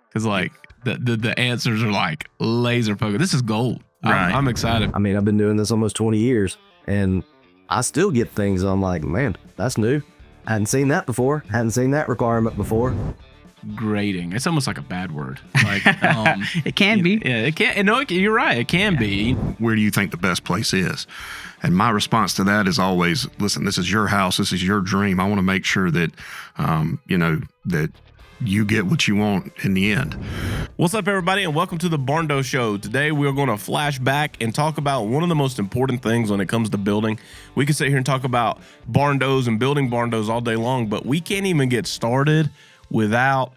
because like the answers are like laser focused. This is gold. Right. I'm excited. I mean, I've been doing this almost 20 years, and I still get things I'm like, man, that's new. Hadn't seen that before. Hadn't seen that requirement before. Grading. It's almost like a bad word. Like It can be. Yeah, it can. No, you're right. It can be. Where do you think the best place is? And my response to that is always, listen, this is your house. This is your dream. I want to make sure that, that you get what you want in the end. What's up, everybody, and welcome to the Barndo Show. Today, we're going to flash back and talk about one of the most important things when it comes to building. We can sit here and talk about barndos and building barndos all day long, but we can't even get started without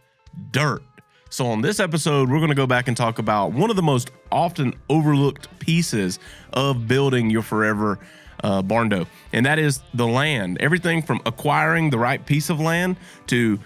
dirt. So on this episode, we're going to go back and talk about one of the most often overlooked pieces of building your forever barndo, and that is the land. Everything from acquiring the right piece of land to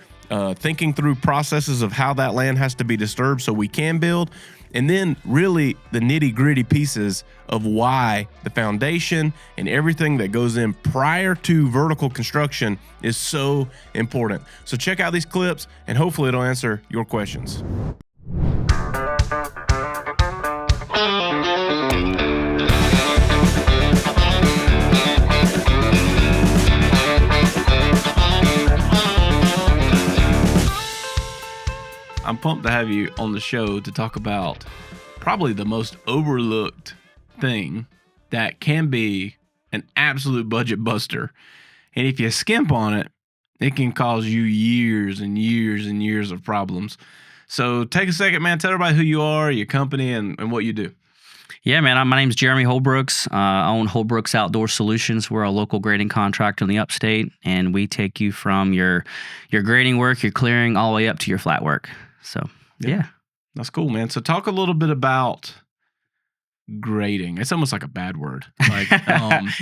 thinking through processes of how that land has to be disturbed so we can build, and then really the nitty-gritty pieces of why the foundation and everything that goes in prior to vertical construction is so important. So check out these clips and hopefully it'll answer your questions. I'm pumped to have you on the show to talk about probably the most overlooked thing that can be an absolute budget buster. And if you skimp on it, it can cause you years and years and years of problems. So take a second, man. Tell everybody who you are, your company, and what you do. Yeah, man. My name's Jeremy Holbrooks. I own Holbrooks Outdoor Solutions. We're a local grading contractor in the upstate, and we take you from your grading work, your clearing, all the way up to your flat work. So, yeah. That's cool, man. So talk a little bit about grading. It's almost like a bad word. Like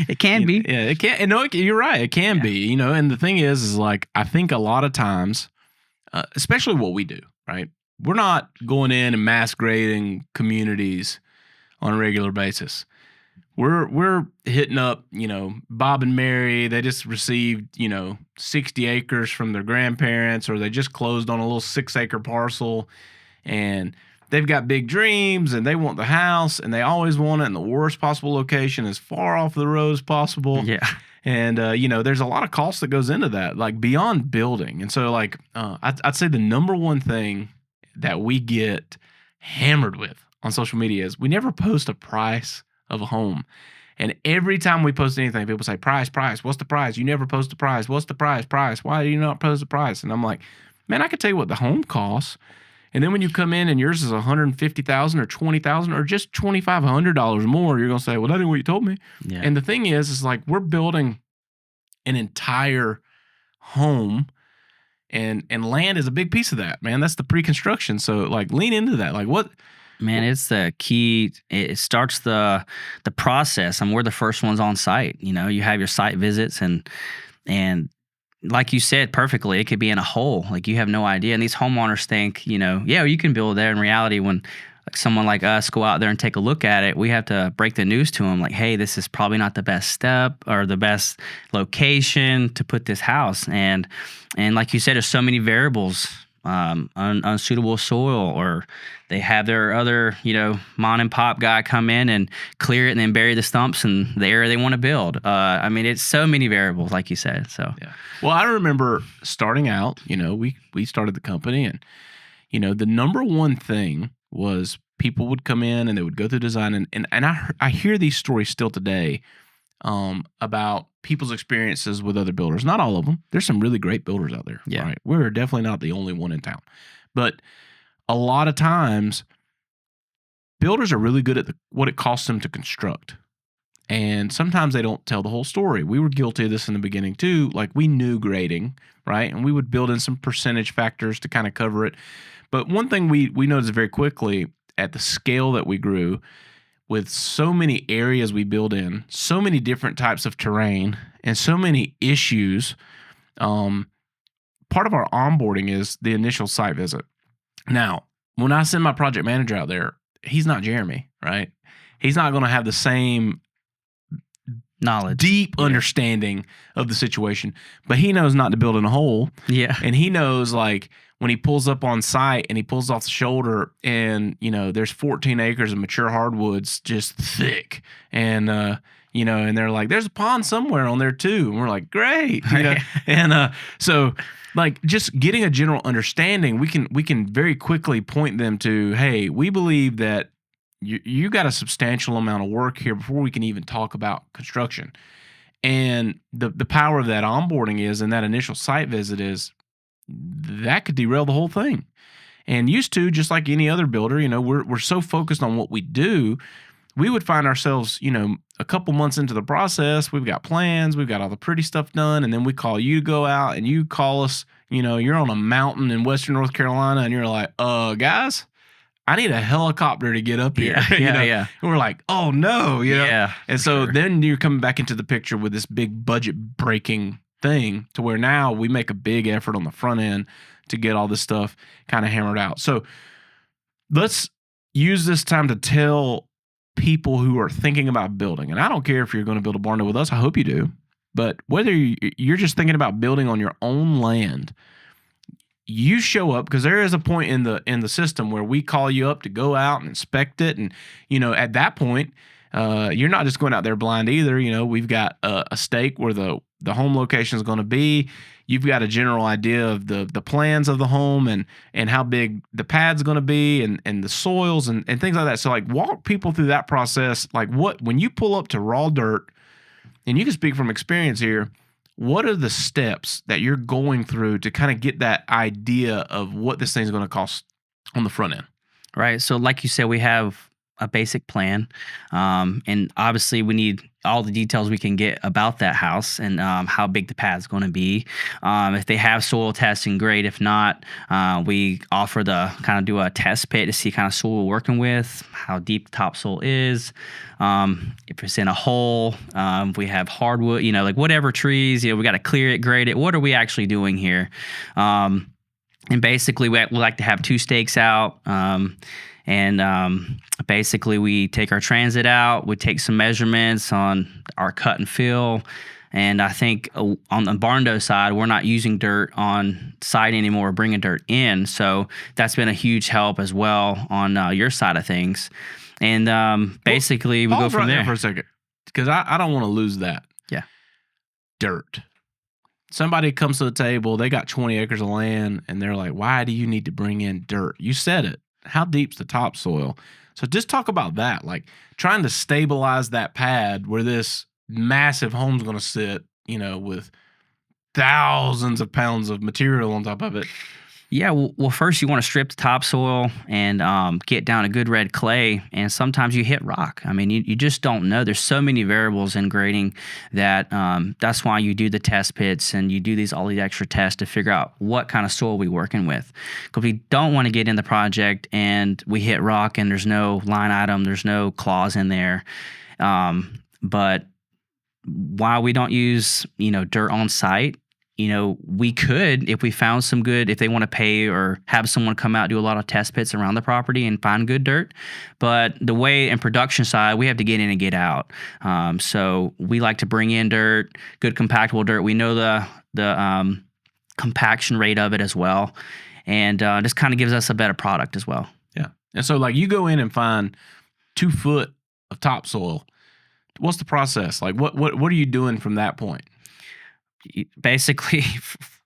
it can be. Yeah, it can. No, you're right. It can be, and the thing is like, I think a lot of times, especially what we do, right? We're not going in and mass grading communities on a regular basis. We're hitting up, Bob and Mary. They just received, 60 acres from their grandparents, or they just closed on a little 6-acre parcel, and they've got big dreams and they want the house, and they always want it in the worst possible location, as far off the road as possible. Yeah. And, there's a lot of cost that goes into that, like beyond building. And so like, I'd say the number one thing that we get hammered with on social media is we never post a price of a home. And every time we post anything, people say, price, what's the price? You never post the price. What's the price? Why do you not post the price? And I'm like, man, I can tell you what the home costs. And then when you come in and yours is $150,000 or $20,000 or just $2,500 more, you're going to say, well, that ain't what you told me. Yeah. And the thing is like, we're building an entire home, and land is a big piece of that, man. That's the pre-construction. So like, lean into that. Like what? Man, it's the key. It starts the process. I mean, we're the first ones on site. You have your site visits, and like you said perfectly, it could be in a hole. Like, you have no idea. And these homeowners think, yeah, you can build there. In reality, when like someone like us go out there and take a look at it, we have to break the news to them. Like, hey, this is probably not the best step or the best location to put this house. And like you said, there's so many variables. Unsuitable soil, or they have their other, mom and pop guy come in and clear it and then bury the stumps in the area they want to build. I mean, it's so many variables, like you said. So, yeah. Well, I remember starting out, we started the company, and, the number one thing was people would come in and they would go through design, and I hear these stories still today about people's experiences with other builders. Not all of them. There's some really great builders out there. Yeah. Right? We're definitely not the only one in town. But a lot of times, builders are really good at what it costs them to construct. And sometimes they don't tell the whole story. We were guilty of this in the beginning too. Like, we knew grading, right? And we would build in some percentage factors to kind of cover it. But one thing we noticed very quickly at the scale that we grew, with so many areas we build in, so many different types of terrain, and so many issues, part of our onboarding is the initial site visit. Now, when I send my project manager out there, he's not Jeremy, right? He's not going to have the same Knowledge. deep understanding of the situation, but he knows not to build in a hole. Yeah. And he knows, like, when he pulls up on site and he pulls off the shoulder and, there's 14 acres of mature hardwoods just thick. And, and they're like, there's a pond somewhere on there too. And we're like, great. And so, like, just getting a general understanding, we can very quickly point them to, hey, we believe that you got a substantial amount of work here before we can even talk about construction. And the power of that onboarding is, and that initial site visit is, that could derail the whole thing. And used to, just like any other builder, we're so focused on what we do, we would find ourselves, a couple months into the process, we've got plans, we've got all the pretty stuff done, and then we call you to go out, and you call us, you're on a mountain in Western North Carolina, and you're like, guys, I need a helicopter to get up here. Yeah. And we're like, oh no, Yeah. And so then you're coming back into the picture with this big budget breaking thing, to where now we make a big effort on the front end to get all this stuff kind of hammered out. So let's use this time to tell people who are thinking about building, and I don't care if you're going to build a barn with us, I hope you do, but whether you're just thinking about building on your own land, you show up, because there is a point in the system where we call you up to go out and inspect it. And, at that point, you're not just going out there blind either. We've got a stake where the home location is going to be. You've got a general idea of the plans of the home and how big the pad's going to be and the soils and things like that. So, like, walk people through that process. Like, when you pull up to raw dirt, and you can speak from experience here, what are the steps that you're going through to kind of get that idea of what this thing's going to cost on the front end? Right. So, like you said, we have a basic plan, and obviously we need all the details we can get about that house and how big the pad's going to be. If they have soil testing, great. If not, we offer do a test pit to see kind of soil we're working with, how deep the topsoil is. If it's in a hole, if we have hardwood, like whatever trees, we got to clear it, grade it. What are we actually doing here? And basically, we like to have 2 stakes out. Basically, we take our transit out, we take some measurements on our cut and fill. And I think on the Barndo side, we're not using dirt on site anymore, bringing dirt in. So that's been a huge help as well on your side of things. And basically, we go from there. For a second, because I don't want to lose that. Yeah. Dirt. Somebody comes to the table, they got 20 acres of land, and they're like, why do you need to bring in dirt? You said it. How deep's the topsoil? So just talk about that, like trying to stabilize that pad where this massive home's going to sit, with thousands of pounds of material on top of it. Yeah, well, first you want to strip the topsoil and get down a good red clay, and sometimes you hit rock. I mean, you just don't know. There's so many variables in grading that that's why you do the test pits and you do all these extra tests to figure out what kind of soil we're working with. Because we don't want to get in the project and we hit rock and there's no line item, there's no clause in there. But while we don't use dirt on site, we could, if we found some good, if they want to pay or have someone come out, do a lot of test pits around the property and find good dirt. But the way in production side, we have to get in and get out. So we like to bring in dirt, good compactable dirt. We know the compaction rate of it as well. And this kind of gives us a better product as well. Yeah. And so, like, you go in and find 2 foot of topsoil. What's the process? Like, what are you doing from that point? Basically,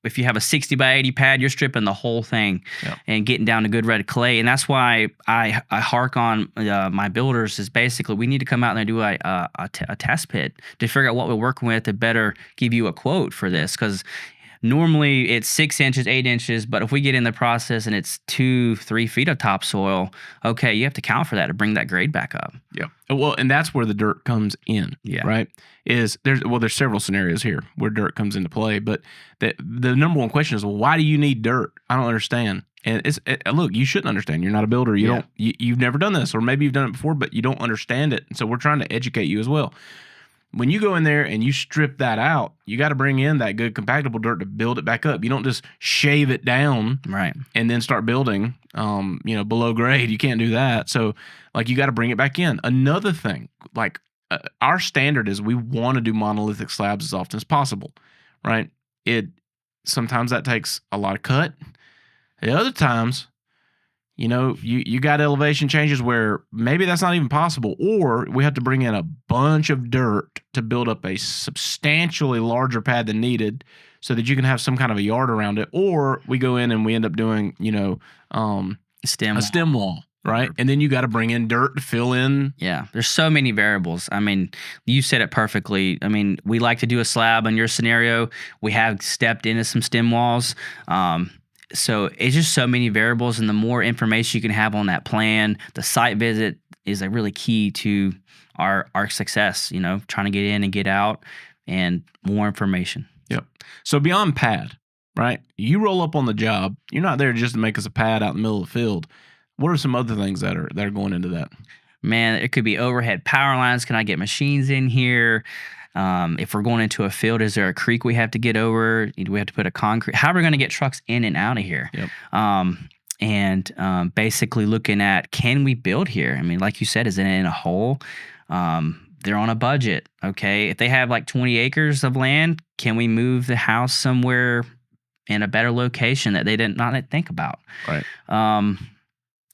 if you have a 60 by 80 pad, you're stripping the whole thing and getting down to good red clay. And that's why I hark on my builders is basically we need to come out and do a test pit to figure out what we're working with to better give you a quote for this. Because normally it's 6 inches, 8 inches, but if we get in the process and it's 2-3 feet of topsoil, okay, you have to count for that to bring that grade back up. Yeah. Well, and that's where the dirt comes in. Yeah. Right. There's several scenarios here where dirt comes into play, but the number one question is, well, why do you need dirt? I don't understand. And look, you shouldn't understand. You're not a builder. You've never done this, or maybe you've done it before, but you don't understand it. And so we're trying to educate you as well. When you go in there and you strip that out, you got to bring in that good compactable dirt to build it back up. You don't just shave it down, right, and then start building, below grade. You can't do that. So, like, you got to bring it back in. Another thing, like, our standard is we want to do monolithic slabs as often as possible, right? Sometimes that takes a lot of cut. The other times, you got elevation changes where maybe that's not even possible, or we have to bring in a bunch of dirt to build up a substantially larger pad than needed so that you can have some kind of a yard around it, or we go in and we end up doing, a stem wall, right? And then you got to bring in dirt to fill in. Yeah, there's so many variables. I mean, you said it perfectly. I mean, we like to do a slab in your scenario. We have stepped into some stem walls. So it's just so many variables, and the more information you can have on that plan, the site visit is a really key to our success, trying to get in and get out and more information. Yep. So beyond pad, right? You roll up on the job. You're not there just to make us a pad out in the middle of the field. What are some other things that are going into that? Man, it could be overhead power lines. Can I get machines in here? If we're going into a field, is there a creek we have to get over? Do we have to put a concrete? How are we going to get trucks in and out of here? Yep. Basically looking at, can we build here? I mean, like you said, is it in a hole? They're on a budget. Okay. If they have like 20 acres of land, can we move the house somewhere in a better location that they did not think about? Right.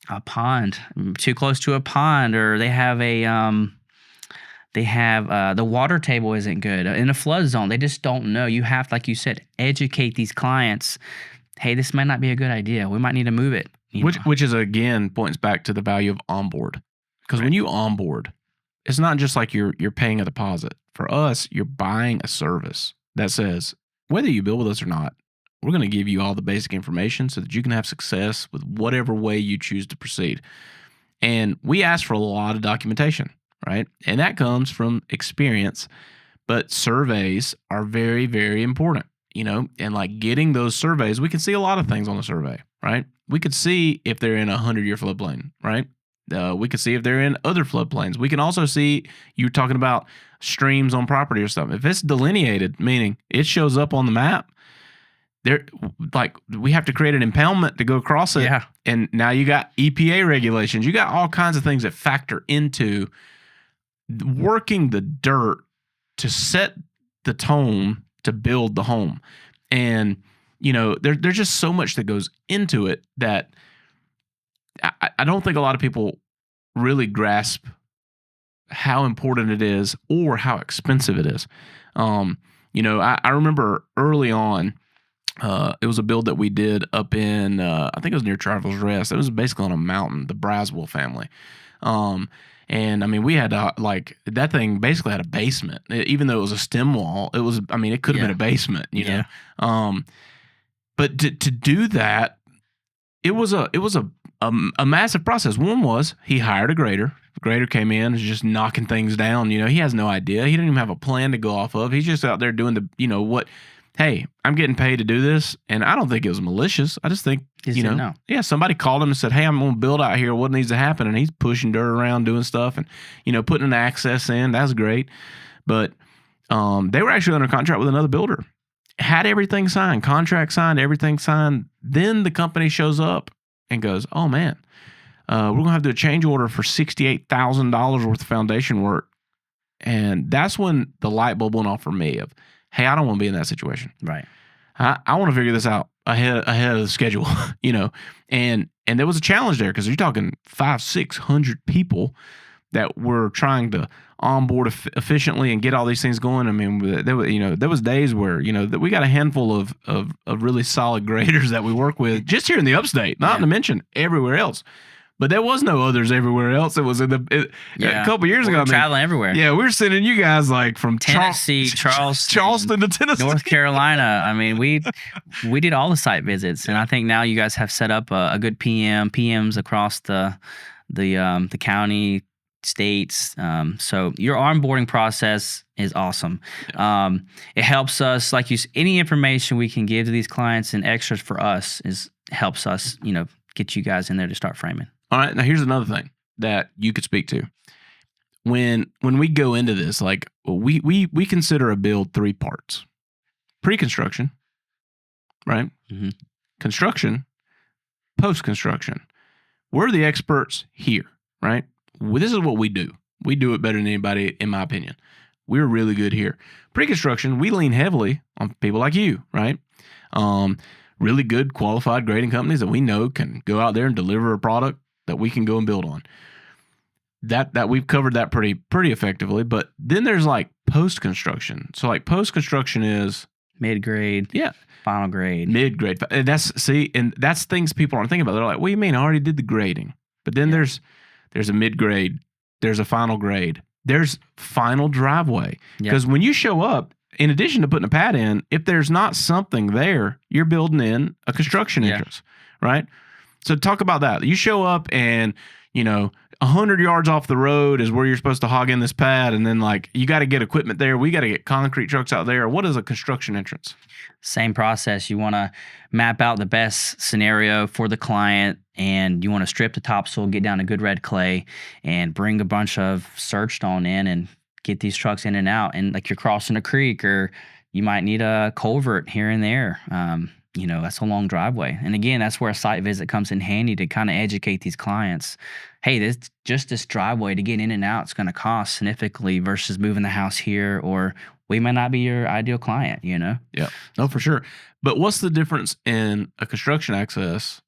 A pond, too close to a pond, or they have the water table isn't good in a flood zone. They just don't know. You have, like you said, educate these clients. Hey, this might not be a good idea. We might need to move it. Which is, again, points back to the value of onboard. Because when you onboard, it's not just like you're paying a deposit. For us, you're buying a service that says, whether you build with us or not, we're going to give you all the basic information so that you can have success with whatever way you choose to proceed. And we ask for a lot of documentation, right? And that comes from experience, but surveys are very, very important, and like getting those surveys, we can see a lot of things on the survey, right? We could see if they're in a 100-year floodplain, right? We could see if they're in other floodplains. We can also see, you're talking about streams on property or something. If it's delineated, meaning it shows up on the map, we have to create an impoundment to go across it. Yeah. And now you got EPA regulations. You got all kinds of things that factor into working the dirt to set the tone to build the home. And, there's just so much that goes into it that I don't think a lot of people really grasp how important it is or how expensive it is. I remember early on, it was a build that we did up in, I think it was near Travelers Rest. It was basically on a mountain, the Braswell family. And I mean, we had that thing basically had a basement, even though it was a stem wall. It was, it could have been a basement, know. But to do that, it was a massive process. One was he hired a grader. The grader came in, was just knocking things down. He has no idea. He didn't even have a plan to go off of. He's just out there doing what. Hey, I'm getting paid to do this, and I don't think it was malicious. I just think, somebody called him and said, hey, I'm going to build out here. What needs to happen? And he's pushing dirt around, doing stuff, and, putting an access in. That's great. But they were actually under contract with another builder. Had everything signed, contract signed, everything signed. Then the company shows up and goes, oh, man, we're going to have to do a change order for $68,000 worth of foundation work. And that's when the light bulb went off for me of, hey, I don't want to be in that situation. Right. I want to figure this out ahead of the schedule, and there was a challenge there because you're talking 500-600 people that were trying to onboard efficiently and get all these things going. I mean, there was days where, that we got a handful of really solid graders that we work with just here in the upstate, not to mention everywhere else. But there was no others everywhere else. It was a couple years ago. Traveling everywhere. Yeah, we were sending you guys like from Tennessee, Charleston to Tennessee, North Carolina. I mean, we did all the site visits, and I think now you guys have set up a good PMs across the county, states. So your onboarding process is awesome. It helps us, like any information we can give to these clients and extras for us helps us, get you guys in there to start framing. All right. Now here's another thing that you could speak to. When we go into this, like we consider a build 3 parts: pre-construction, right? Mm-hmm. Construction, post-construction. We're the experts here, right? This is what we do. We do it better than anybody, in my opinion. We're really good here. Pre-construction, we lean heavily on people like you, right? Really good qualified grading companies that we know can go out there and deliver a product that we can go and build on. That we've covered that pretty effectively. But then there's like post-construction. So like post-construction is Mid-grade, yeah, final grade. mid-grade. And that's things people aren't thinking about. They're like, what do you mean? I already did the grading. But then there's a mid-grade, there's a final grade, there's final driveway. Because when you show up, in addition to putting a pad in, if there's not something there, you're building in a construction entrance, right? So talk about that. You show up and, 100 yards off the road is where you're supposed to hog in this pad. And then like, you got to get equipment there. We got to get concrete trucks out there. What is a construction entrance? Same process. You want to map out the best scenario for the client, and you want to strip the topsoil, get down to good red clay, and bring a bunch of surge stone in and get these trucks in and out. And like you're crossing a creek, or you might need a culvert here and there. That's a long driveway. And again, that's where a site visit comes in handy to kind of educate these clients. Hey, this driveway to get in and out is going to cost significantly versus moving the house here, or we might not be your ideal client, Yeah. No, for sure. But what's the difference in a construction access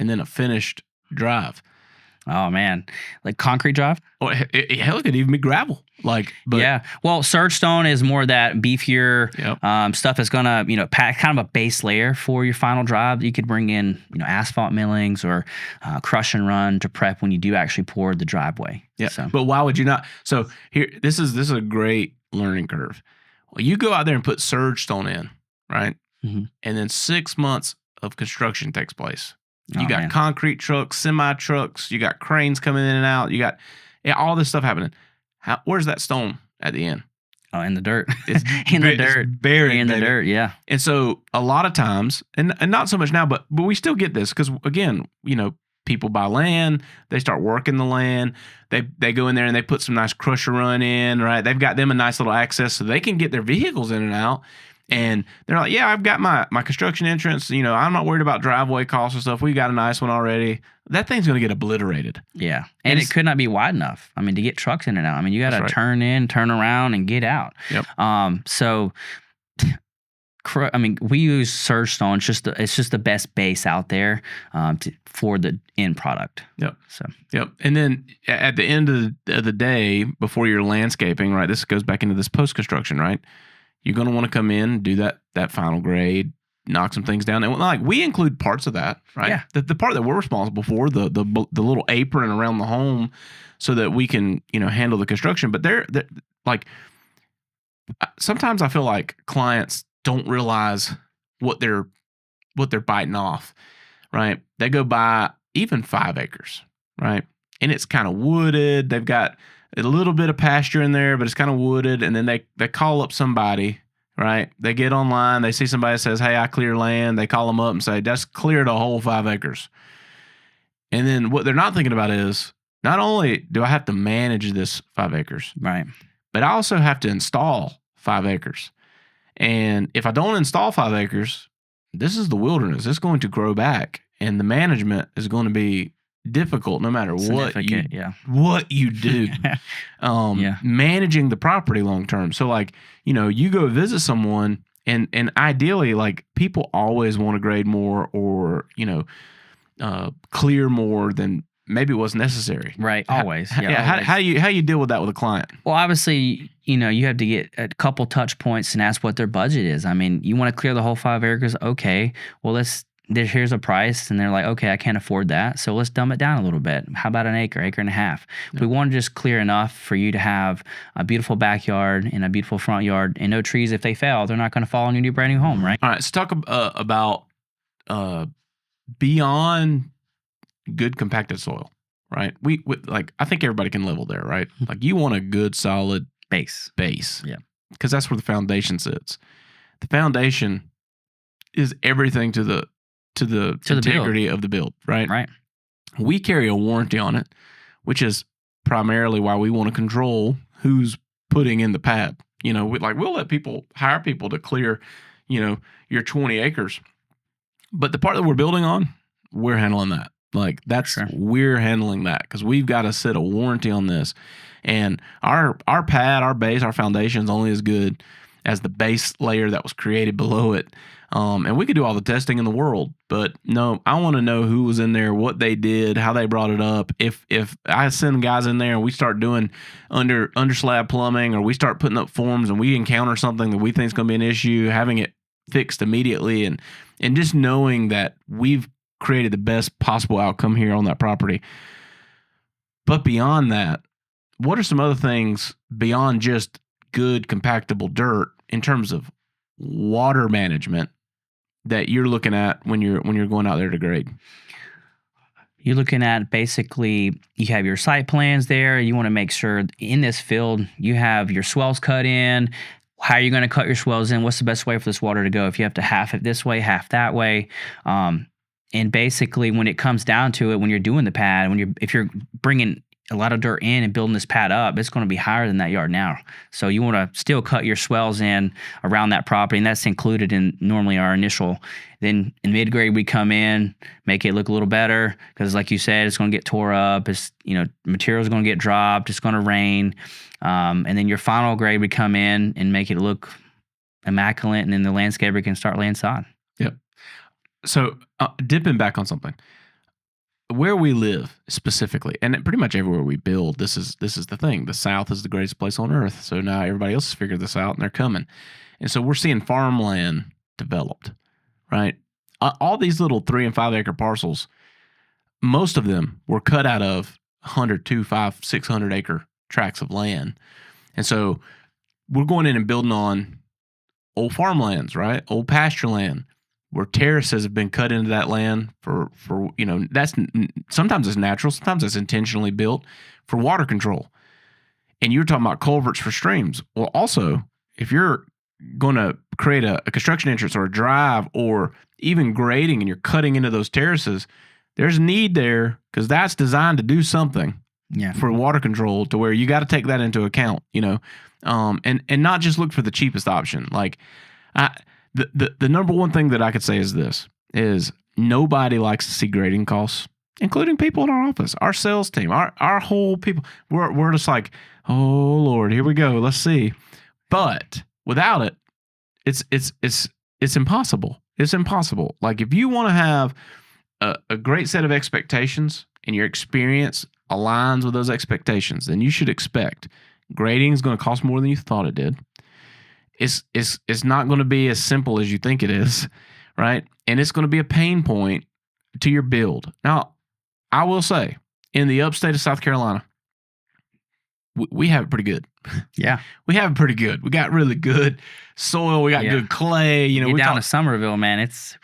and then a finished drive? Oh man, like concrete drive? Oh, hell, it could even be gravel. Yeah. Well, surge stone is more that beefier stuff that's gonna, pack kind of a base layer for your final drive. You could bring in, asphalt millings or crush and run to prep when you do actually pour the driveway. Yeah. So. But why would you not? So here, this is a great learning curve. Well, you go out there and put surge stone in, right? Mm-hmm. And then 6 months of construction takes place. You got concrete trucks, semi trucks, you got cranes coming in and out, you got all this stuff happening. Where's that stone at the end? Oh, in the dirt. It's in the dirt. It's buried in the dirt, yeah. And so a lot of times, and not so much now, but we still get this because again, people buy land, they start working the land, they go in there and they put some nice crusher run in, right? They've got them a nice little access so they can get their vehicles in and out. And they're like, yeah, I've got my construction entrance. I'm not worried about driveway costs and stuff. We got a nice one already. That thing's going to get obliterated. Yeah. And it could not be wide enough. To get trucks in and out. You got to turn in, turn around, and get out. Yep. We use surge stone. It's just the best base out there for the end product. Yep. So. Yep. And then at the end of the day, before you're landscaping, right? This goes back into this post construction, right? You're going to want to come in, do that final grade, knock some things down. And we include parts of that, right? Yeah. The part that we're responsible for, the little apron around the home so that we can, handle the construction. But they're like, sometimes I feel like clients don't realize what they're biting off, right? They go buy even 5 acres, right? And it's kind of wooded. They've got a little bit of pasture in there, but it's kind of wooded. And then they call up somebody, right? They get online. They see somebody that says, hey, I clear land. They call them up and say, that's cleared a whole 5 acres. And then what they're not thinking about is not only do I have to manage this 5 acres, right, but I also have to install 5 acres. And if I don't install 5 acres, this is the wilderness. It's going to grow back. And the management is going to be difficult no matter what you do. Managing the property long term. So you go visit someone and ideally people always want to grade more or clear more than maybe what's necessary. Right. Always. Always. How you deal with that with a client? Well, obviously, you have to get a couple touch points and ask what their budget is. You want to clear the whole 5 acres? Okay. Well, here's a price, and they're like, okay, I can't afford that, so let's dumb it down a little bit. How about an acre and a half? We want to just clear enough for you to have a beautiful backyard and a beautiful front yard, and no trees. If they fail, they're not going to fall on your new brand new home, right? All right, let's talk about beyond good compacted soil, right? We I think everybody can level there, right? You want a good solid base, yeah, because that's where the foundation sits. The foundation is everything to the integrity of the build, right? Right. We carry a warranty on it, which is primarily why we want to control who's putting in the pad. We'll let hire people to clear, your 20 acres. But the part that we're building on, we're handling that. Like that's Sure. we're handling that because we've got to set a warranty on this, and our pad, our base, our foundation is only as good as the base layer that was created below it. And we could do all the testing in the world, but no, I want to know who was in there, what they did, how they brought it up. If I send guys in there and we start doing under slab plumbing, or we start putting up forms and we encounter something that we think is going to be an issue, having it fixed immediately, and just knowing that we've created the best possible outcome here on that property. But beyond that, what are some other things beyond just good compactable dirt in terms of water management that you're looking at when you're going out there to grade? You're looking at basically, you have your site plans there. You want to make sure in this field you have your swells cut in. How are you going to cut your swells in? What's the best way for this water to go? If you have to half it this way, half that way. And basically, when it comes down to it, when you're doing the pad, if you're bringing a lot of dirt in and building this pad up, it's going to be higher than that yard now. So you want to still cut your swells in around that property, and that's included in normally our initial. Then in mid-grade, we come in, make it look a little better because, like you said, it's going to get tore up. It's material's going to get dropped. It's going to rain, and then your final grade, we come in and make it look immaculate, and then the landscaper can start laying sod. Yep. So dipping back on something. Where we live specifically, and pretty much everywhere we build, this is the thing. The South is the greatest place on earth. So now everybody else has figured this out, and they're coming. And so we're seeing farmland developed, right? All these little 3 and 5 acre parcels, most of them were cut out of 100, 200, 500, 600 acre tracts of land. And so we're going in and building on old farmlands, right? Old pasture land, where terraces have been cut into that land for that's sometimes it's natural, sometimes it's intentionally built for water control. And you're talking about culverts for streams. Well, also, if you're going to create a construction entrance or a drive or even grading and you're cutting into those terraces, there's a need there because that's designed to do something for water control, to where you got to take that into account, and not just look for the cheapest option. Like The number one thing that I could say is this, is nobody likes to see grading costs, including people in our office, our sales team, our whole people. We're just like, oh Lord, here we go. Let's see. But without it, it's impossible. It's impossible. Like if you want to have a great set of expectations and your experience aligns with those expectations, then you should expect grading is going to cost more than you thought it did. It's not going to be as simple as you think it is, right? And it's going to be a pain point to your build. Now, I will say, in the upstate of South Carolina, we have it pretty good. Yeah, we have it pretty good. We got really good soil. We got good clay. You're down to Somerville, man. It's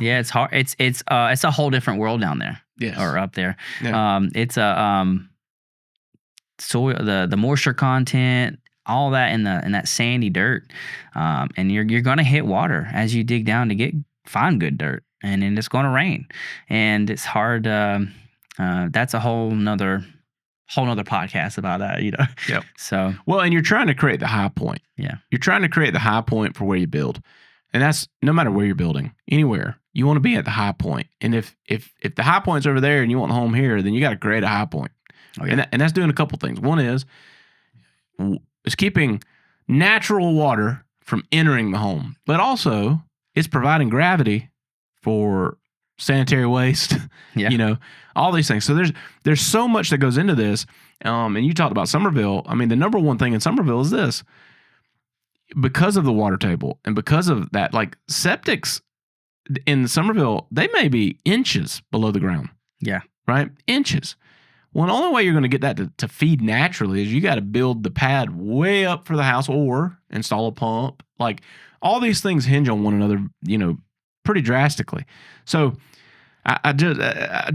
yeah, it's hard. It's a whole different world down there. Yes. Or up there. Yeah. It's a soil, the moisture content, all that in that sandy dirt, and you're gonna hit water as you dig down to find good dirt, and then it's gonna rain, and it's hard. That's a whole nother podcast about that, Yep. So and you're trying to create the high point. Yeah, you're trying to create the high point for where you build, and that's no matter where you're building, anywhere you want to be at the high point. And if the high point's over there and you want the home here, then you got to create a high point. Oh, yeah. And that's doing a couple things. One is keeping natural water from entering the home, but also it's providing gravity for sanitary waste, all these things. So there's so much that goes into this. And you talked about Somerville. I mean, the number one thing in Somerville is this: because of the water table and because of that, like septics in Somerville, they may be inches below the ground. Yeah. Right? Inches. Well, the only way you're going to get that to feed naturally is you got to build the pad way up for the house or install a pump. Like all these things hinge on one another, pretty drastically. So I just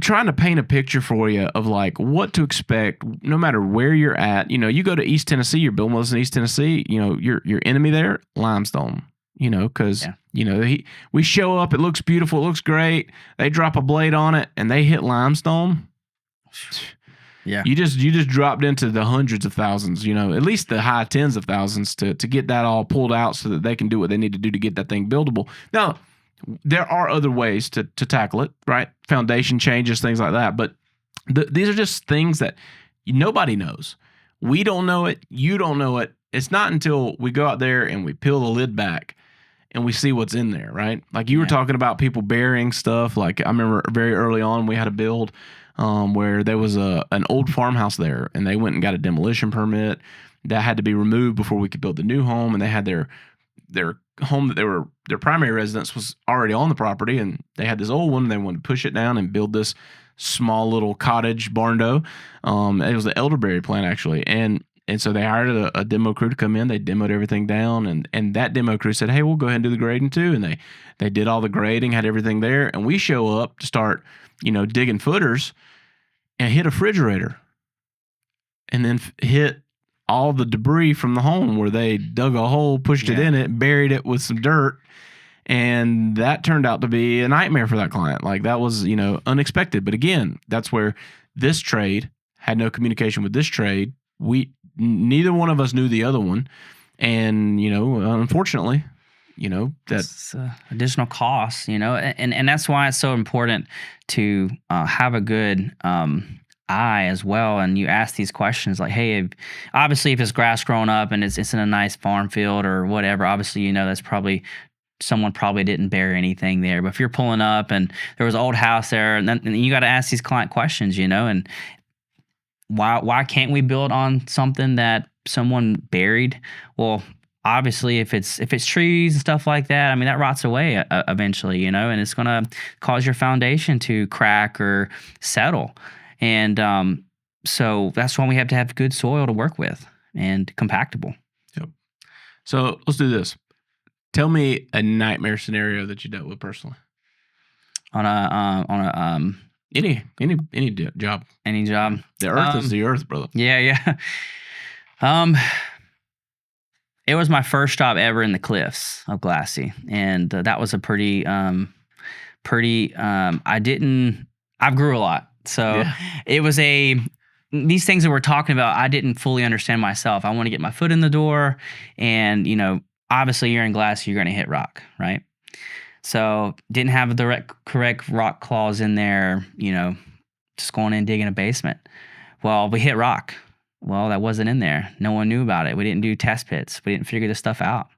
trying to paint a picture for you of like what to expect no matter where you're at. You go to East Tennessee, you're building with us in East Tennessee, your enemy there, limestone, because, we show up, it looks beautiful, it looks great. They drop a blade on it and they hit limestone. Yeah. You just dropped into the hundreds of thousands, at least the high tens of thousands to get that all pulled out so that they can do what they need to do to get that thing buildable. Now, there are other ways to tackle it, right? Foundation changes, things like that. But these are just things that nobody knows. We don't know it. You don't know it. It's not until we go out there and we peel the lid back and we see what's in there, right? Like you were talking about people burying stuff. Like I remember very early on, we had a build where there was an old farmhouse there, and they went and got a demolition permit that had to be removed before we could build the new home. And they had their home that their primary residence was already on the property, and they had this old one. And they wanted to push it down and build this small little cottage barndo. It was the elderberry plant actually, and so they hired a demo crew to come in. They demoed everything down, and that demo crew said, "Hey, we'll go ahead and do the grading too." And they did all the grading, had everything there, and we show up to start, digging footers, and hit a refrigerator, and then hit all the debris from the home where they dug a hole, pushed it in it, buried it with some dirt. And that turned out to be a nightmare for that client. Like that was, unexpected. But again, that's where this trade had no communication with this trade. Neither one of us knew the other one. And, unfortunately, that's additional costs, and that's why it's so important to have a good eye as well. And you ask these questions like, hey, obviously if it's grass growing up and it's in a nice farm field or whatever, obviously, that's probably someone probably didn't bury anything there. But if you're pulling up and there was an old house there, and you got to ask these client questions, and why can't we build on something that someone buried? Well, obviously if it's trees and stuff like that, I mean, that rots away eventually, and it's going to cause your foundation to crack or settle. And so that's why we have to have good soil to work with and compactable. Yep. So let's do this. Tell me a nightmare scenario that you dealt with personally. On a any job. Any job. The earth is the earth, brother. Yeah. It was my first job ever in the cliffs of Glassy, and that was a pretty. I grew a lot, so it was these things that we're talking about. I didn't fully understand myself. I want to get my foot in the door, and obviously you're in Glassy, you're going to hit rock, right? So didn't have the correct rock claws in there, just going in digging a basement. Well, we hit rock. Well, that wasn't in there. No one knew about it. We didn't do test pits. We didn't figure this stuff out.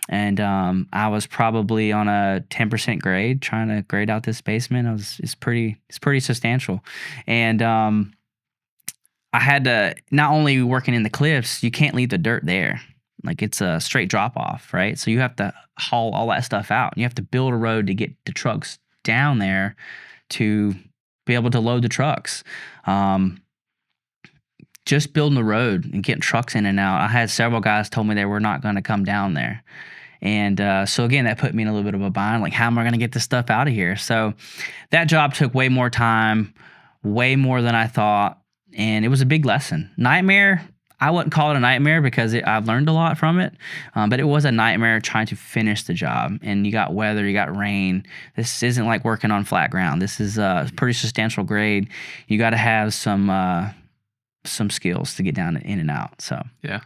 And I was probably on a 10% grade trying to grade out this basement. It's pretty substantial. And I had to, not only working in the cliffs, you can't leave the dirt there. Like it's a straight drop off, right? So you have to haul all that stuff out. You have to build a road to get the trucks down there to be able to load the trucks. Just building the road and getting trucks in and out. I had several guys told me they were not going to come down there. And so again, that put me in a little bit of a bind. Like, how am I going to get this stuff out of here? So that job took way more time, way more than I thought. And it was a big lesson. Nightmare. I wouldn't call it a nightmare because I've learned a lot from it, but it was a nightmare trying to finish the job. And you got weather, you got rain. This isn't like working on flat ground. This is a pretty substantial grade. You got to have some skills to get down in and out. So yeah,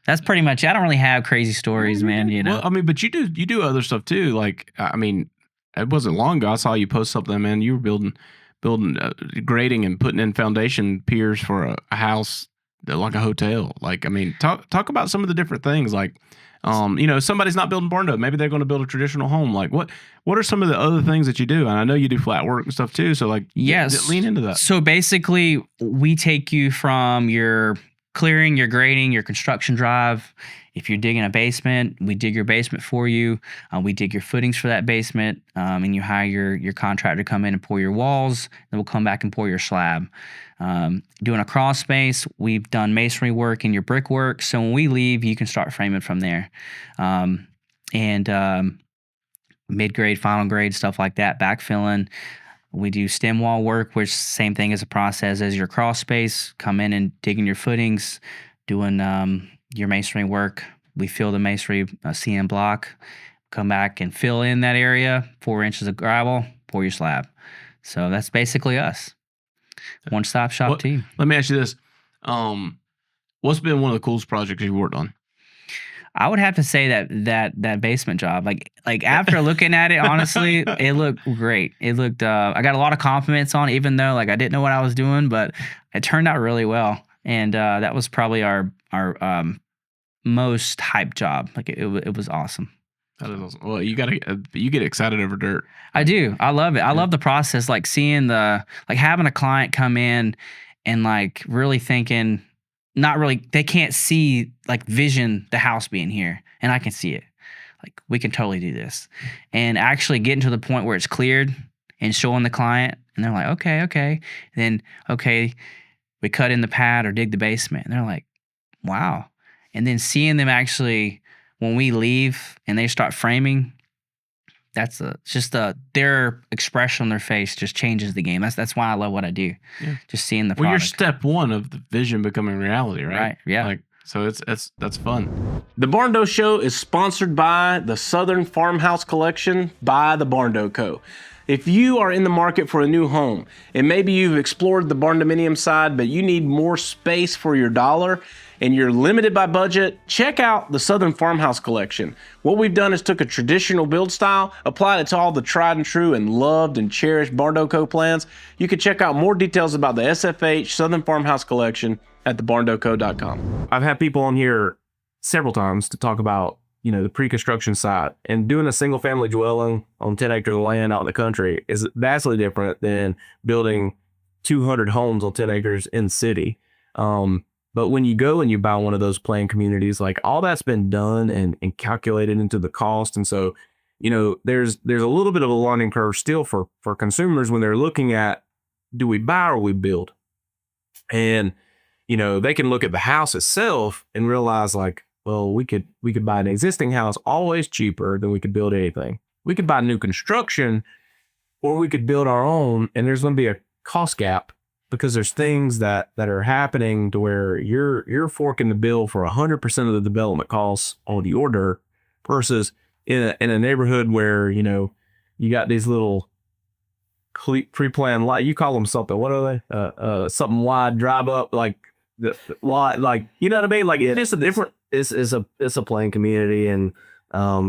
that's pretty much. I don't really have crazy stories, man. Well, I mean, but you do other stuff too. Like, I mean, it wasn't long ago I saw you post something, man. You were building, grading and putting in foundation piers for a house. Like a hotel. Like, I mean, talk about some of the different things. Like, somebody's not building Barndo. Maybe they're going to build a traditional home. Like, what are some of the other things that you do? And I know you do flat work and stuff too. So, like, lean into that. So basically, we take you from your clearing, your grading, your construction drive. If you're digging a basement, we dig your basement for you. We dig your footings for that basement, and you hire your contractor to come in and pour your walls. Then we'll come back and pour your slab. Doing a crawl space, we've done masonry work and your brickwork. So when we leave, you can start framing from there. Mid-grade, final grade, stuff like that, backfilling. We do stem wall work, which same thing as a process as your crawl space. Come in and digging your footings, doing your masonry work. We fill the masonry CM block, come back and fill in that area, 4 inches of gravel, pour your slab. So that's basically us. One-stop shop team. Let me ask you this. What's been one of the coolest projects you've worked on? I would have to say that basement job, like after looking at it, honestly, it looked great. It looked, I got a lot of compliments on it, even though like I didn't know what I was doing, but it turned out really well. And that was probably our most hyped job. Like it was awesome. That is awesome. Well, you get excited over dirt. I do. I love it. I love the process. Like seeing like having a client come in and like really thinking, not really, they can't see like vision the house being here, and I can see it. Like we can totally do this, and actually getting to the point where it's cleared and showing the client, and they're like, okay. Then okay, we cut in the pad or dig the basement, and they're like, wow. And then seeing them actually when we leave and they start framing. That's their expression on their face just changes the game. That's why I love what I do. Yeah. Just seeing the Well, product. you're step one of the vision becoming reality, right? Right. Yeah. Like, so that's fun. The Barndo Show is sponsored by the Southern Farmhouse Collection by the Barndo Co. If you are in the market for a new home, and maybe you've explored the barndominium side, but you need more space for your dollar, and you're limited by budget, check out the Southern Farmhouse Collection. What we've done is took a traditional build style, applied it to all the tried and true and loved and cherished Barndo Co plans. You can check out more details about the SFH Southern Farmhouse Collection at thebarndoco.com. I've had people on here several times to talk about, the pre-construction side, and doing a single family dwelling on 10 acres of land out in the country is vastly different than building 200 homes on 10 acres in the city. But when you go and you buy one of those planned communities, like all that's been done and calculated into the cost. And so, there's a little bit of a learning curve still for consumers when they're looking at, do we buy or we build? And, they can look at the house itself and realize like, well, we could buy an existing house always cheaper than we could build anything. We could buy new construction, or we could build our own, and there's going to be a cost gap because there's things that are happening to where you're forking the bill for 100% of the development costs on the order versus in a neighborhood where, you got these little pre-planned lot. You call them something. What are they? Something wide drive up, like the lot, like, you know what I mean? Like it's a different. It's a planned community, and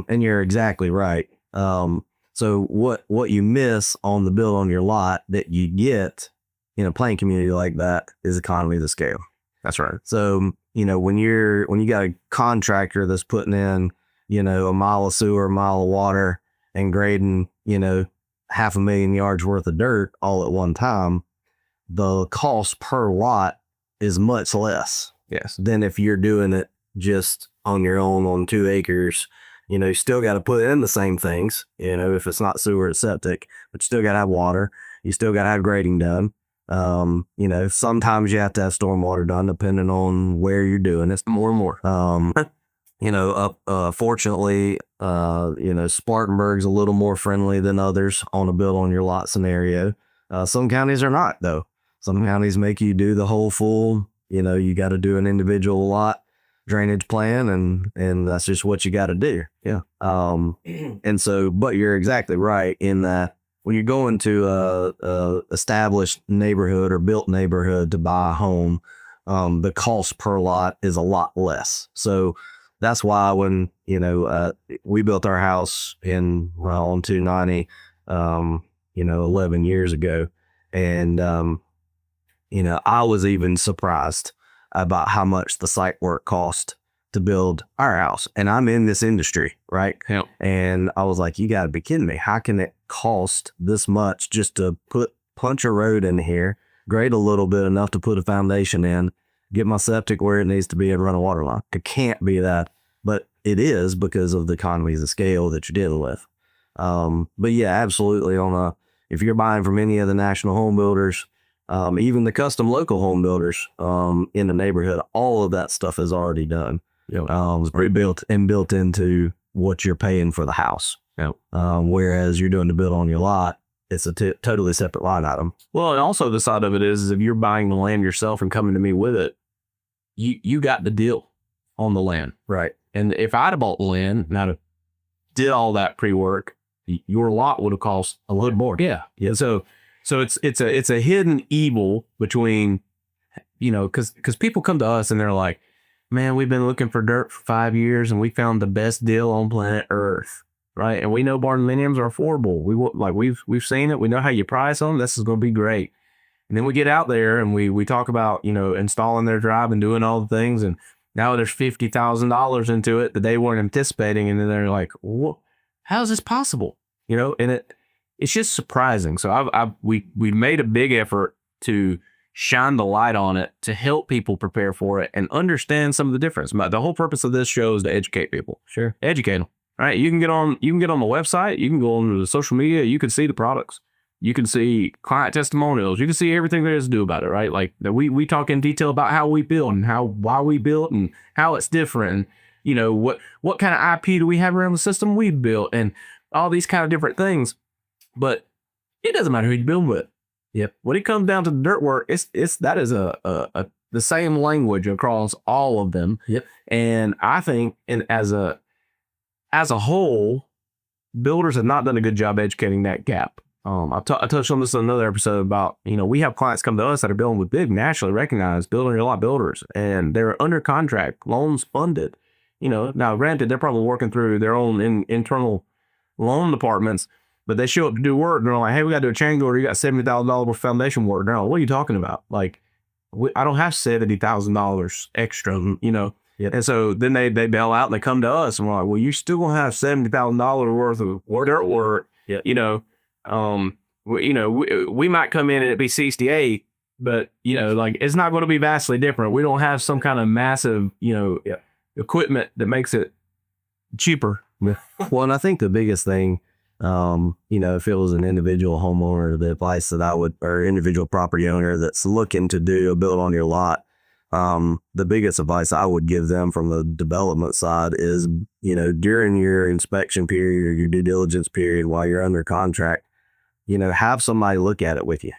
you're exactly right. So what you miss on the build on your lot that you get in a planned community like that is economies of scale. That's right. So, when you got a contractor that's putting in, a mile of sewer, a mile of water, and grading, 500,000 yards worth of dirt all at one time, the cost per lot is much less. Yes. Than if you're doing it just on your own on 2 acres. You still got to put in the same things, if it's not sewer, it's septic, but you still got to have water. You still got to have grading done. Sometimes you have to have stormwater done depending on where you're doing it. More and more. Fortunately, Spartanburg's a little more friendly than others on a build on your lot scenario. Some counties are not, though. Some counties make you do the whole full, you got to do an individual lot drainage plan, and that's just what you got to do. Yeah. And so, but you're exactly right in that when you're going to a established neighborhood or built neighborhood to buy a home, the cost per lot is a lot less. So that's why when, we built our house on 290, 11 years ago. And, I was even surprised about how much the site work cost to build our house. And I'm in this industry, right? Yep. And I was like, you got to be kidding me. How can it cost this much just to punch a road in here, grade a little bit enough to put a foundation in, get my septic where it needs to be, and run a water line? It can't be that, but it is because of the economies of scale that you're dealing with. But yeah, absolutely. If you're buying from any of the national home builders, even the custom local home builders in the neighborhood, all of that stuff is already done. Yep. It's pre-built and built into what you're paying for the house. Yep. Whereas you're doing the build on your lot, it's a totally separate line item. Well, and also the side of it is if you're buying the land yourself and coming to me with it, you got the deal on the land. Right. And if I'd have bought the land and I'd have did all that pre-work, your lot would have cost a little more. Yeah. Yeah. So it's a hidden evil between, because people come to us and they're like, man, we've been looking for dirt for 5 years and we found the best deal on planet Earth, right? And we know barndominiums are affordable. We've seen it. We know how you price them. This is going to be great. And then we get out there and we talk about, installing their drive and doing all the things. And now there's $50,000 into it that they weren't anticipating. And then they're like, what? How is this possible? And it's just surprising. So we made a big effort to shine the light on it to help people prepare for it and understand some of the difference. The whole purpose of this show is to educate people. Sure. Educate them. Right. You can get on the website, you can go on the social media, you can see the products. You can see client testimonials. You can see everything there is to do about it, right? Like we talk in detail about how we build and why we built and how it's different. And, what kind of IP do we have around the system we built and all these kind of different things. But it doesn't matter who you build with. Yep. When it comes down to the dirt work, that is the same language across all of them. Yep. And I think as a whole, builders have not done a good job educating that gap. I touched on this in another episode about, we have clients come to us that are building with big nationally recognized building a lot builders, and they're under contract, loans funded. Now granted, they're probably working through their own internal loan departments, but they show up to do work and they're like, hey, we got to do a change order. You got $70,000 worth of foundation work. They're like, what are you talking about? Like, I don't have $70,000 extra, Yep. And so then they bail out and they come to us and we're like, well, you still gonna have $70,000 worth of dirt work. Yeah. We might come in and it be 68, but it's not going to be vastly different. We don't have some kind of massive, equipment that makes it cheaper. Well, and I think the biggest thing, if it was an individual homeowner, the advice that I would, or individual property owner that's looking to do a build on your lot, the biggest advice I would give them from the development side is, during your inspection period or your due diligence period while you're under contract, have somebody look at it with you,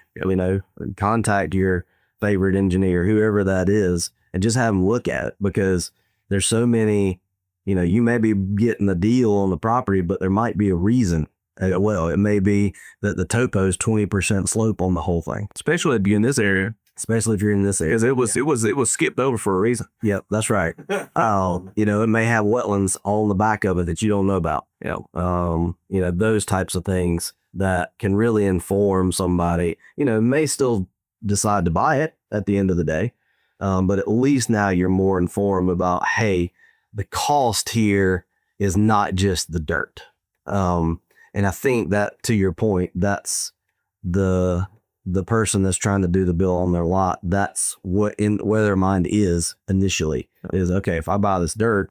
contact your favorite engineer, whoever that is, and just have them look at it, because there's so many, you may be getting the deal on the property, but there might be a reason. Well, it may be that the topo is 20% slope on the whole thing, Especially if you're in this area. especially if you're in this area. Because it was skipped over for a reason. Yep, that's right. It may have wetlands on the back of it that you don't know about. Those types of things that can really inform somebody, may still decide to buy it at the end of the day. But at least now you're more informed about, hey, the cost here is not just the dirt. And I think that, to your point, that's the person that's trying to do the bill on their lot. That's where their mind is initially, is, okay, if I buy this dirt,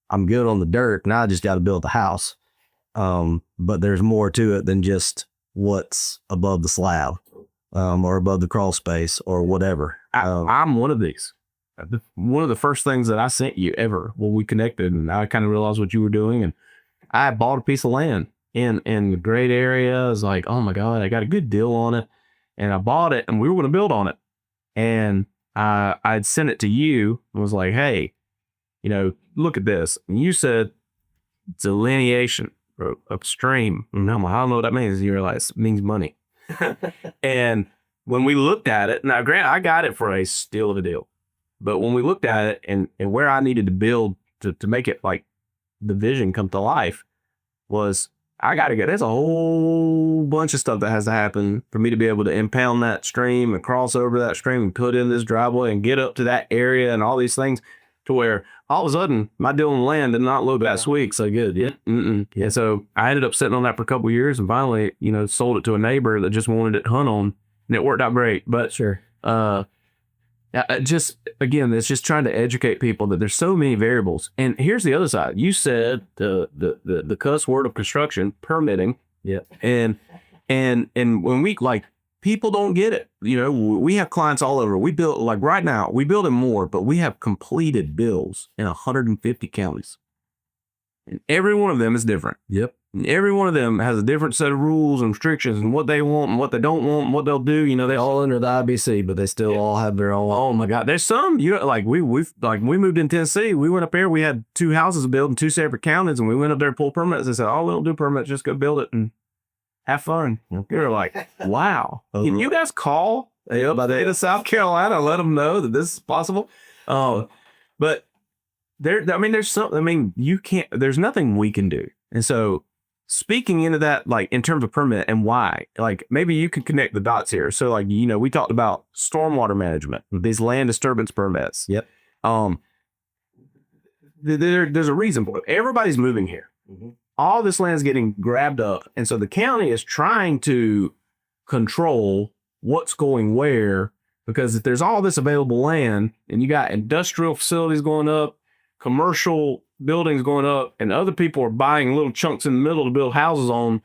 I'm good on the dirt. Now I just got to build the house. But there's more to it than just what's above the slab, or above the crawl space or whatever. I'm one of these. One of the first things that I sent you ever when we connected, and I kind of realized what you were doing, and I bought a piece of land in a great area. I was like, oh my God, I got a good deal on it. And I bought it and we were going to build on it. And I'd sent it to you and was like, hey, look at this. And you said delineation upstream. And I'm like, I don't know what that means. You realize it means money. And when we looked at it, now granted, I got it for a steal of a deal. But when we looked at it and where I needed to build to make it like the vision come to life was, there's a whole bunch of stuff that has to happen for me to be able to impound that stream and cross over that stream and put in this driveway and get up to that area and all these things, to where all of a sudden my deal on land did not look that sweet so good. Yeah. Yeah. So I ended up sitting on that for a couple of years and finally, sold it to a neighbor that just wanted it hunt on, and it worked out great. But Sure. It's just trying to educate people that there's so many variables. And here's the other side. You said the cuss word of construction, permitting. Yeah. And when we, people don't get it. We have clients all over. We build, right now, we build in more, but we have completed bills in 150 counties. And every one of them is different. Yep. And every one of them has a different set of rules and restrictions and what they want and what they don't want and what they'll do. They All under the IBC, but they still all have their own. Oh my God. There's some, we moved in Tennessee, we went up there, we had 2 houses built in 2 separate counties, and we went up there to pull permits and said, oh, we don't do permits, just go build it and have fun. You're like, wow. Can you guys call the state of South Carolina and let them know that this is possible? But there's nothing we can do. And so speaking into that, like in terms of permit and why, like maybe you could connect the dots here. So like, we talked about stormwater management, these land disturbance permits. Yep. There's a reason for it. Everybody's moving here. Mm-hmm. All this land is getting grabbed up. And so the county is trying to control what's going where, because if there's all this available land and you got industrial facilities going up, commercial buildings going up, and other people are buying little chunks in the middle to build houses on,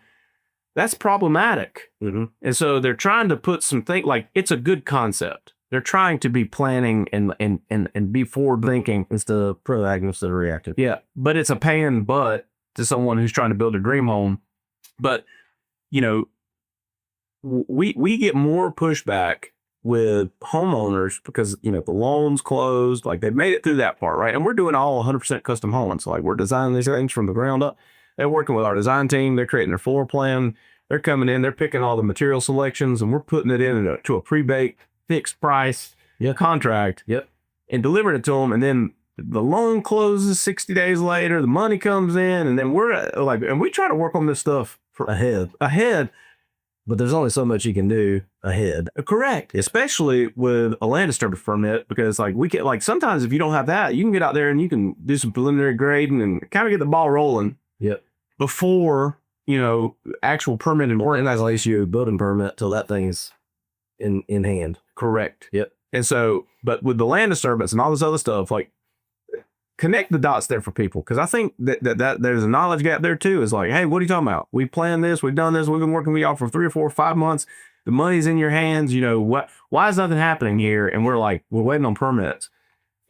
that's problematic. Mm-hmm. And so they're trying to put some things, like, it's a good concept. They're trying to be planning and be forward thinking. Instead of proactive, instead of reactive. Yeah. But it's a pain in the butt to someone who's trying to build a dream home. But, we get more pushback with homeowners because, the loan's closed, like they've made it through that part, right? And we're doing all 100% custom homes. So like we're designing these things from the ground up. They're working with our design team. They're creating their floor plan. They're coming in, they're picking all the material selections, and we're putting it into a pre-baked fixed price contract. Yep. And delivering it to them. And then the loan closes 60 days later, the money comes in, and then we try to work on this stuff ahead. But there's only so much you can do ahead. Correct. Especially with a land disturbance permit, because sometimes if you don't have that, you can get out there and you can do some preliminary grading and kind of get the ball rolling. Yep. Before, actual permit and Or not issue a building permit till that thing's in hand. Correct. Yep. And so, but with the land disturbance and all this other stuff, like, connect the dots there for people, because I think that there's a knowledge gap there too. Is like, hey, what are you talking about? We planned this, we've done this, we've been working with y'all for 3 or 4 or 5 months. The money's in your hands. Why is nothing happening here? And we're waiting on permits,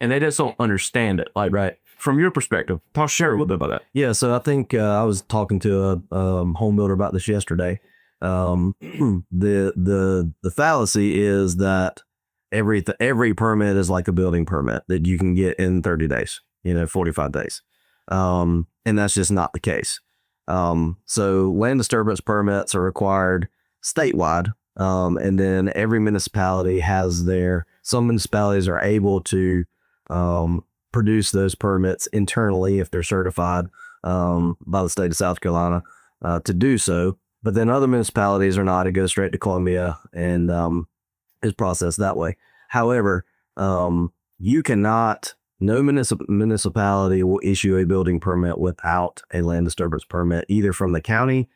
and they just don't understand it. Like, Right. From your perspective, share a little bit about that. Yeah, so I think I was talking to a home builder about this yesterday. The fallacy is that every permit is like a building permit that you can get in 30 days, 45 days. And that's just not the case. So land disturbance permits are required statewide. And then every municipality has some municipalities are able to produce those permits internally if they're certified by the state of South Carolina to do so. But then other municipalities are not. It goes straight to Columbia and is processed that way. However, you cannot, no municipality will issue a building permit without a land disturbance permit, either from the county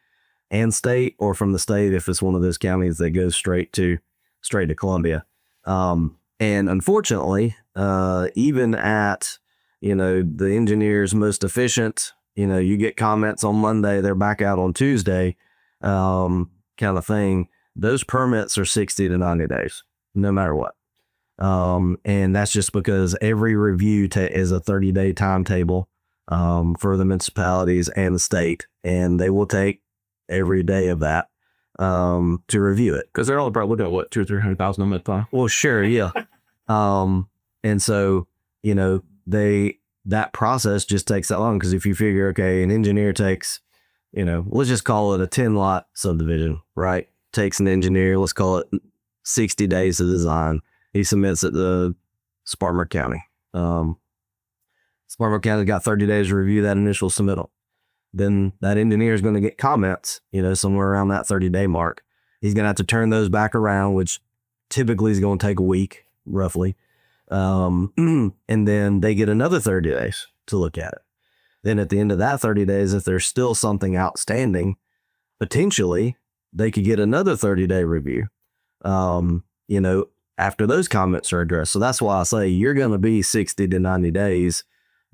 and state, or from the state if it's one of those counties that goes straight to Columbia. And unfortunately, even at, the engineer's most efficient, you get comments on Monday, they're back out on Tuesday, kind of thing. Those permits are 60 to 90 days, no matter what. And that's just because every review is a 30-day timetable for the municipalities and the state, and they will take every day of that to review it. Because they're all probably looking at what, 200,000 or 300,000 a month. Well, sure, yeah. And so, that process just takes that long, because if you figure, okay, an engineer takes, let's just call it a 10-lot subdivision, right? Takes an engineer, let's call it 60 days to design. He submits it to Spartanburg County. Spartanburg County got 30 days to review that initial submittal. Then that engineer is going to get comments, somewhere around that 30-day mark. He's going to have to turn those back around, which typically is going to take a week, roughly. And then they get another 30 days to look at it. Then at the end of that 30 days, if there's still something outstanding, potentially they could get another 30-day review, after those comments are addressed. So that's why I say you're going to be 60 to 90 days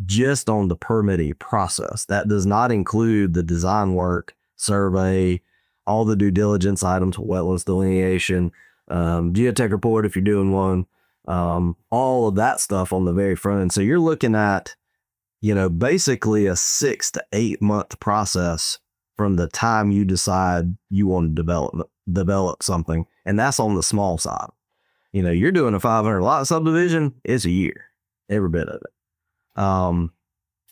just on the permitting process. That does not include the design work, survey, all the due diligence items, wetlands delineation, geotech report if you're doing one, all of that stuff on the very front end. So you're looking at, basically a 6 to 8 month process from the time you decide you want to develop something. And that's on the small side. You're doing a 500 lot subdivision, it's a year, every bit of it.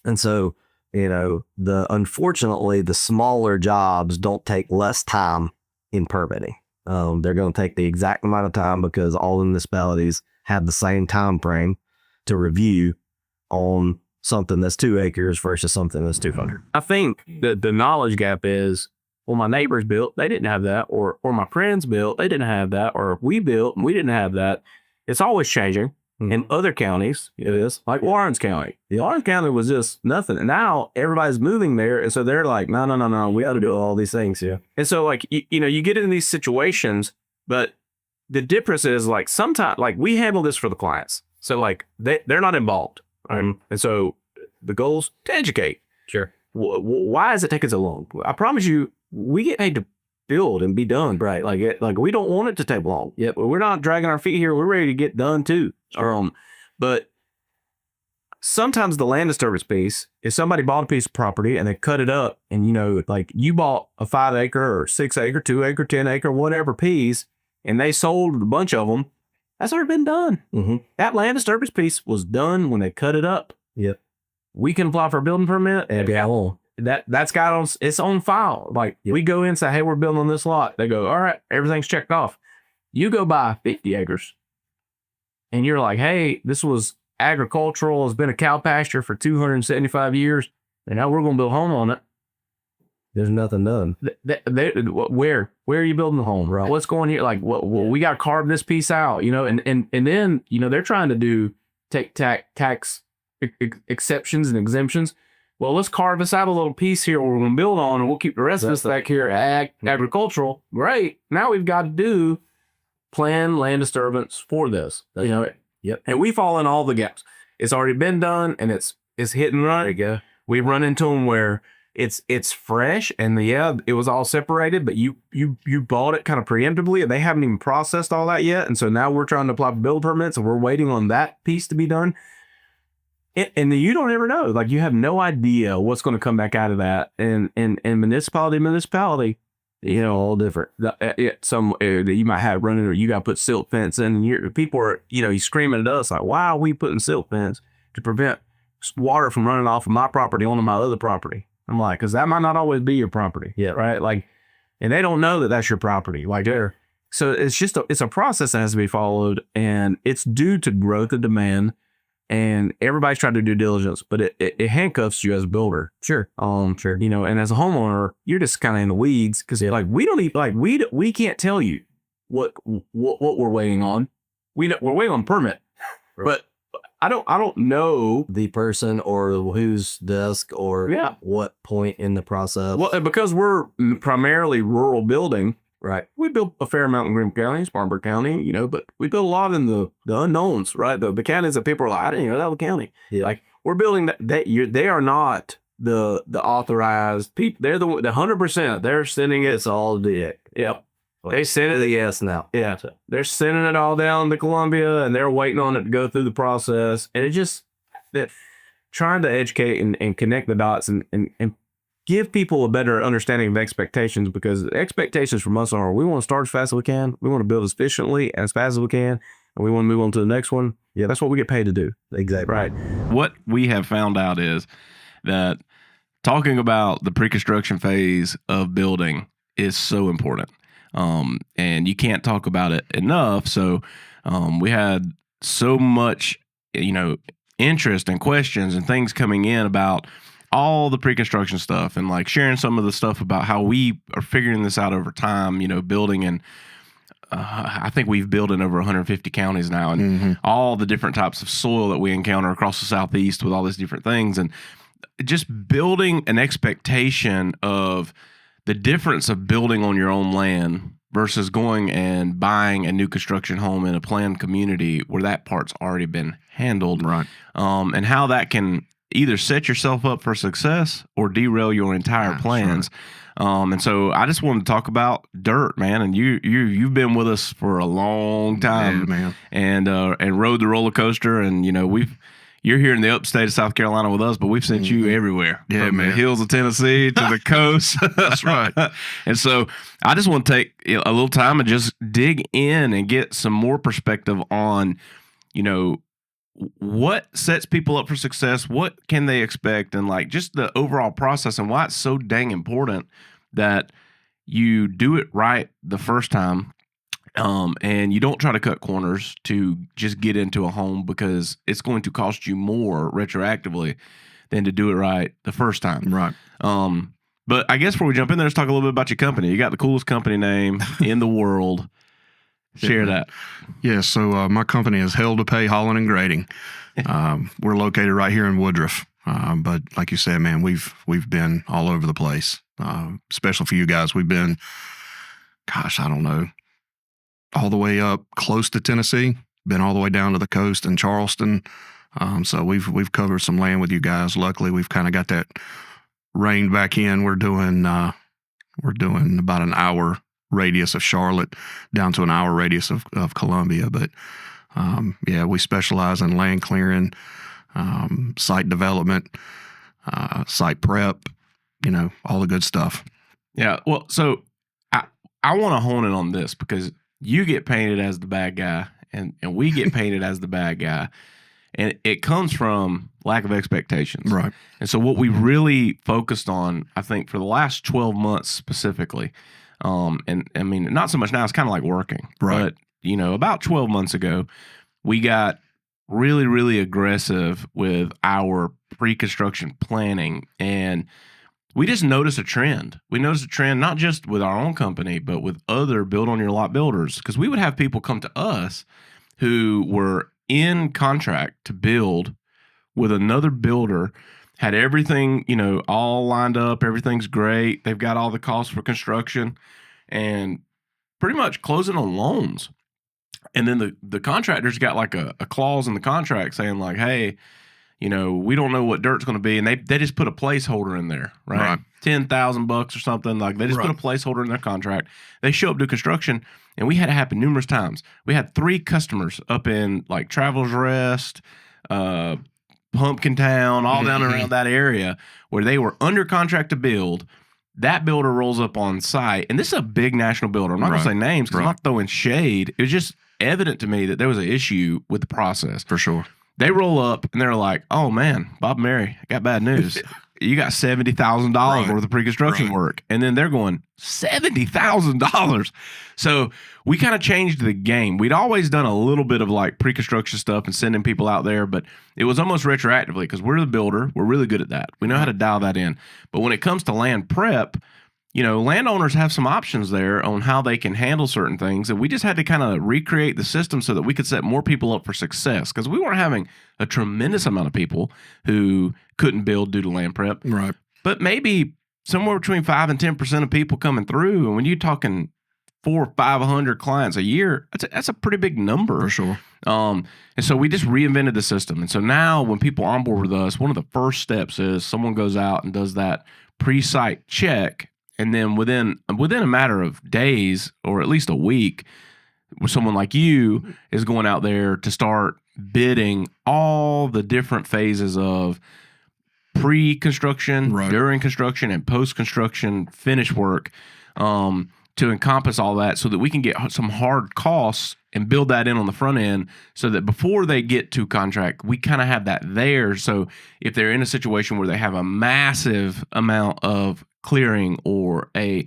And so, unfortunately, the smaller jobs don't take less time in permitting. They're going to take the exact amount of time because all the municipalities have the same time frame to review on something that's 2 acres versus something that's 200. I think the knowledge gap is, well, my neighbors built, they didn't have that, or my friends built, they didn't have that, or we built and we didn't have that. It's always changing. In other counties, it is like Warren's County. The Orange County was just nothing. And now everybody's moving there. And so they're like, no, we got to do all these things. Yeah. And so like, you get in these situations, but the difference is like sometimes like we handle this for the clients. So like they're not involved. And so the goal's to educate. Sure. Why is it taking so long? I promise you, we get paid to build and be done. Right. Like we don't want it to take long. Yep. We're not dragging our feet here. We're ready to get done too. But sometimes the land disturbance piece is somebody bought a piece of property and they cut it up, and like you bought a 5 acre or 6 acre, 2 acre, 10 acre, whatever piece, and they sold a bunch of them. That's already been done. That land disturbance piece was done when they cut it up. Yep. We can apply for a building permit. That's got on, it's on file. Like we go in and say, hey, we're building on this lot. They go, all right, everything's checked off. You go buy 50 acres. And you're like, hey, this was agricultural. It's been a cow pasture for 275 years. And now we're going to build a home on it. There's nothing done. Where are you building the home? Right. What's going here? Like, we got to carve this piece out, and then, they're trying to do tax exceptions and exemptions. Well, let's carve this out a little piece here we're going to build on, and we'll keep the rest of this back here agricultural. Great. Now we've got to do plan land disturbance for this. Yep. And we fall in all the gaps. It's already been done, and it's hit and run. There you go. We run into them where it's fresh, and it was all separated, but you bought it kind of preemptively, and they haven't even processed all that yet. And so now we're trying to apply for build permits, and we're waiting on that piece to be done. And you don't ever know. Like, you have no idea what's going to come back out of that. And municipality, all different. Some that you might have running, or you got to put silt fence in. And people are, screaming at us like, why are we putting silt fence to prevent water from running off of my property onto my other property? I'm like, because that might not always be your property. Yeah. Right. Like, and they don't know that that's your property. Like, so it's just it's a process that has to be followed, and it's due to growth of demand. And everybody's trying to do diligence, but it handcuffs you as a builder. Sure. Sure. And as a homeowner, you're just kind of in the weeds because like we don't even we can't tell you what we're waiting on. We're waiting on permit, but I don't know the person or whose desk or what point in the process. Well, because we're primarily rural building. Right. We built a fair amount in Green County, Spartanburg County, but we built a lot in the unknowns, right? The counties that people are like, I didn't know that was a county. Yeah. Like, we're building they are not the authorized people. They're the 100%. They're sending it. It's all the Yep. They send it. The yes now. Yeah. They're sending it all down to Columbia, and they're waiting on it to go through the process. And it just trying to educate and connect the dots and give people a better understanding of expectations, because the expectations from us are we want to start as fast as we can. We want to build as efficiently as fast as we can. And we want to move on to the next one. Yeah, that's what we get paid to do. Exactly. Right. What we have found out is that talking about the pre-construction phase of building is so important. And you can't talk about it enough. So we had so much, interest and questions and things coming in about all the pre-construction stuff, and like sharing some of the stuff about how we are figuring this out over time, building. And I think we've built in over 150 counties now, and all the different types of soil that we encounter across the Southeast with all these different things, and just building an expectation of the difference of building on your own land versus going and buying a new construction home in a planned community where that part's already been handled. Right. And how that can either set yourself up for success or derail your entire plans. Right. And so I just wanted to talk about dirt, man. And you've been with us for a long time, man. And rode the roller coaster. And you're here in the upstate of South Carolina with us, but we've sent you everywhere. Yeah, from man. the hills of Tennessee to the coast. That's right. And so I just want to take a little time and just dig in and get some more perspective on, what sets people up for success, what can they expect, and like just the overall process, and why it's so dang important that you do it right the first time. And you don't try to cut corners to just get into a home because it's going to cost you more retroactively than to do it right the first time. Right. But I guess before we jump in there, let's talk a little bit about your company. You got the coolest company name in the world. Share that. Yeah. So my company is Hell to Pay Hauling and Grading. We're located right here in Woodruff. But like you said, man, we've been all over the place. Especially for you guys, we've been, gosh, I don't know, all the way up close to Tennessee, been all the way down to the coast in Charleston. So we've covered some land with you guys. Luckily, we've kind of got that reined back in. We're doing about an hour radius of Charlotte down to an hour radius of Columbia. But yeah, we specialize in land clearing, site development, site prep, all the good stuff. Yeah. Well, so I want to hone in on this because you get painted as the bad guy and we get painted as the bad guy. And it comes from lack of expectations. Right. And so what we really focused on, I think, for the last 12 months specifically, and I mean, not so much now, it's kind of like working. Right. But, about 12 months ago, we got really, really aggressive with our pre-construction planning. And we just noticed a trend. We noticed a trend not just with our own company, but with other build-on-your-lot builders. Because we would have people come to us who were in contract to build with another builder, had everything, all lined up. Everything's great. They've got all the costs for construction and pretty much closing on loans. And then the contractor's got like a clause in the contract saying like, hey, we don't know what dirt's going to be. And they just put a placeholder in there, right? $10,000 or something. Like they just put a placeholder in their contract. They show up to construction and we had it happen numerous times. We had 3 customers up in like Travelers Rest, Pumpkin Town, all down around that area where they were under contract to build. That builder rolls up on site. And this is a big national builder. I'm not going to say names because I'm not throwing shade. It was just evident to me that there was an issue with the process. For sure. They roll up and they're like, oh man, Bob and Mary, I got bad news. You got $70,000 worth of pre-construction work. And then they're going, $70,000. So we kind of changed the game. We'd always done a little bit of like pre-construction stuff and sending people out there, but it was almost retroactively because we're the builder. We're really good at that. We know how to dial that in. But when it comes to land prep, landowners have some options there on how they can handle certain things. And we just had to kind of recreate the system so that we could set more people up for success because we weren't having a tremendous amount of people who couldn't build due to land prep. Right. But maybe somewhere between 5 and 10% of people coming through. And when you're talking 400 or 500 clients a year, that's a pretty big number. For sure. And so we just reinvented the system. And so now when people onboard with us, one of the first steps is someone goes out and does that pre-site check. And then within a matter of days or at least a week, someone like you is going out there to start bidding all the different phases of pre-construction, during construction, and post-construction finish work to encompass all that so that we can get some hard costs and build that in on the front end so that before they get to contract, we kind of have that there. So if they're in a situation where they have a massive amount of clearing or a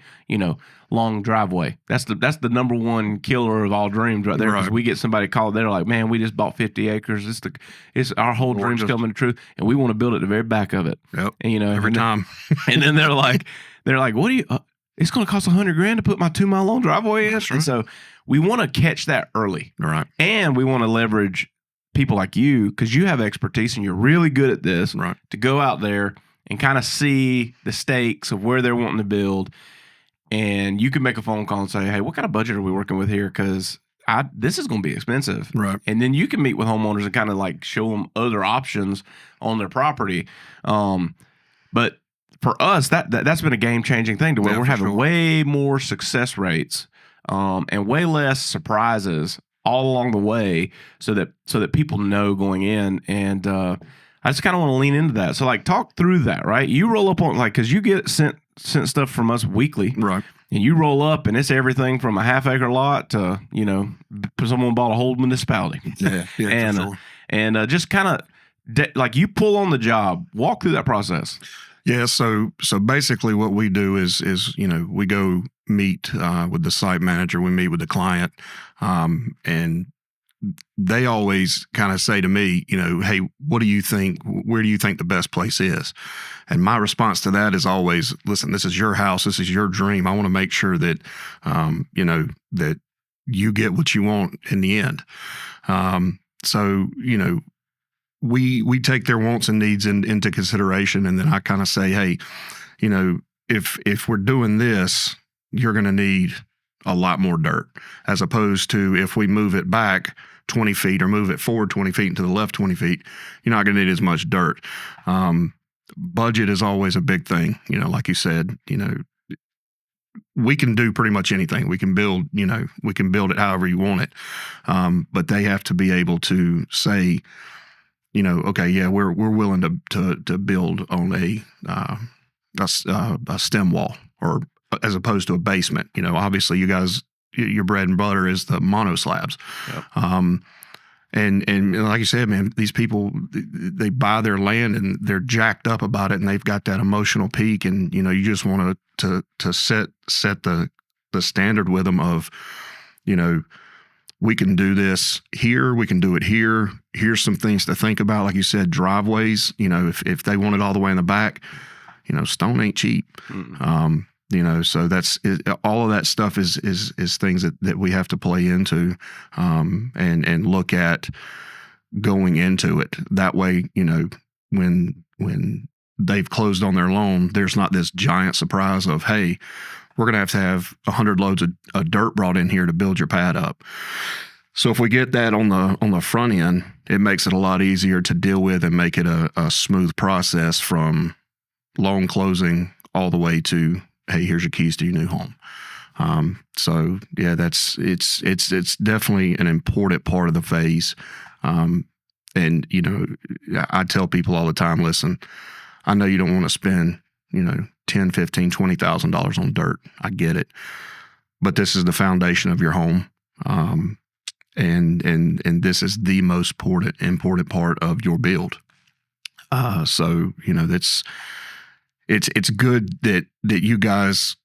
long driveway, that's the number one killer of all dreams right there. Because we get somebody called, they're like, man, we just bought 50 acres. It's our whole dream's coming true, and we want to build at the very back of it. Yep. And, every time. And then they're like, what do you? It's going to cost $100,000 to put my 2 mile long driveway in. Right. And so we want to catch that early, right? And we want to leverage people like you because you have expertise and you're really good at this, right? To go out there and kind of see the stakes of where they're wanting to build. And you can make a phone call and say, hey, what kind of budget are we working with here? Because this is going to be expensive. Right. And then you can meet with homeowners and kind of like show them other options on their property. But for us, that's been a game-changing thing to where we're having way more success rates and way less surprises all along the way so that people know going in. And I just kind of want to lean into that. So, like, talk through that, right? You roll up on, like, because you get sent stuff from us weekly. Right. And you roll up, and it's everything from a half-acre lot to, someone bought a whole municipality. Yeah, and for sure. And just kind of, like, you pull on the job. Walk through that process. Yeah, so basically what we do is we go meet with the site manager, we meet with the client, and they always kind of say to me, hey, what do you think? Where do you think the best place is? And my response to that is always, listen, this is your house, this is your dream. I want to make sure that that you get what you want in the end. So we take their wants and needs into consideration, and then I kind of say, hey, if we're doing this, you're going to need a lot more dirt, as opposed to if we move it back 20 feet or move it forward 20 feet and to the left 20 feet, you're not going to need as much dirt. Budget is always a big thing. Like you said, we can do pretty much anything. We can build it however you want it. But they have to be able to say, okay, yeah, we're willing to build on a stem wall, or as opposed to a basement. Obviously you guys, your bread and butter is the mono slabs. Yep. And like you said, man, these people, they buy their land and they're jacked up about it, and they've got that emotional peak, and you just want to set the standard with them of, we can do this here, we can do it here. Here's some things to think about. Like you said, driveways. If they want it all the way in the back, stone ain't cheap. So that's all of that stuff is things that we have to play into, and look at going into it. That way, when they've closed on their loan, there's not this giant surprise of, hey, we're going to have 100 loads of dirt brought in here to build your pad up. So if we get that on the front end, it makes it a lot easier to deal with and make it a smooth process from loan closing all the way to, hey, here's your keys to your new home. So yeah, it's definitely an important part of the phase. And I tell people all the time, listen, I know you don't want to spend, $10, $15, $20,000 on dirt. I get it, but this is the foundation of your home. And this is the most important part of your build. So, it's good that you guys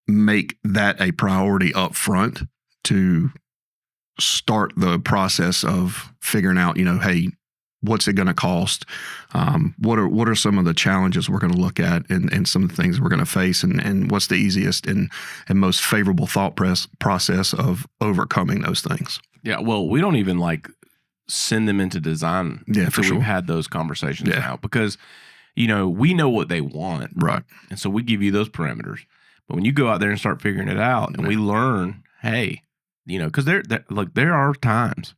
make that a priority up front to start the process of figuring out, hey, what's it going to cost? What are some of the challenges we're going to look at, and some of the things we're going to face, and what's the easiest and most favorable thought process of overcoming those things? Yeah, well, we don't even send them into design until we've had those conversations now, because we know what they want, right? And so we give you those parameters. But when you go out there and start figuring it out, and we learn, hey, because there are times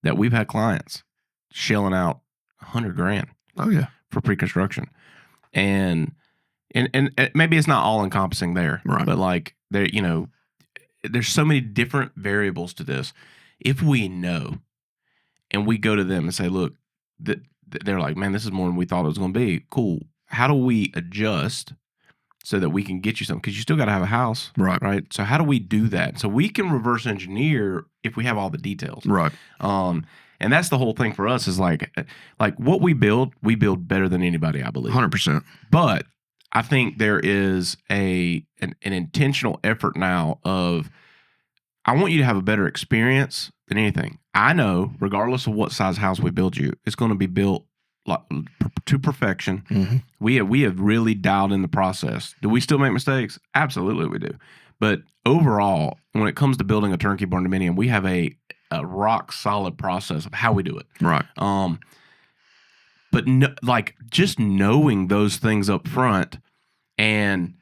that we've had clients shelling out $100,000. Oh yeah, for pre-construction, and maybe it's not all encompassing there, right? But there's so many different variables to this. If we know, and we go to them and say, look, they're like, man, this is more than we thought it was going to be. Cool. How do we adjust so that we can get you something? Because you still got to have a house, right? So how do we do that? So we can reverse engineer if we have all the details, right? And that's the whole thing for us is like what we build better than anybody, I believe. 100%. But I think there is an intentional effort now of, I want you to have a better experience than anything. I know, regardless of what size house we build you, it's going to be built to perfection. Mm-hmm. We have really dialed in the process. Do we still make mistakes? Absolutely we do. But overall, when it comes to building a turnkey barndominium, we have a rock solid process of how we do it. Right. But just knowing those things up front, and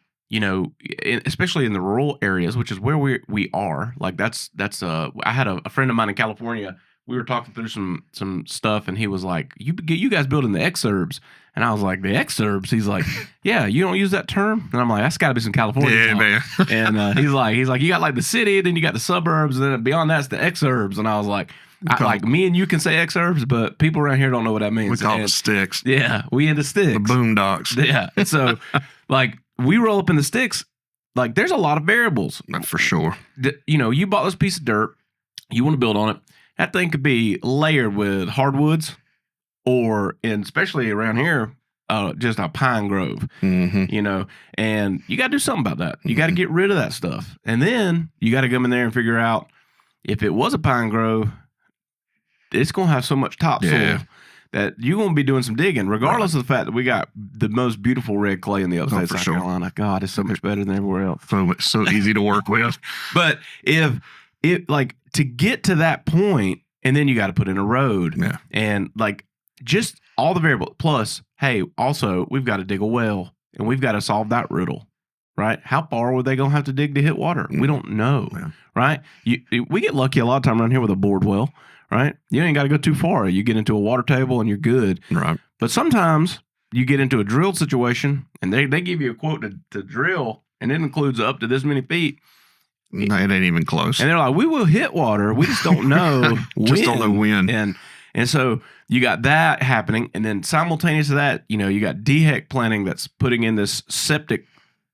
especially in the rural areas, which is where we are. That's I had a friend of mine in California. We were talking through some stuff, and he was like, "You guys building the exurbs?" And I was like, "The exurbs?" He's like, "Yeah, you don't use that term?" And I'm like, "That's got to be some California." Yeah, talk. man. And he's like, "You got the city, then you got the suburbs, and then beyond that's the exurbs." And I was like, me and you can say exurbs, but people around here don't know what that means. We call it sticks. Yeah, we into sticks. The boondocks. Yeah. So we roll up in the sticks. There's a lot of variables. For sure. You bought this piece of dirt. You want to build on it. That thing could be layered with hardwoods, or, and especially around here, just a pine grove, Mm-hmm. you know, and you got to do something about that. You got to get rid of that stuff. And then you got to come in there and figure out if it was a pine grove, it's going to have so much topsoil Yeah. that you're going to be doing some digging, regardless of the fact that we got the most beautiful red clay in the upstate of for South sure. Carolina. God, it's so much better than everywhere else. So easy to work with. But if it like to get to that point, and then you got to put in a road, Yeah. and like just all the variables. Plus, hey, also we've got to dig a well, and we've got to solve that riddle, right? How far were they gonna have to dig to hit water? We don't know, Yeah. right? We get lucky a lot of time around here with a bored well, right? You ain't got to go too far. You get into a water table and you're good. Right. But sometimes you get into a drilled situation, and they give you a quote to drill, and it includes up to this many feet. No, it ain't even close. And they're like, we will hit water. We just don't know Just don't know when. And so you got that happening. And then simultaneous to that, you know, you got DHEC planning that's putting in this septic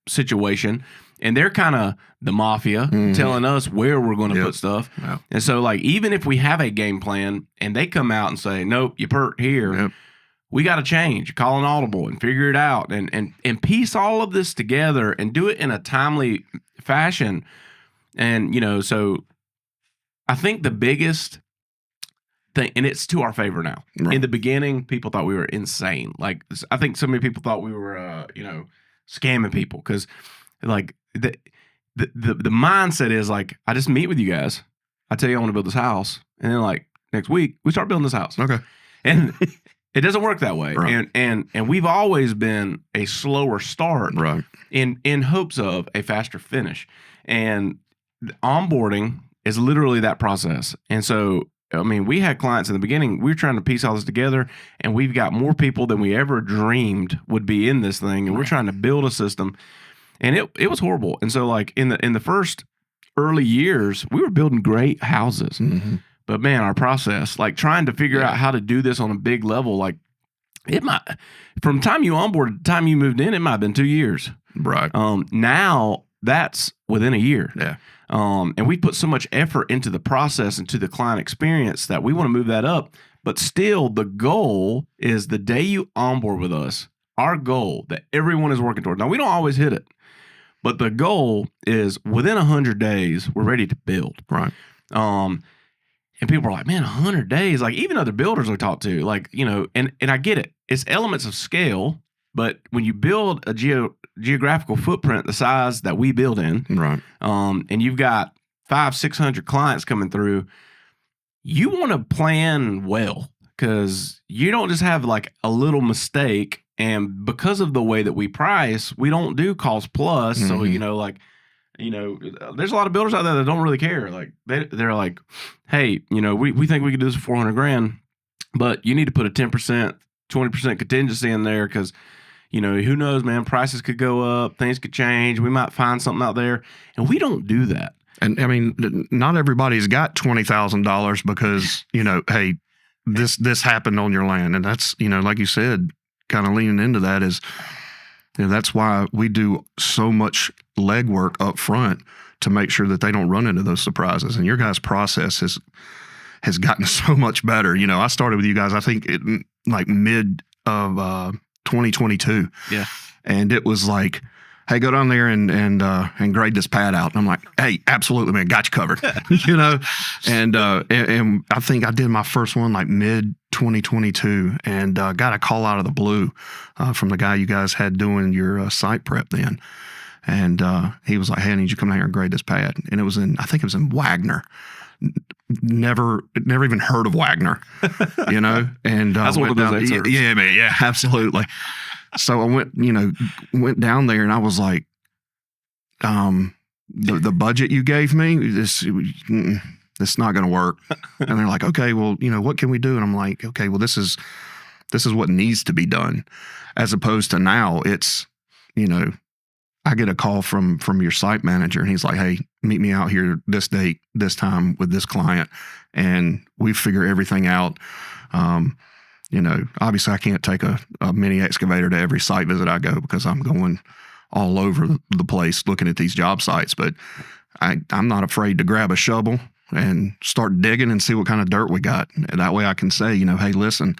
situation. And they're kind of the mafia telling us where we're going to put stuff. Yep. And so, like, even if we have a game plan and they come out and say, nope, you pert here, Yep. we got to change, call an audible and figure it out and piece all of this together and do it in a timely fashion. And, you know, so I think the biggest thing, and it's to our favor now. Right. In the beginning, people thought we were insane. Like, I think so many people thought we were, you know, scamming people because, like, the mindset is like, I just meet with you guys. I tell you I want to build this house. And then, like, next week, we start building this house. Okay. And it doesn't work that way. Right. And we've always been a slower start Right. in hopes of a faster finish. And onboarding is literally that process. And so, I mean, we had clients in the beginning, we were trying to piece all this together, and we've got more people than we ever dreamed would be in this thing. And we're trying to build a system, and it was horrible. And so, like, in the first early years, we were building great houses. Mm-hmm. But man, our process, like trying to figure out how to do this on a big level, like it might, from the time you onboarded to the time you moved in, it might have been 2 years. Right. Now that's within a year. Yeah. And we put so much effort into the process and to the client experience that we want to move that up. But still, the goal is the day you onboard with us, our goal that everyone is working toward. Now, we don't always hit it, but the goal is within 100 days, we're ready to build. Right. And people are like, man, 100 days. Like, even other builders we talk to, like, you know, and I get it. It's elements of scale, but when you build a geographical footprint the size that we build in, Right. And you've got 500-600 clients coming through, you want to plan well, because you don't just have like a little mistake. And because of the way that we price, we don't do cost plus. So, Mhm. you know, like, you know, there's a lot of builders out there that don't really care. Like, they're like, hey, you know, we think we could do this for $400,000, but you need to put a 10%, 20% contingency in there, because, you know, who knows, man, prices could go up, things could change. We might find something out there. And we don't do that. And I mean, not everybody's got $20,000 because, you know, hey, this happened on your land. And that's, you know, like you said, kind of leaning into that is, you know, that's why we do so much legwork up front to make sure that they don't run into those surprises. And your guys' process has gotten so much better. You know, I started with you guys, I think like mid of 2022. Yeah. And it was like, hey, go down there and grade this pad out. And I'm like, hey, absolutely, man, got you covered. You know, and I think I did my first one like mid 2022, and got a call out of the blue from the guy you guys had doing your site prep then. And he was like, hey, I need you to come down here and grade this pad. And it was I think it was in Wagner. Never even heard of Wagner, you know? And That's one of those excerpts. Yeah, man. Yeah, absolutely. So I went down there, and I was like, the budget you gave me, this not going to work. And they're like, okay, well, you know, what can we do? And I'm like, okay, well, this is what needs to be done, as opposed to now it's, you know, I get a call from your site manager, and he's like, hey, meet me out here this date, this time with this client, and we figure everything out. You know, obviously I can't take a mini excavator to every site visit I go, because I'm going all over the place looking at these job sites, but I'm not afraid to grab a shovel and start digging and see what kind of dirt we got. And that way I can say, you know, hey, listen,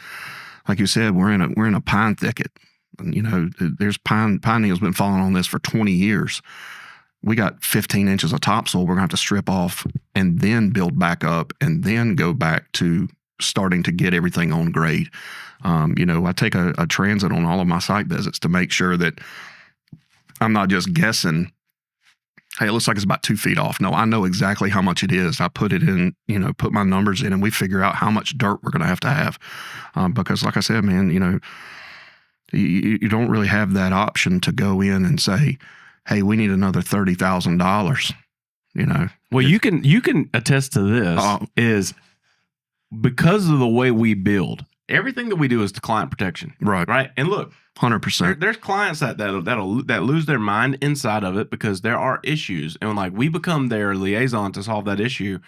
like you said, we're in a pine thicket. And, there's pine needles been falling on this for 20 years. We got 15 inches of topsoil we're going to have to strip off and then build back up and then go back to starting to get everything on grade. I take a transit on all of my site visits to make sure that I'm not just guessing, hey, it looks like it's about 2 feet off. No, I know exactly how much it is. I put it in, put my numbers in, and we figure out how much dirt we're going to have. Because like I said, man, you don't really have that option to go in and say, hey, we need another $30,000. Well, you can attest to this is because of the way we build. Everything that we do is to client protection, right. And look, 100%. There's clients that lose their mind inside of it because there are issues, and like we become their liaison to solve that issue.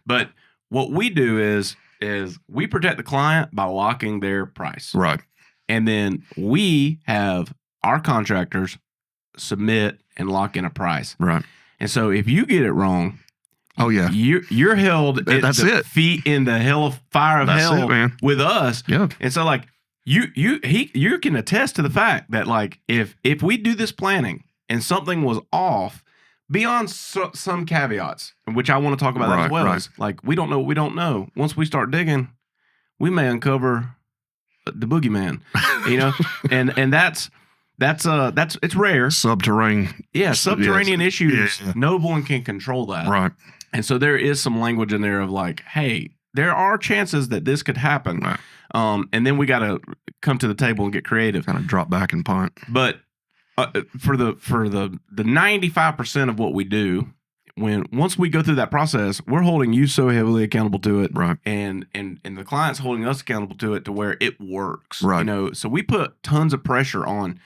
But what we do is we protect the client by locking their price, right, and then we have our contractors submit and lock in a price. Right. And so if you get it wrong, oh yeah, you're held that's it. Feet in the hell of fire of hell it, man. With us. Yeah. And so like you can attest to the fact that like if we do this planning and something was off beyond some caveats, which I want to talk about that as well, is like we don't know what we don't know. Once we start digging, we may uncover the boogeyman, and that's it's rare. Subterranean issues. Yeah. No one can control that. Right. And so there is some language in there of like, hey, there are chances that this could happen. Right. And then we got to come to the table and get creative. Kind of drop back and punt. But for the 95% of what we do, once we go through that process, we're holding you so heavily accountable to it, right? And the client's holding us accountable to it to where it works, right? So we put tons of pressure on.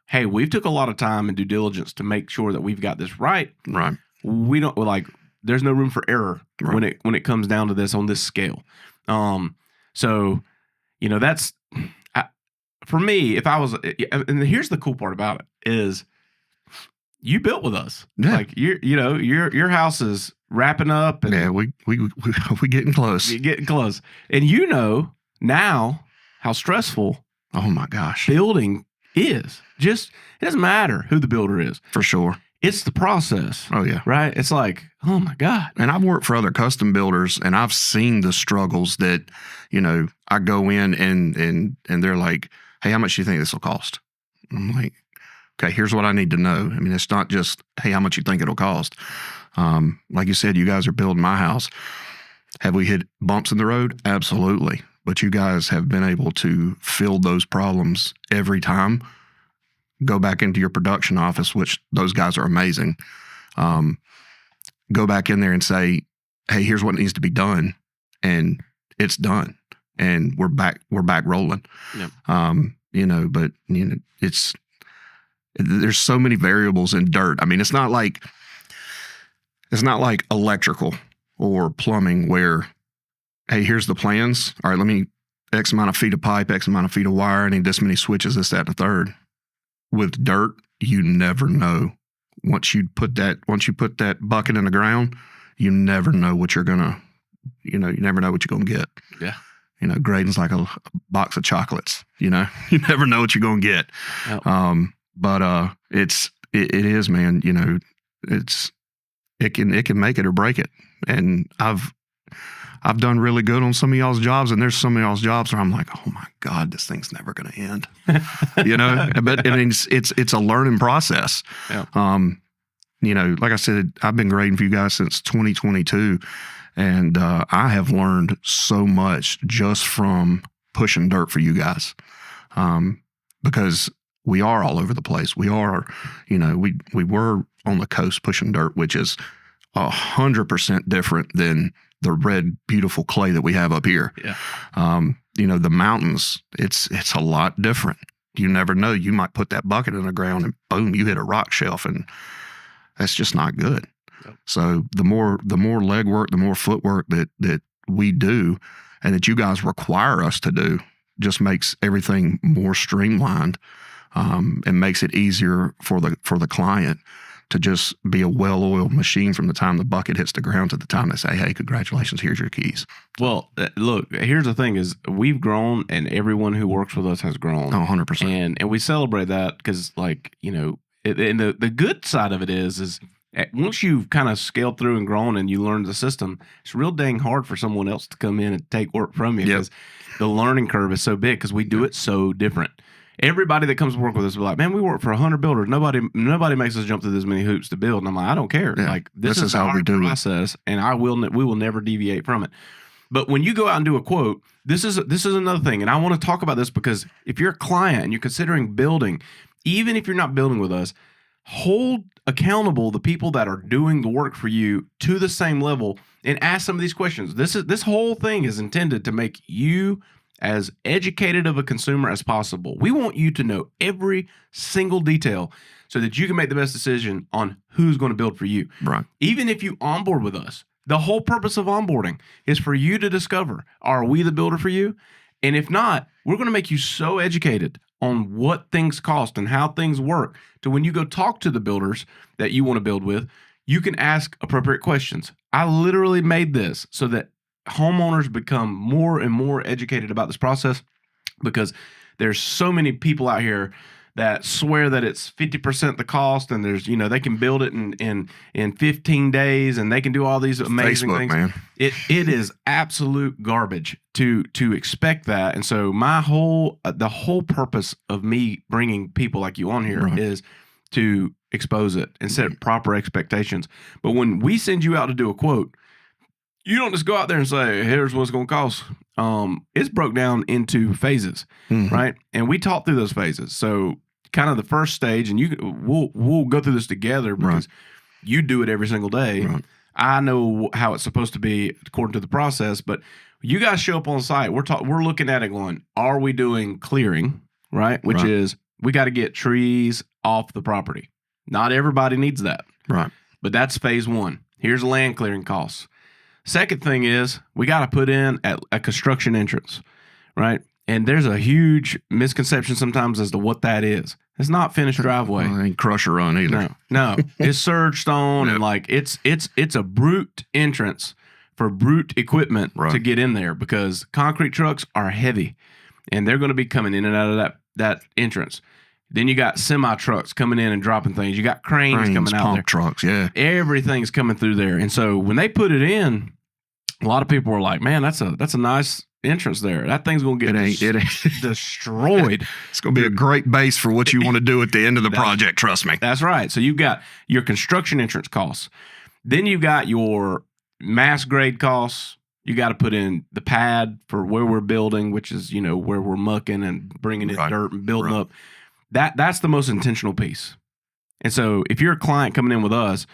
Hey, we've took a lot of time and due diligence to make sure that we've got this right. Right. We don't there's no room for error when it comes down to this on this scale. So, that's for me. If I was, and here's the cool part about it is, you built with us. Yeah. Like your house is wrapping up. And yeah, we getting close. You're getting close, and now how stressful. Oh my gosh, building is. Just it doesn't matter who the builder is. For sure. It's the process. Oh yeah. Right? It's like, oh my God. And I've worked for other custom builders and I've seen the struggles that, I go in and they're like, hey, how much do you think this will cost? I'm like, okay, here's what I need to know. I mean, it's not just, hey, how much you think it'll cost? Like you said, you guys are building my house. Have we hit bumps in the road? Absolutely. But you guys have been able to fill those problems every time. Go back into your production office, which those guys are amazing. Go back in there and say, hey, here's what needs to be done. And it's done. And we're back rolling. Yep. But there's so many variables in dirt. I mean, it's not like electrical or plumbing where, hey, here's the plans. All right, let me X amount of feet of pipe, X amount of feet of wire, I need this many switches, this, that, and the third. With dirt, you never know. Once you put that bucket in the ground, you never know what you're gonna, you never know what you're gonna get. Yeah. Grading's like a box of chocolates. You never know what you're gonna get. Yep. But it is, man. It can make it or break it. And I've done really good on some of y'all's jobs, and there's some of y'all's jobs where I'm like, oh my God, this thing's never going to end. But I mean, it's a learning process. Yeah. Like I said, I've been grading for you guys since 2022, and I have learned so much just from pushing dirt for you guys, because we are all over the place. We are, we were on the coast pushing dirt, which is 100% different than the red, beautiful clay that we have up here. Yeah. The mountains, it's a lot different. You never know. You might put that bucket in the ground and boom, you hit a rock shelf, and that's just not good. Yep. So the more legwork, the more footwork that we do and that you guys require us to do just makes everything more streamlined, and makes it easier for the client to just be a well-oiled machine from the time the bucket hits the ground to the time they say, hey, congratulations, here's your keys. Well, look, here's the thing is we've grown and everyone who works with us has grown. Oh, 100%. And we celebrate that because, like, you know, and the good side of it is once you've kind of scaled through and grown and you learn the system, it's real dang hard for someone else to come in and take work from you because the learning curve is so big because we do it so different. Everybody that comes to work with us will be like, man, we work for 100 builders. Nobody makes us jump through this many hoops to build. And I'm like, I don't care. Yeah, like this is how our we do process, and we will never deviate from it. But when you go out and do a quote, this is another thing, and I want to talk about this because if you're a client and you're considering building, even if you're not building with us, hold accountable the people that are doing the work for you to the same level and ask some of these questions. This whole thing is intended to make you as educated of a consumer as possible. We want you to know every single detail so that you can make the best decision on who's going to build for you. Right. Even if you onboard with us, the whole purpose of onboarding is for you to discover, are we the builder for you? And if not, we're going to make you so educated on what things cost and how things work to when you go talk to the builders that you want to build with, you can ask appropriate questions. I literally made this so that homeowners become more and more educated about this process because there's so many people out here that swear that it's 50% the cost and there's, you know, they can build it in 15 days and they can do all these amazing Facebook, things. man. It is absolute garbage to expect that. And so the whole purpose of me bringing people like you on here is to expose it and set proper expectations. But when we send you out to do a quote, you don't just go out there and say, here's what it's going to cost. It's broke down into phases, right? And we talk through those phases. So kind of the first stage, and we'll go through this together because you do it every single day. Right. I know how it's supposed to be according to the process, but you guys show up on site. We're looking at it going, are we doing clearing, right? Which is we got to get trees off the property. Not everybody needs that. Right. But that's phase one. Here's land clearing costs. Second thing is we got to put in a construction entrance, right? And there's a huge misconception sometimes as to what that is. It's not finished driveway. Well, it ain't crusher run either. No, it's surge stone and like it's a brute entrance for brute equipment to get in there because concrete trucks are heavy and they're going to be coming in and out of that entrance. Then you got semi trucks coming in and dropping things. You got cranes coming out pump there. Trucks, yeah. Everything's coming through there. And so when they put it in, a lot of people were like, man, that's a nice entrance there. That thing's going to get destroyed. It's going to be a great base for what you want to do at the end of the project, trust me. That's right. So you've got your construction entrance costs. Then you've got your mass grade costs. You got to put in the pad for where we're building, which is, you know, where we're mucking and bringing in dirt and building up. That's the most intentional piece. And so if you're a client coming in with us,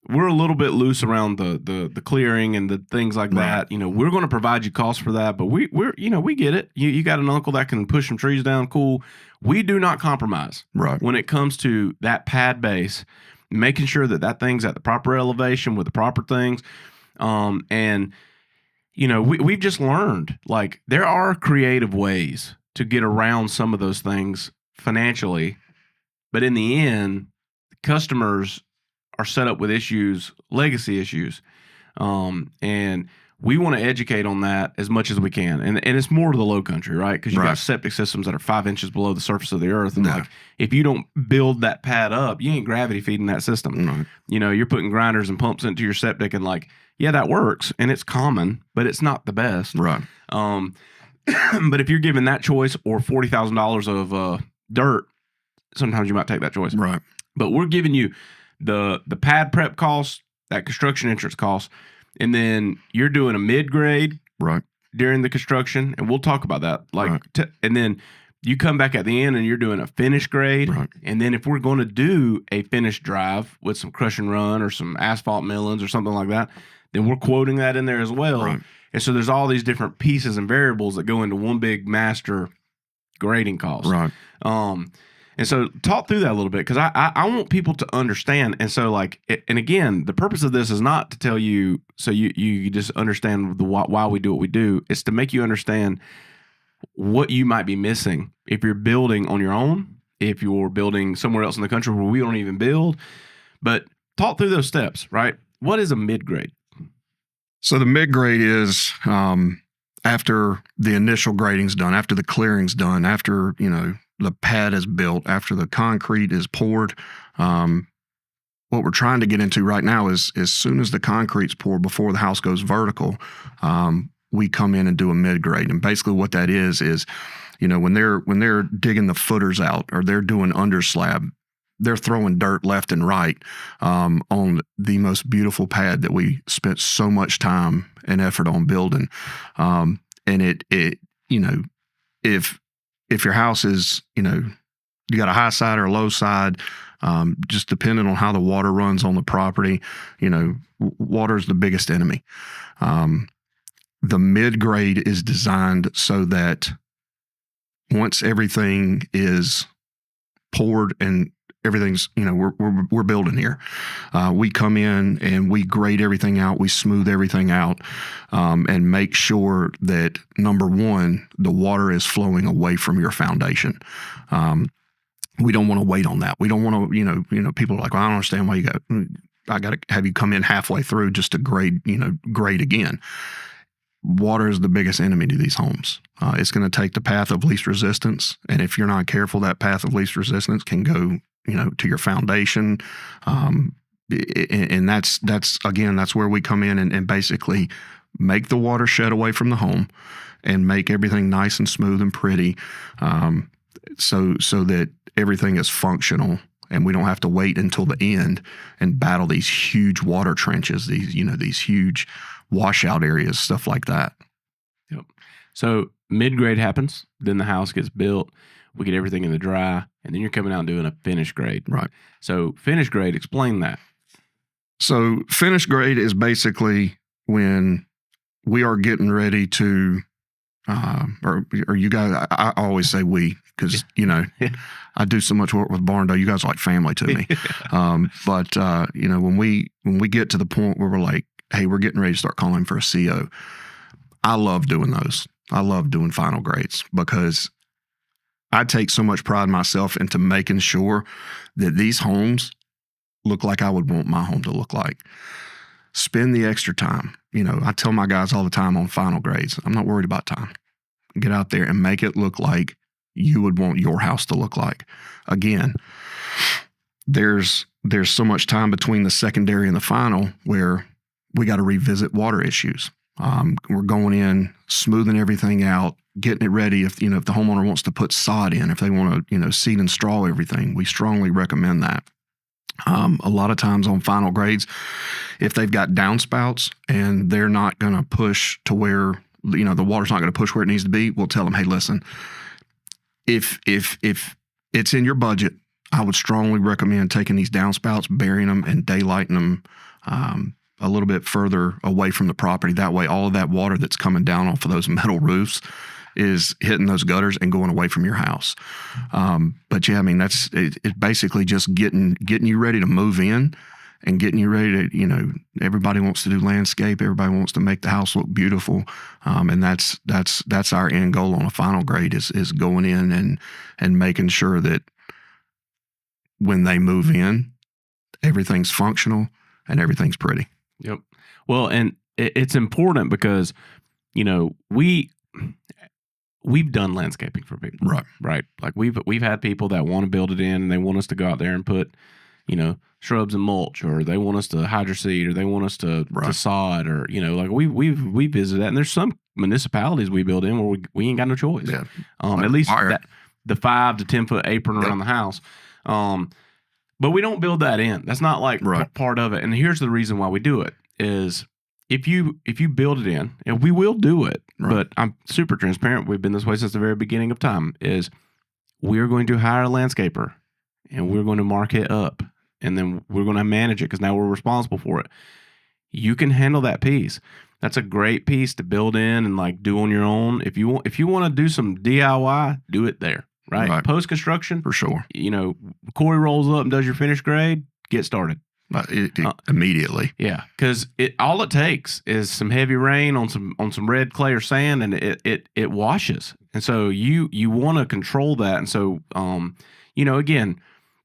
we're a little bit loose around the clearing and the things like that. You know, we're going to provide you costs for that, but we're you know, we get it. You got an uncle that can push some trees down. Cool. We do not compromise when it comes to that pad base, making sure that thing's at the proper elevation with the proper things. And you know, we've just learned like there are creative ways to get around some of those things financially, but in the end, customers are set up with issues, legacy issues. And we want to educate on that as much as we can. And it's more to the low country, right? Because you got septic systems that are 5 inches below the surface of the earth. And like, if you don't build that pad up, you ain't gravity feeding that system. You know, you're putting grinders and pumps into your septic and like, yeah, that works. And it's common, but it's not the best. Right. But if you're given that choice or $40,000 of dirt, sometimes you might take that choice. Right. But we're giving you the pad prep costs, that construction entrance cost, and then you're doing a mid grade during the construction, and we'll talk about that. Like, and then you come back at the end and you're doing a finish grade, and then if we're going to do a finished drive with some crush and run or some asphalt millings or something like that, then we're quoting that in there as well. And so there's all these different pieces and variables that go into one big master grading cost. And so talk through that a little bit because I want people to understand. And so like, and again, the purpose of this is not to tell you so you just understand why we do what we do. It's to make you understand what you might be missing if you're building on your own if you're building somewhere else in the country where we don't even build. But talk through those steps, right? What is a mid-grade? So the mid-grade is after the initial grading's done, after the clearing's done, after, the pad is built, after the concrete is poured. What we're trying to get into right now is as soon as the concrete's poured before the house goes vertical, we come in and do a mid-grade. And basically what that is, when they're digging the footers out or they're doing underslab, they're throwing dirt left and right on the most beautiful pad that we spent so much time and effort on building. And if your house is, you got a high side or a low side, just depending on how the water runs on the property, water is the biggest enemy. The mid-grade is designed so that once everything is poured and everything's, we're building here. We come in and we grade everything out. We smooth everything out and make sure that, number one, the water is flowing away from your foundation. We don't want to wait on that. We don't want to, people are like, well, I don't understand why I got to have you come in halfway through just to grade again. Water is the biggest enemy to these homes. It's going to take the path of least resistance. And if you're not careful, that path of least resistance can go, to your foundation. And that's where we come in and basically make the water shed away from the home and make everything nice and smooth and pretty. So that everything is functional and we don't have to wait until the end and battle these huge water trenches, these huge washout areas, stuff like that. Yep. So mid-grade happens, then the house gets built, we get everything in the dry, and then you're coming out and doing a finished grade. Right. So finished grade, explain that. So finished grade is basically when we are getting ready to, or you guys, I always say we, because, I do so much work with Barndo. You guys are like family to me. But when we get to the point where we're like, hey, we're getting ready to start calling for a CO, I love doing those. I love doing final grades because I take so much pride myself into making sure that these homes look like I would want my home to look like. Spend the extra time. I tell my guys all the time on final grades, I'm not worried about time. Get out there and make it look like you would want your house to look like. Again, there's so much time between the secondary and the final where we got to revisit water issues. We're going in, smoothing everything out, getting it ready. If the homeowner wants to put sod in, if they want to, seed and straw everything, we strongly recommend that. A lot of times on final grades, if they've got downspouts and they're not going to push to where, the water's not going to push where it needs to be, we'll tell them, hey, listen, if it's in your budget, I would strongly recommend taking these downspouts, burying them and daylighting them a little bit further away from the property. That way, all of that water that's coming down off of those metal roofs is hitting those gutters and going away from your house. But yeah, I mean, it's basically just getting you ready to move in and getting you ready to, everybody wants to do landscape. Everybody wants to make the house look beautiful. And that's our end goal on a final grade is going in and making sure that when they move in, everything's functional and everything's pretty. Yep. Well, and it's important because, we've done landscaping for people. Right. Like we've had people that want to build it in and they want us to go out there and put, shrubs and mulch, or they want us to hydroseed, or they want us to sod, or, like we visited that. And there's some municipalities we build in where we ain't got no choice. Yeah. At least the 5 to 10 foot apron around the house. But we don't build that in. That's not like part of it. And here's the reason why we do it is if you build it in, and we will do it, but I'm super transparent. We've been this way since the very beginning of time, is we're going to hire a landscaper and we're going to mark it up, and then we're going to manage it because now we're responsible for it. You can handle that piece. That's a great piece to build in and like do on your own. If you want to do some DIY, do it there. Right. Post construction, for sure. Corey rolls up and does your finished grade. Get started. Immediately. Yeah, because all it takes is some heavy rain on some red clay or sand, and it washes. And so you want to control that. And so again,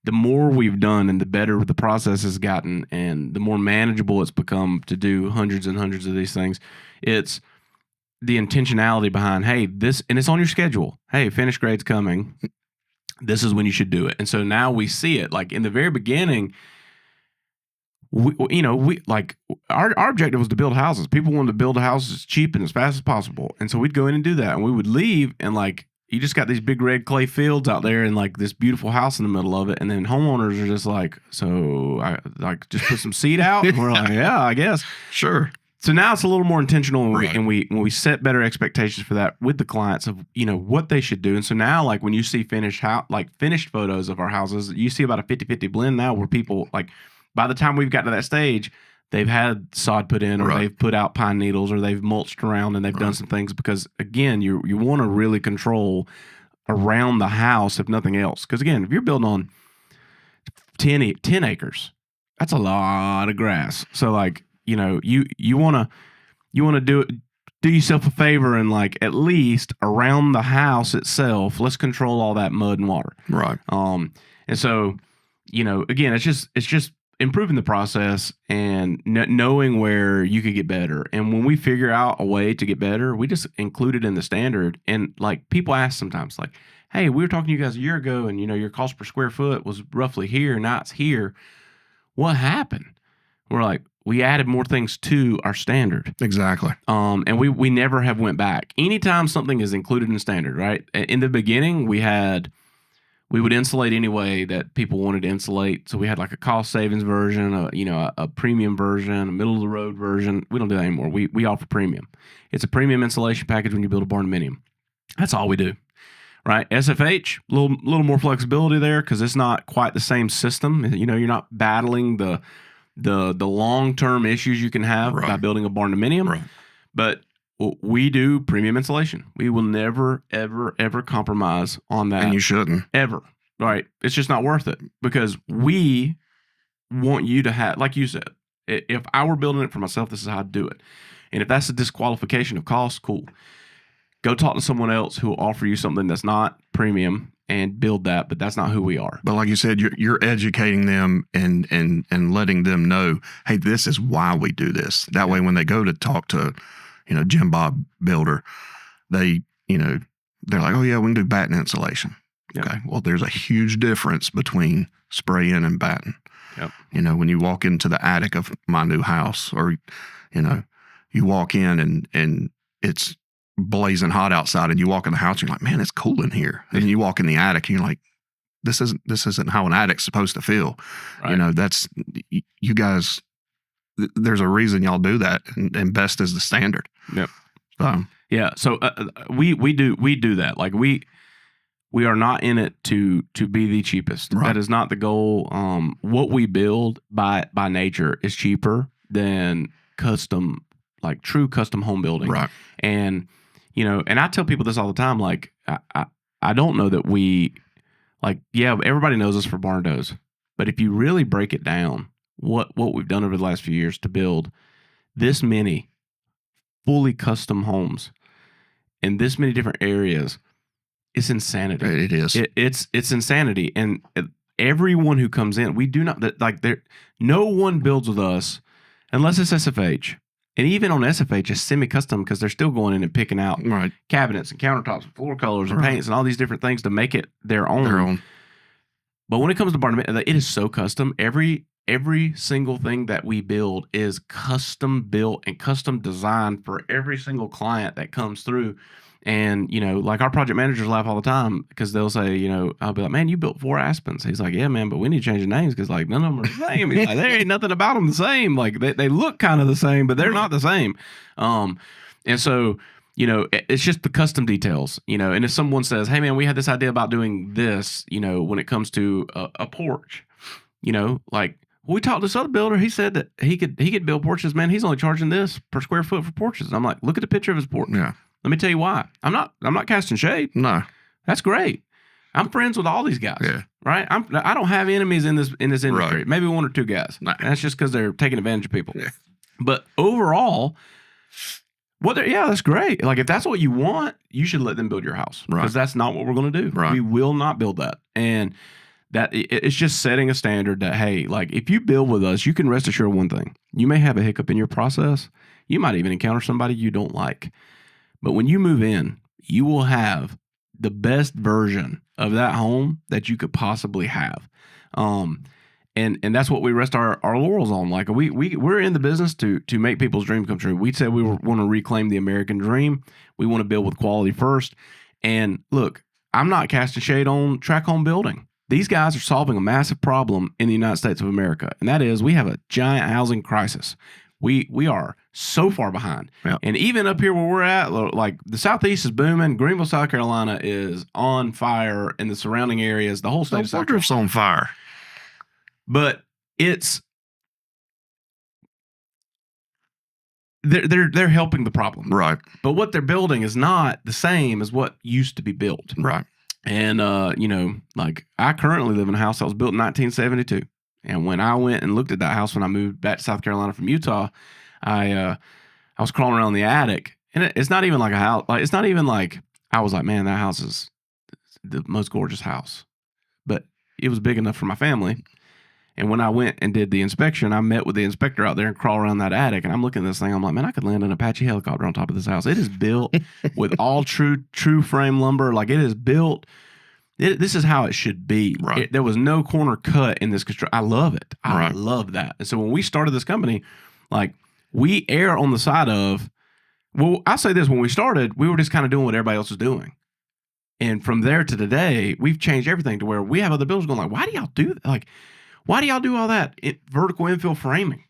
the more we've done and the better the process has gotten, and the more manageable it's become to do hundreds and hundreds of these things. It's the intentionality behind, hey, this, and it's on your schedule. Hey, finish grade's coming. This is when you should do it. And so now we see it. Like in the very beginning, we like our objective was to build houses. People wanted to build houses as cheap and as fast as possible. And so we'd go in and do that. And we would leave, and like, you just got these big red clay fields out there and like this beautiful house in the middle of it. And then homeowners are just like, so I like just put some seed out. And we're like, yeah, I guess. Sure. So now it's a little more intentional, Right. and when we set better expectations for that with the clients of what they should do. And so now, like when you see finished photos of our houses, you see about a 50-50 blend now, where people, like, by the time we've got to that stage, they've had sod put in, or Right. they've put out pine needles, or they've mulched around, and they've done some things, because again, you want to really control around the house, if nothing else. Because again, if you're building on 10 acres, that's a lot of grass. So like, you want to do yourself a favor, and like at least around the house itself, let's control all that mud and water. Right. And so, again, it's just improving the process and knowing where you could get better. And when we figure out a way to get better, we just include it in the standard. And like people ask sometimes, like, hey, we were talking to you guys a year ago, and your cost per square foot was roughly here, now it's here. What happened? We're like, we added more things to our standard. Exactly. And we never have went back. Anytime something is included in standard, right? In the beginning, we would insulate any way that people wanted to insulate. So we had like a cost savings version, a premium version, a middle of the road version. We don't do that anymore. We offer premium. It's a premium insulation package when you build a barndominium. That's all we do, right? SFH, a little more flexibility there, because it's not quite the same system. You're not battling the long-term issues you can have by building a barndominium. Right. But we do premium insulation. We will never, ever, ever compromise on that. And you shouldn't. Ever. Right. It's just not worth it, because we want you to have, like you said, if I were building it for myself, this is how I'd do it. And if that's a disqualification of cost, cool. Go talk to someone else who will offer you something that's not premium and build that, but that's not who we are. But like you said, you're educating them and letting them know, hey, this is why we do this. That way, when they go to talk to, Jim Bob Builder, they're like, oh yeah, we can do batten insulation. Yep. Okay. Well, there's a huge difference between spray-in and batten. Yep. When you walk into the attic of my new house, or, you walk in and it's blazing hot outside, and you walk in the house, you're like, man, it's cool in here. And then you walk in the attic, and you're like, this isn't how an attic's supposed to feel. Right. That's, you guys, there's a reason y'all do that, and best is the standard. Yep. Yeah. So we do that. Like we are not in it to be the cheapest. Right. That is not the goal. What we build by nature is cheaper than custom, like true custom home building. Right. And and I tell people this all the time. Like I don't know that we, like, yeah, everybody knows us for Barndos, but if you really break it down, what we've done over the last few years to build this many fully custom homes in this many different areas, it's insanity. It is. It's insanity. And everyone who comes in, we do not, like, no one builds with us unless it's SFH. And even on SFH, it's semi-custom, because they're still going in and picking out cabinets and countertops and floor colors and paints and all these different things to make it their own. But when it comes to barndominium, it is so custom. Every single thing that we build is custom built and custom designed for every single client that comes through. And, like our project managers laugh all the time, because they'll say, I'll be like, man, you built 4 Aspens. He's like, yeah, man, but we need to change the names, because like none of them are the same. He's like, there ain't nothing about them the same. Like they look kind of the same, but they're not the same. And so, it's just the custom details, and if someone says, hey man, we had this idea about doing this, when it comes to a porch, like, we talked to this other builder. He said that he could build porches, man. He's only charging this per square foot for porches. And I'm like, look at the picture of his porch. Yeah. Let me tell you why. I'm not casting shade. No. That's great. I'm friends with all these guys. Yeah. Right. I don't have enemies in this industry. Right. Maybe one or two guys. Nah. That's just because they're taking advantage of people. Yeah. But overall, that's great. Like if that's what you want, you should let them build your house because Right. that's not what we're going to do. Right. We will not build that. And that it's just setting a standard that, hey, like if you build with us, you can rest assured one thing. You may have a hiccup in your process. You might even encounter somebody you don't like. But when you move in, you will have the best version of that home that you could possibly have. And that's what we rest our laurels on. Like we're in the business to make people's dreams come true. We said we want to reclaim the American dream. We want to build with quality first. And look, I'm not casting shade on track home building. These guys are solving a massive problem in the United States of America, and that is we have a giant housing crisis. We are so far behind. Yep. And even up here where we're at, like the Southeast is booming. Greenville, South Carolina is on fire, and the surrounding areas, the whole state of South Carolina. Woodruff's on fire. But they're helping the problem. Right. But what they're building is not the same as what used to be built. Right. And, like I currently live in a house that was built in 1972. And when I went and looked at that house when I moved back to South Carolina from Utah, I was crawling around the attic, and it's not even like a house. Like it's not even like I was like, man, that house is the most gorgeous house. But it was big enough for my family. And when I went and did the inspection, I met with the inspector out there and crawled around that attic. And I'm looking at this thing. I'm like, man, I could land an Apache helicopter on top of this house. It is built with all true frame lumber. Like it is built. This is how it should be. Right. There was no corner cut in this construction. I love it. I Right. love that. And so when we started this company, like we err on the side of, well, I say this, when we started, we were just kind of doing what everybody else was doing. And from there to today, we've changed everything to where we have other builders going like, why do y'all do that? Like, why do y'all do all that vertical infill framing?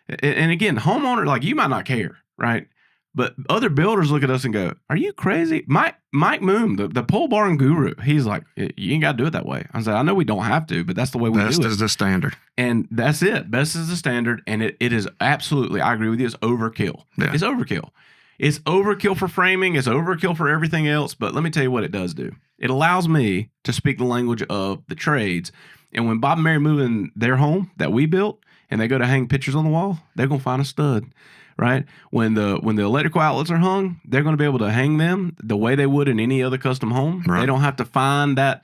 And again, homeowner, like you might not care, right? But other builders look at us and go, are you crazy? Mike Moon, the pole barn guru, he's like, you ain't got to do it that way. I said, I know we don't have to, but that's the way we do it. Best is the standard. And that's it. Best is the standard. And it is absolutely, I agree with you, it's overkill. Yeah. It's overkill. It's overkill for framing. It's overkill for everything else. But let me tell you what it does do. It allows me to speak the language of the trades. And when Bob and Mary move in their home that we built and they go to hang pictures on the wall, they're going to find a stud, right? When the electrical outlets are hung, they're going to be able to hang them the way they would in any other custom home. Right. They don't have to find that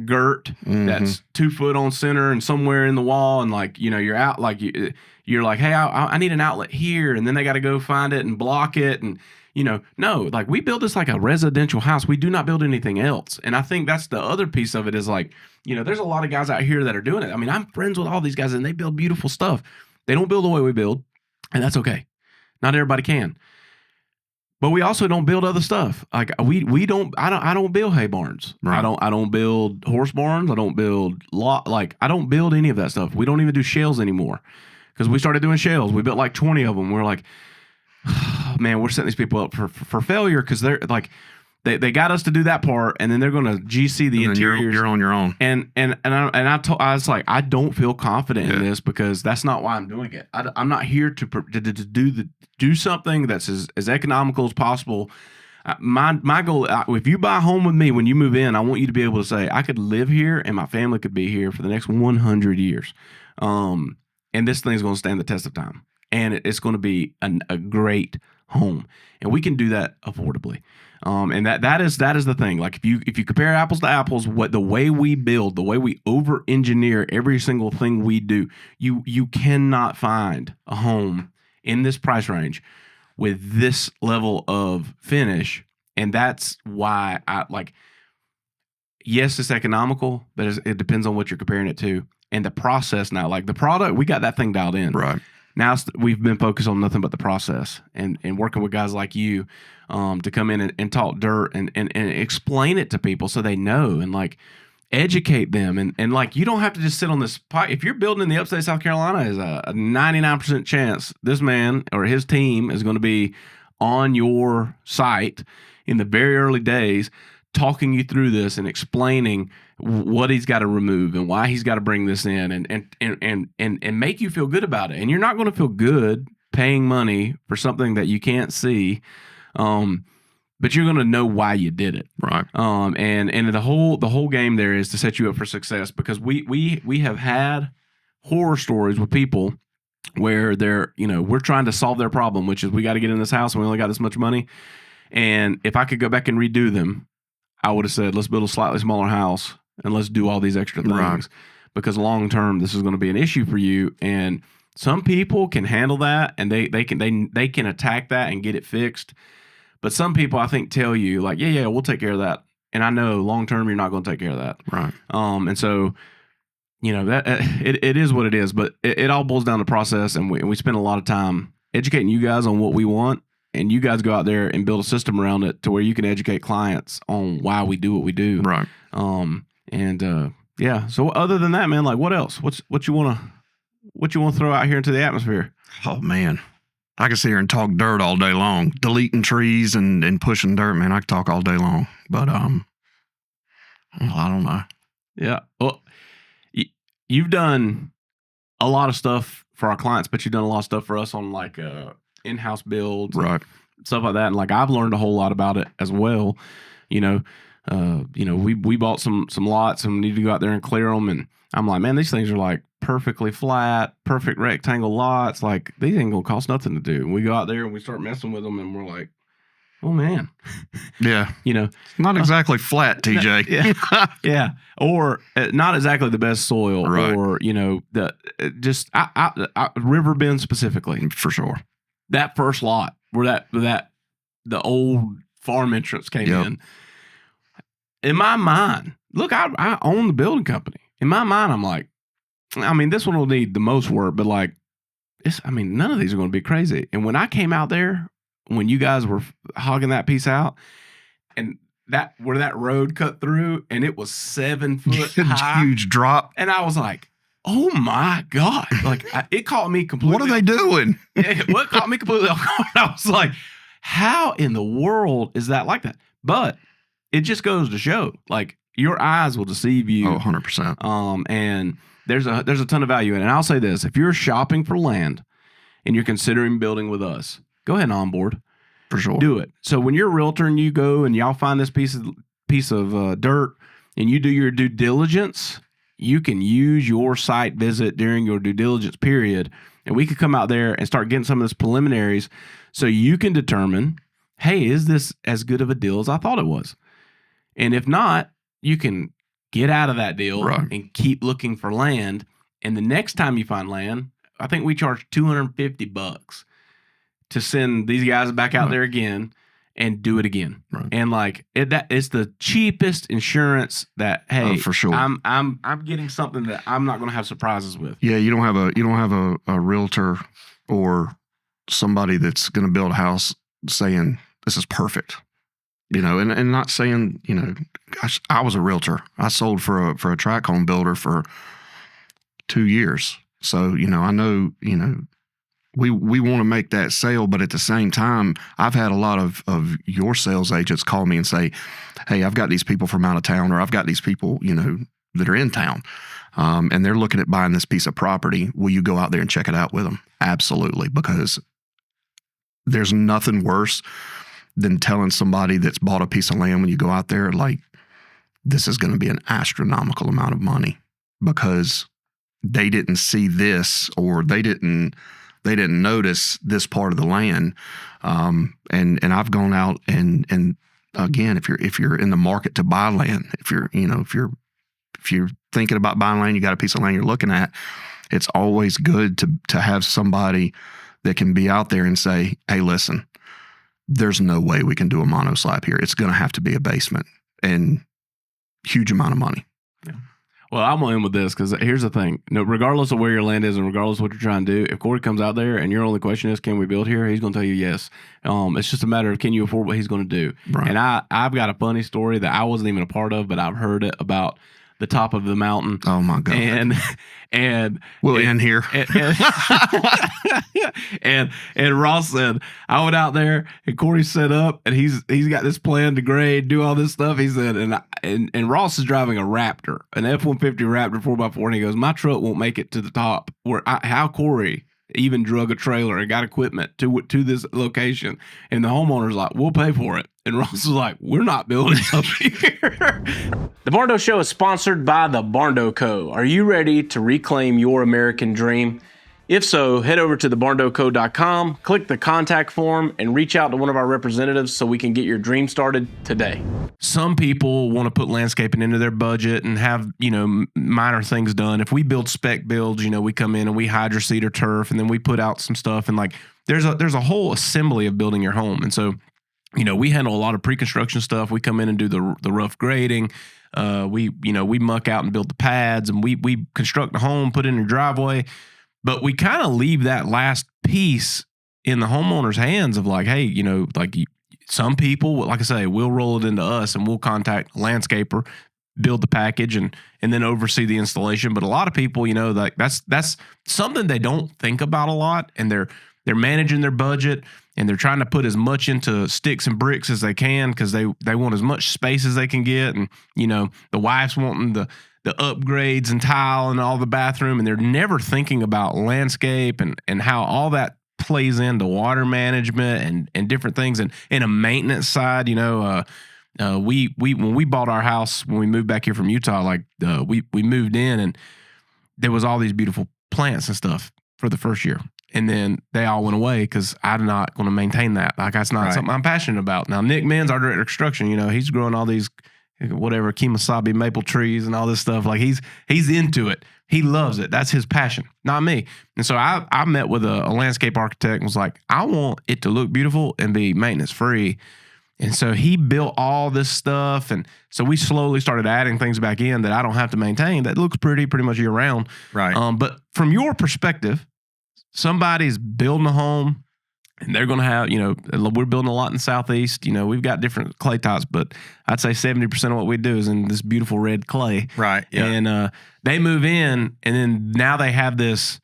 girt that's 2 foot on center and somewhere in the wall. And like, you're out, like you're like, hey, I need an outlet here. And then they got to go find it and block it. And, no, like we build this like a residential house. We do not build anything else. And I think that's the other piece of it is like, there's a lot of guys out here that are doing it. I mean, I'm friends with all these guys and they build beautiful stuff. They don't build the way we build, and that's okay. Not everybody can. But we also don't build other stuff. Like I don't build hay barns. Right. I don't build horse barns. I don't build I don't build any of that stuff. We don't even do shells anymore. Because we started doing shells. We built like 20 of them. We're like, oh, man, we're setting these people up for failure because they're like they got us to do that part, and then they're going to GC the interiors. You're on your own. And I was like, I don't feel confident in this because that's not why I'm doing it. I'm not here to do something that's as economical as possible. My goal, if you buy a home with me when you move in, I want you to be able to say, I could live here and my family could be here for the next 100 years. And this thing's going to stand the test of time. And it's going to be a great home. And we can do that affordably. And that is the thing. Like if you compare apples to apples, the way we build, the way we over engineer every single thing we do, you cannot find a home in this price range with this level of finish. And that's why yes, it's economical, but it depends on what you're comparing it to. And the process now, like the product, we got that thing dialed in. Right. Now we've been focused on nothing but the process and working with guys like you to come in and talk dirt and explain it to people so they know and like educate them. And like, you don't have to just sit on this. If you're building in the upstate South Carolina, is a 99% chance this man or his team is going to be on your site in the very early days, talking you through this and explaining what he's got to remove and why he's got to bring this in and make you feel good about it. And you're not going to feel good paying money for something that you can't see. but you're going to know why you did it. Right. And the whole game there is to set you up for success, because we have had horror stories with people where they're, we're trying to solve their problem, which is we got to get in this house and we only got this much money. And if I could go back and redo them, I would have said, let's build a slightly smaller house and let's do all these extra things. Right. Because long term, this is going to be an issue for you. And some people can handle that, and they can attack that and get it fixed. But some people, I think, tell you like, yeah, we'll take care of that. And I know long term, you're not going to take care of that. Right. And so, that it is what it is. But it all boils down to process, and we spend a lot of time educating you guys on what we want, and you guys go out there and build a system around it to where you can educate clients on why we do what we do. Right. Yeah. So other than that, man, like what else? What you want to throw out here into the atmosphere? Oh man, I can sit here and talk dirt all day long, deleting trees and pushing dirt. Man, I could talk all day long. But well, I don't know. Yeah. Well, you've done a lot of stuff for our clients, but you've done a lot of stuff for us on like in-house builds, Right. stuff like that. And like I've learned a whole lot about it as well. We bought some lots and we need to go out there and clear them. And I'm like, man, these things are like perfectly flat, perfect rectangle lots. Like these ain't gonna cost nothing to do. And we go out there and we start messing with them, and we're like, oh man, Yeah. Not exactly flat, TJ. Yeah. Yeah. Or not exactly the best soil, Right. or River Bend specifically. For sure. That first lot where the old farm entrance came Yep. in my mind, look, I own the building company. In my mind, I'm like, this one will need the most work, but like, none of these are going to be crazy. And when I came out there, when you guys were hogging that piece out, and where that road cut through, and it was 7 foot high, Huge drop. and I was like, oh my God. Like it caught me completely. What are they doing? What caught me completely off guard? I was like, how in the world is that like that? But it just goes to show, like, your eyes will deceive you. Oh, 100%. And there's a ton of value in it. And I'll say this: if you're shopping for land and you're considering building with us, go ahead and onboard. For sure. Do it. So when you're a realtor and you go and y'all find this piece of dirt and you do your due diligence, you can use your site visit during your due diligence period, and we could come out there and start getting some of this preliminaries so you can determine, hey, is this as good of a deal as I thought it was? And if not, you can get out of that deal Right. and keep looking for land. And the next time you find land, I think we charge $250 to send these guys back out Right. there again and do it again. Right. And like it's the cheapest insurance that, hey, For sure. I'm getting something that I'm not going to have surprises with. Yeah, you don't have a realtor or somebody that's going to build a house saying this is perfect, and not saying, gosh, I was a realtor. I sold for a tract home builder for 2 years. So, I know, we want to make that sale, but at the same time, I've had a lot of your sales agents call me and say, hey, I've got these people from out of town, or I've got these people, that are in town, and they're looking at buying this piece of property. Will you go out there and check it out with them? Absolutely, because there's nothing worse than telling somebody that's bought a piece of land when you go out there, like, this is going to be an astronomical amount of money because they didn't see this, or they didn't notice this part of the land. And I've gone out and again, if you're in the market to buy land, if you're thinking about buying land, you got a piece of land you're looking at, it's always good to have somebody that can be out there and say, hey, listen, there's no way we can do a mono slab here. It's going to have to be a basement, and huge amount of money. Yeah. Well, I'm going to end with this, because here's the thing. Regardless of where your land is and regardless of what you're trying to do, if Corey comes out there and your only question is, can we build here? He's going to tell you yes. It's just a matter of, can you afford what he's going to do? Right. And I've got a funny story that I wasn't even a part of, but I've heard it about the top of the mountain. Oh my God. And we'll end here. And Ross said, I went out there and Corey set up, and he's got this plan to grade, do all this stuff. He said, and Ross is driving a Raptor, an F-150 Raptor 4x4, and he goes, my truck won't make it to the top. How Corey even drug a trailer and got equipment to this location. And the homeowner's like, we'll pay for it. And Ross was like, we're not building up here. The Barndo Show is sponsored by the Barndo Co. Are you ready to reclaim your American dream? If so, head over to thebarndoco.com, click the contact form, and reach out to one of our representatives so we can get your dream started today. Some people want to put landscaping into their budget and have, minor things done. If we build spec builds, we come in and we hydroseed or turf, and then we put out some stuff, and like there's a whole assembly of building your home. And so, we handle a lot of pre-construction stuff. We come in and do the rough grading. We muck out and build the pads, and we construct the home, put it in your driveway. But we kind of leave that last piece in the homeowner's hands of like, hey, some people, like I say, will roll it into us and we'll contact a landscaper, build the package and then oversee the installation. But a lot of people, like that's something they don't think about a lot, and they're managing their budget and they're trying to put as much into sticks and bricks as they can because they want as much space as they can get. And, the wife's wanting the upgrades and tile and all the bathroom, and they're never thinking about landscape and how all that plays into water management and different things. And in a maintenance side, when we bought our house, when we moved back here from Utah, we moved in and there was all these beautiful plants and stuff for the first year. And then they all went away because I'm not going to maintain that. Like, that's not something I'm passionate about. Now, Nick Mann's our director of construction. He's growing all these whatever kemosabe maple trees and all this stuff. Like, he's into it. He loves it. That's his passion, not me. And so I met with a landscape architect and was like, I want it to look beautiful and be maintenance free. And so he built all this stuff. And so we slowly started adding things back in that I don't have to maintain. That looks pretty much year round. Right. But from your perspective, somebody's building a home and they're going to have, we're building a lot in the Southeast. We've got different clay types, but I'd say 70% of what we do is in this beautiful red clay. Right. Yeah. And they move in, and then now they have this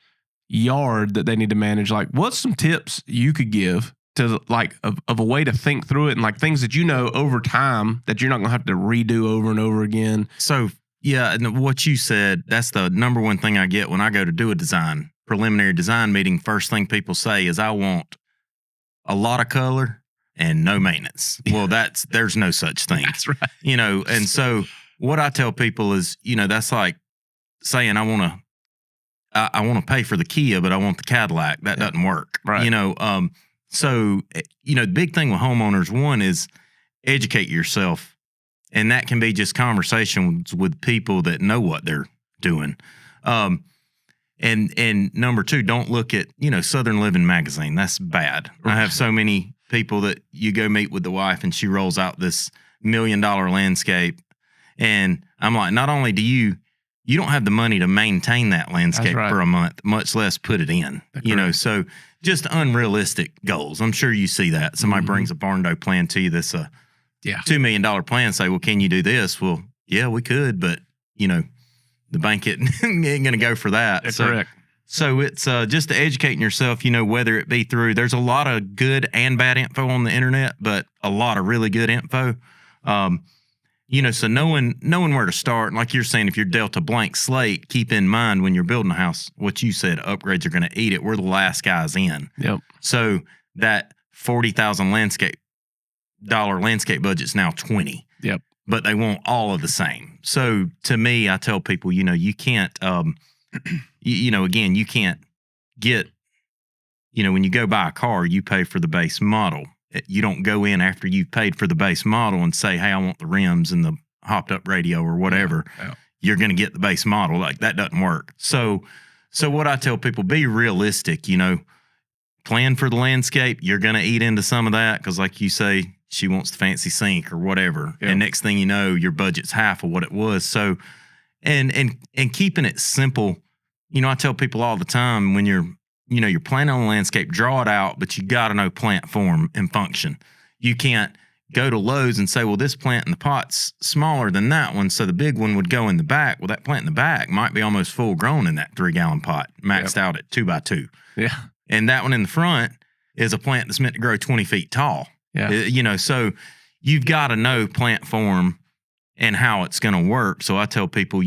yard that they need to manage. Like, what's some tips you could give to of a way to think through it, and like things that over time that you're not going to have to redo over and over again? So, yeah, and what you said, that's the number one thing I get when I go to do a preliminary design meeting. First thing people say is, I want a lot of color and no maintenance. Well, there's no such thing. That's right. And so what I tell people is, that's like saying I want to pay for the Kia, but I want the Cadillac. That doesn't work. Right. So, the big thing with homeowners, one is educate yourself. And that can be just conversations with people that know what they're doing. And number two, don't look at, Southern Living magazine. That's bad. I have so many people that you go meet with the wife and she rolls out this $1 million landscape. And I'm like, not only do you don't have the money to maintain that landscape for a month, much less put it in, so just unrealistic goals. I'm sure you see that. Somebody brings a Barndo plan to you that's a $2 million plan, say, well, can you do this? Well, yeah, we could, but, the bank ain't going to go for that. That's correct. So it's just to educating yourself, whether it be through, there's a lot of good and bad info on the internet, but a lot of really good info. So knowing where to start. And like you're saying, if you're dealt a blank slate, keep in mind when you're building a house, what you said, upgrades are going to eat it. We're the last guys in. Yep. So that $40,000 landscape budget's now 20. Yep. But they want all of the same. So to me, I tell people, you can't, again, you can't get, when you go buy a car, you pay for the base model. You don't go in after you've paid for the base model and say, hey, I want the rims and the hopped up radio or whatever. Yeah. You're going to get the base model. Like, that doesn't work. So what I tell people, be realistic, plan for the landscape. You're going to eat into some of that because, like you say, she wants the fancy sink or whatever. Yep. And next thing you know, your budget's half of what it was. So, and keeping it simple, I tell people all the time, when you're planning on a landscape, draw it out, but you got to know plant form and function. You can't go to Lowe's and say, well, this plant in the pot's smaller than that one, so the big one would go in the back. Well, that plant in the back might be almost full grown in that 3-gallon pot, maxed out at 2x2. Yeah. And that one in the front is a plant that's meant to grow 20 feet tall. Yeah. So you've got to know plant form and how it's going to work. So I tell people,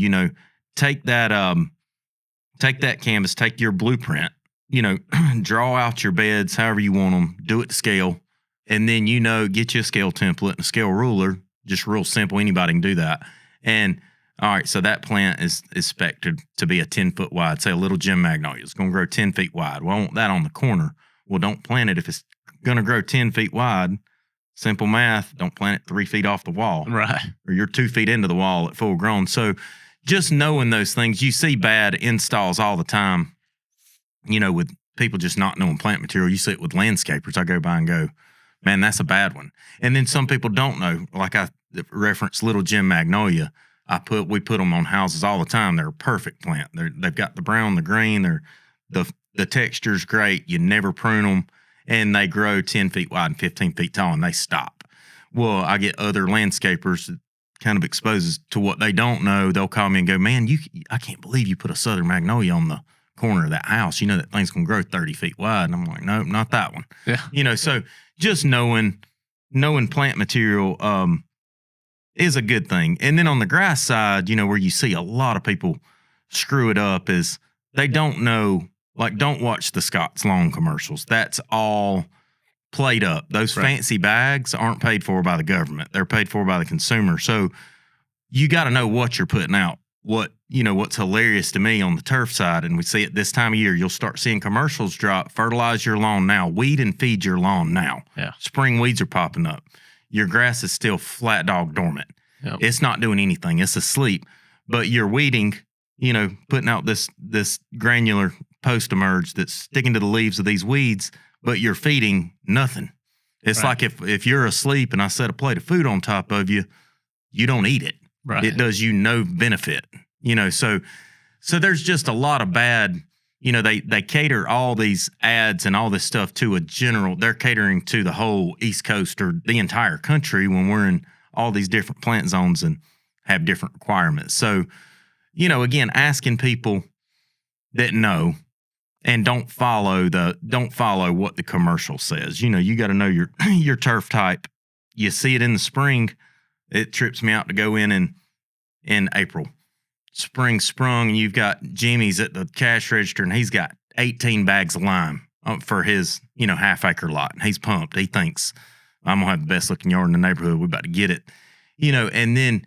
take that canvas, take your blueprint, draw out your beds however you want them, do it to scale, and then, get you a scale template and a scale ruler, just real simple. Anybody can do that. And all right, so that plant is expected to be a 10-foot wide, say a little gem magnolia. It's going to grow 10 feet wide. Well, I want that on the corner. Well, don't plant it if it's going to grow 10 feet wide. Simple math, don't plant it 3 feet off the wall. Right. Or you're 2 feet into the wall at full grown. So just knowing those things, you see bad installs all the time, with people just not knowing plant material. You see it with landscapers. I go by and go, man, that's a bad one. And then some people don't know, like I referenced little gem magnolia. We put them on houses all the time. They're a perfect plant. They've got the brown, the green. The texture's great. You never prune them, and they grow 10 feet wide and 15 feet tall, and they stop. Well, I get other landscapers that kind of exposes to what they don't know. They'll call me and go, man, I can't believe you put a southern magnolia on the corner of that house. That thing's gonna grow 30 feet wide. And I'm like, nope, not that one. Yeah. So just knowing plant material is a good thing. And then on the grass side, where you see a lot of people screw it up is they don't know, like, don't watch the Scott's Lawn commercials. That's all played up. Those fancy bags aren't paid for by the government. They're paid for by the consumer. So you got to know what you're putting out. What's hilarious to me on the turf side, and we see it this time of year, you'll start seeing commercials drop, fertilize your lawn now, weed and feed your lawn now. Yeah. Spring weeds are popping up. Your grass is still flat dog dormant. Yep. It's not doing anything. It's asleep. But you're weeding, putting out this granular post-emerge that's sticking to the leaves of these weeds, but you're feeding nothing. It's like if you're asleep and I set a plate of food on top of you, you don't eat it. Right. It does you no benefit. So there's just a lot of bad, they cater all these ads and all this stuff to they're catering to the whole East Coast or the entire country when we're in all these different plant zones and have different requirements. So, again, asking people that know and don't follow what the commercial says. You got to know your turf type. You see it in the spring. It trips me out to go in April. Spring sprung, and you've got Jimmy's at the cash register, and he's got 18 bags of lime for his, half-acre lot. And he's pumped. He thinks, I'm going to have the best-looking yard in the neighborhood. We're about to get it. And then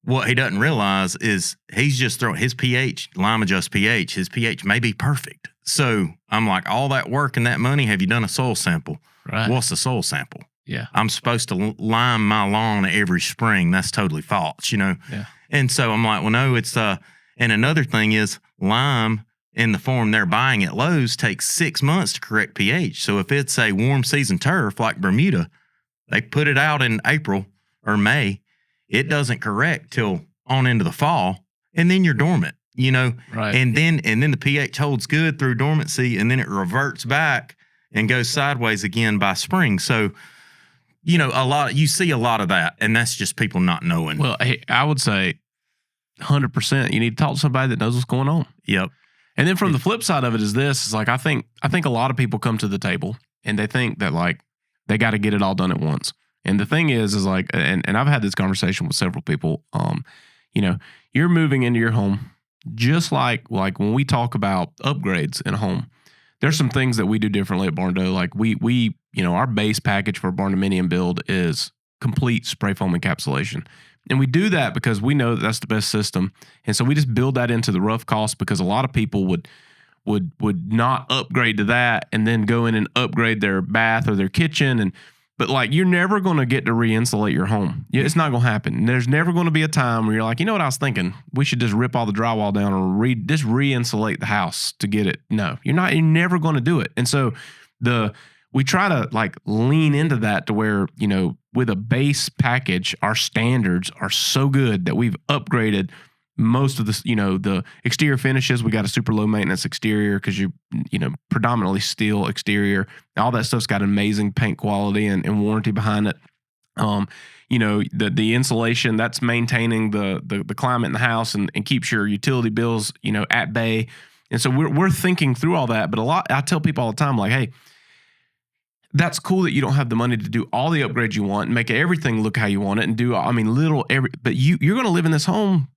what he doesn't realize is he's just throwing his pH, lime adjust pH. His pH may be perfect. So I'm like, all that work and that money, have you done a soil sample? Right. What's the soil sample? Yeah. I'm supposed to lime my lawn every spring. That's totally false, Yeah. And so I'm like, well, no, it's and another thing is lime in the form they're buying at Lowe's takes 6 months to correct pH. So if it's a warm season turf like Bermuda, they put it out in April or May, it doesn't correct till on into the fall, and then you're dormant, Right. And then the pH holds good through dormancy, and then it reverts back and goes sideways again by spring. So you see a lot of that, and that's just people not knowing. Well, hey, I would say 100%. You need to talk to somebody that knows what's going on. Yep. And then from the flip side of it is this: is like I think a lot of people come to the table and they think that like they got to get it all done at once. And the thing is like, and I've had this conversation with several people. You're moving into your home, just like when we talk about upgrades in a home. There's some things that we do differently at Barndo. Like we our base package for a barndominium build is complete spray foam encapsulation. And we do that because we know that that's the best system. And so we just build that into the rough cost because a lot of people would not upgrade to that and then go in and upgrade their bath or their kitchen. But like, you're never going to get to re-insulate your home. It's not going to happen. There's never going to be a time where you're like, you know what I was thinking? We should just rip all the drywall down or just re-insulate the house to get it. No, you're not. You're never going to do it. And so we try to like lean into that to where, with a base package, our standards are so good that we've upgraded most of the exterior finishes. We got a super low maintenance exterior because predominantly steel exterior. All that stuff's got amazing paint quality and warranty behind it. The insulation, that's maintaining the climate in the house and keeps your utility bills, at bay. And so we're thinking through all that. But I tell people all the time, like, hey, that's cool that you don't have the money to do all the upgrades you want and make everything look how you want it and do, but you're going to live in this home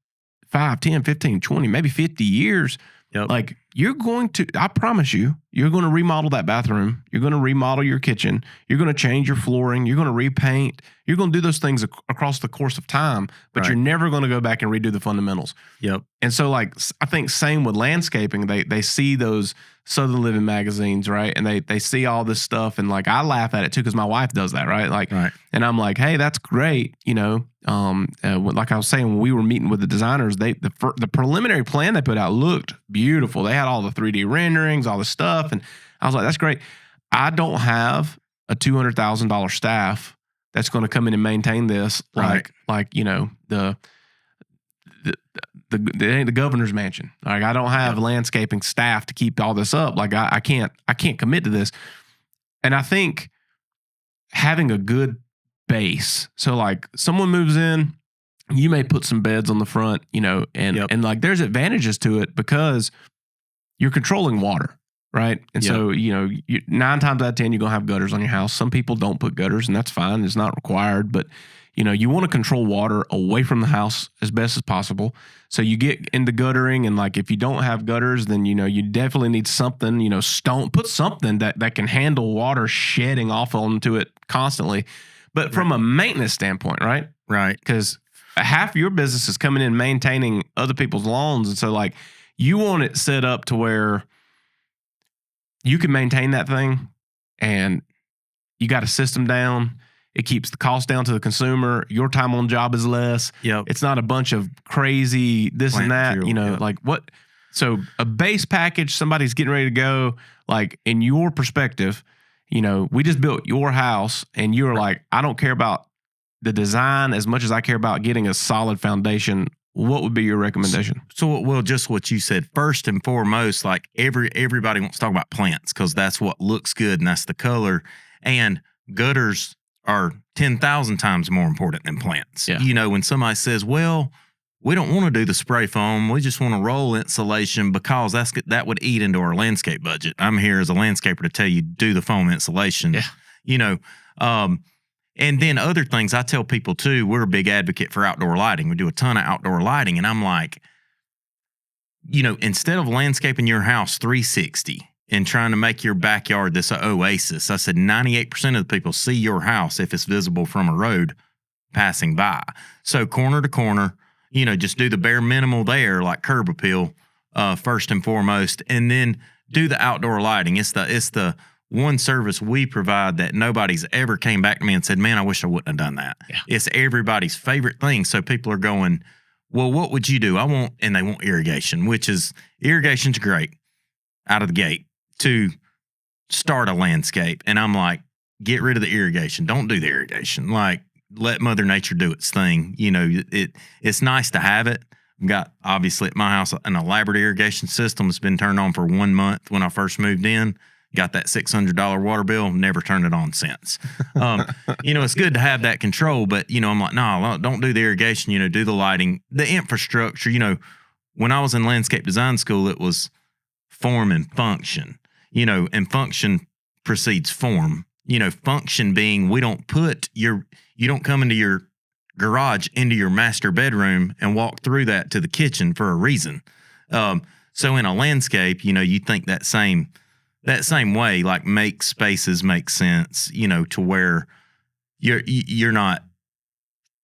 5, 10, 15, 20, maybe 50 years. Yep. Like, I promise you, you're going to remodel that bathroom. You're going to remodel your kitchen. You're going to change your flooring. You're going to repaint. You're going to do those things across the course of time, but Right. you're never going to go back and redo the fundamentals. Yep. And so, like, I think same with landscaping. They see those Southern Living magazines, right? And they see all this stuff, and like I laugh at it too because my wife does that, right? Like, Right. and I'm like, hey, that's great, you know. Like I was saying, when we were meeting with the designers, the preliminary plan they put out looked beautiful. They had all the 3D renderings, all the stuff, and I was like, that's great. I don't have a $200,000 staff that's going to come in and maintain this, Right. like you know it ain't the governor's mansion. Like I don't have landscaping staff to keep all this up. Like I can't commit to this. And I think having a good base. So like someone moves in, you may put some beds on the front, you know, and like there's advantages to it because you're controlling water, right? And so, you know, 9 times out of 10, you're going to have gutters on your house. Some people don't put gutters, and that's fine. It's not required, but you know, you want to control water away from the house as best as possible. So you get into guttering, and like if you don't have gutters, then you know you definitely need something, you know, put something that can handle water shedding off onto it constantly. But from a maintenance standpoint, right? Right. Because half your business is coming in maintaining other people's lawns, and so like you want it set up to where you can maintain that thing, and you got a system down. It keeps the cost down to the consumer. Your time on job is less. Yep. It's not a bunch of crazy this Plant and that, material, you know, yep. like what? So a base package, somebody's getting ready to go, like in your perspective, you know, we just built your house and you were like, I don't care about the design as much as I care about getting a solid foundation. What would be your recommendation? So, well, just what you said. First and foremost, like everybody wants to talk about plants because that's what looks good and that's the color. And gutters are 10,000 times more important than plants. Yeah. You know, when somebody says, well, we don't want to do the spray foam, we just want to roll insulation because that would eat into our landscape budget. I'm here as a landscaper to tell you, do the foam insulation. Yeah. You know, and then other things I tell people too, we're a big advocate for outdoor lighting. We do a ton of outdoor lighting. And I'm like, you know, instead of landscaping your house 360 and trying to make your backyard this oasis, I said 98% of the people see your house if it's visible from a road passing by. So corner to corner, you know, just do the bare minimal there, like curb appeal, first and foremost, and then do the outdoor lighting. It's the one service we provide that nobody's ever came back to me and said, man, I wish I wouldn't have done that. Yeah. It's everybody's favorite thing. So people are going, well, what would you do? And they want irrigation, which is irrigation's great out of the gate to start a landscape. And I'm like, get rid of the irrigation. Don't do the irrigation. Like, let Mother Nature do its thing. You know, it's nice to have it. I've got, obviously, at my house, an elaborate irrigation system. It's been turned on for 1 month when I first moved in. Got that $600 water bill, never turned it on since. You know, it's good to have that control, but, you know, I'm like, no, don't do the irrigation, you know, do the lighting, the infrastructure. You know, when I was in landscape design school, it was form and function, you know, and function precedes form. You know, function being you don't come into your garage, into your master bedroom and walk through that to the kitchen for a reason. So in a landscape, you know, you think that same way, like make spaces make sense, you know, to where you're not,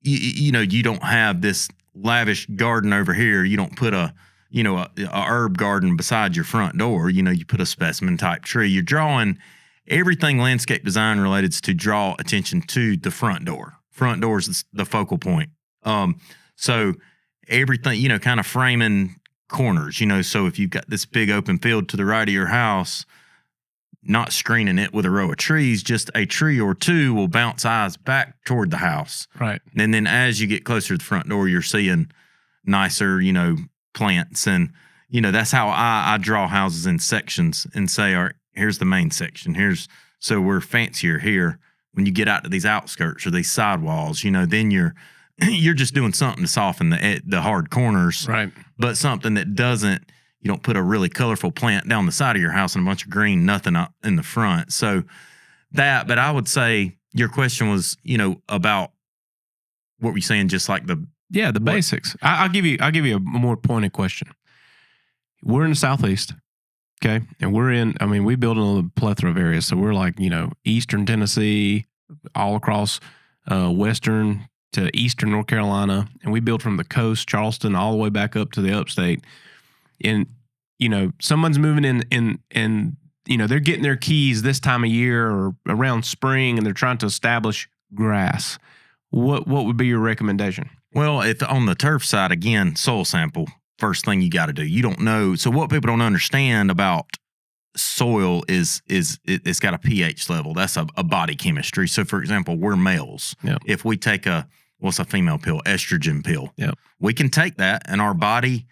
you know, you don't have this lavish garden over here. You don't put a herb garden beside your front door. You know, you put a specimen type tree. You're drawing everything landscape design related to draw attention to the front door. Front door is the focal point. So everything, you know, kind of framing corners, you know, so if you've got this big open field to the right of your house, not screening it with a row of trees, just a tree or two will bounce eyes back toward the house. Right. And then as you get closer to the front door, you're seeing nicer, you know, plants. And, you know, that's how I draw houses in sections and say, all right, here's the main section. So we're fancier here. When you get out to these outskirts or these sidewalls, you know, then you're just doing something to soften the hard corners. Right. But something that you don't put a really colorful plant down the side of your house and a bunch of green, nothing up in the front. So but I would say your question was, you know, about what were you saying? Just like the basics. I'll give you a more pointed question. We're in the Southeast. Okay. And we build in a plethora of areas. So we're like, Eastern Tennessee, all across Western to Eastern North Carolina. And we build from the coast, Charleston, all the way back up to the upstate. And, someone's moving in and, they're getting their keys this time of year or around spring and they're trying to establish grass. What would be your recommendation? Well, on the turf side, again, soil sample, first thing you got to do. You don't know. So what people don't understand about soil is it's got a pH level. That's a body chemistry. So, for example, we're males. Yep. If we take what's a female pill? Estrogen pill. Yep. We can take that and our body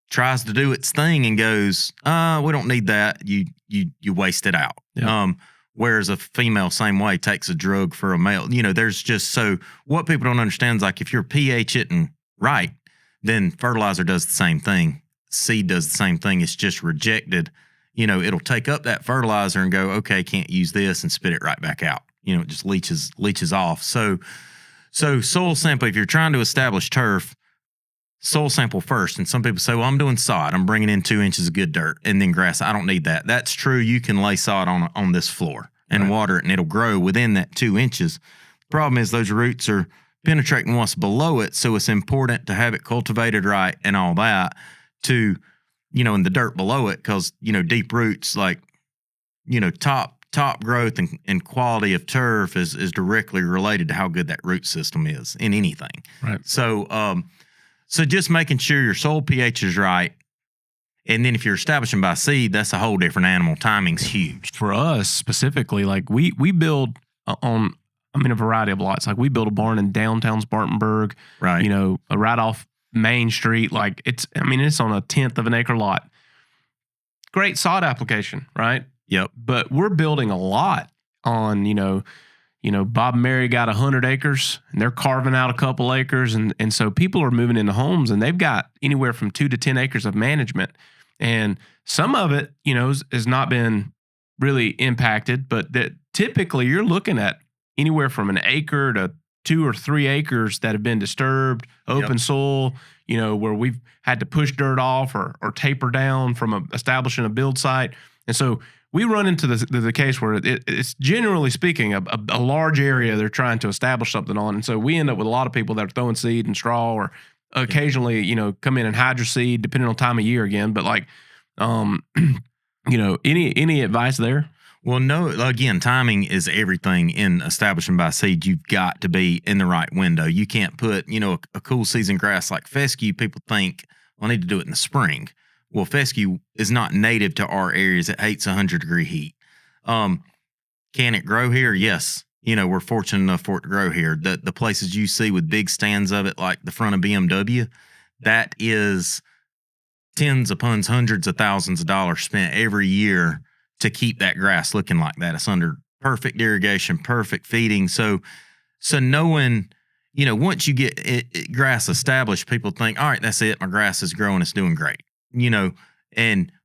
tries to do its thing and goes, we don't need that. You waste it out. Yep. Whereas a female, same way, takes a drug for a male. There's just so what people don't understand is like if your pH isn't right, then fertilizer does the same thing. Seed does the same thing. It's just rejected. It'll take up that fertilizer and go, okay, can't use this and spit it right back out. It just leaches off. So soil sample, if you're trying to establish turf, soil sample first. And some people say, well, I'm doing sod. I'm bringing in 2 inches of good dirt and then grass. I don't need that. That's true. You can lay sod on this floor and water it and it'll grow within that 2 inches. The problem is those roots are penetrating what's below it. So it's important to have it cultivated right and all that to, in the dirt below it. Cause deep roots, like, top growth and quality of turf is directly related to how good that root system is in anything. Right. So just making sure your soil pH is right. And then if you're establishing by seed, that's a whole different animal. Timing's huge. For us specifically, like we build on, a variety of lots. Like we build a barn in downtown Spartanburg, Right. Right off Main Street. Like it's on 1/10 of an acre lot. Great sod application, right? Yep. But we're building a lot on, Bob and Mary got 100 acres and they're carving out a couple acres. And so people are moving into homes and they've got anywhere from 2 to 10 acres of management. And some of it, has not been really impacted, but that typically you're looking at anywhere from an acre to 2 or 3 acres that have been disturbed, open soil, where we've had to push dirt off or taper down from establishing a build site. And so we run into the case where it's generally speaking a large area they're trying to establish something on. And so we end up with a lot of people that are throwing seed and straw or occasionally, come in and hydro seed depending on time of year again. But like, any advice there? Well, no, again, timing is everything in establishing by seed. You've got to be in the right window. You can't put, a cool season grass like fescue. People think, well, I need to do it in the spring. Well, fescue is not native to our areas. It hates 100-degree heat. Can it grow here? Yes. We're fortunate enough for it to grow here. The places you see with big stands of it, like the front of BMW, that is tens upon hundreds of thousands of dollars spent every year to keep that grass looking like that. It's under perfect irrigation, perfect feeding. So knowing, once you get grass established, people think, all right, that's it. My grass is growing. It's doing great.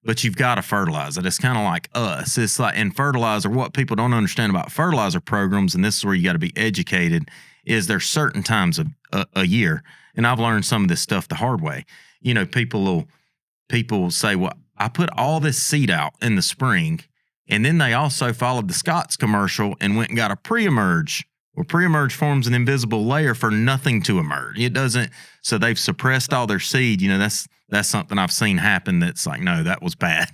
But you've got to fertilize it. It's kind of like us. It's like in fertilizer, what people don't understand about fertilizer programs, and this is where you got to be educated, is there's certain times a year. And I've learned some of this stuff the hard way. People say, well, I put all this seed out in the spring, and then they also followed the Scott's commercial and went and got a pre-emerge. Well, pre-emerge forms an invisible layer for nothing to emerge. It doesn't. So they've suppressed all their seed. That's something I've seen happen. That's like, no, that was bad.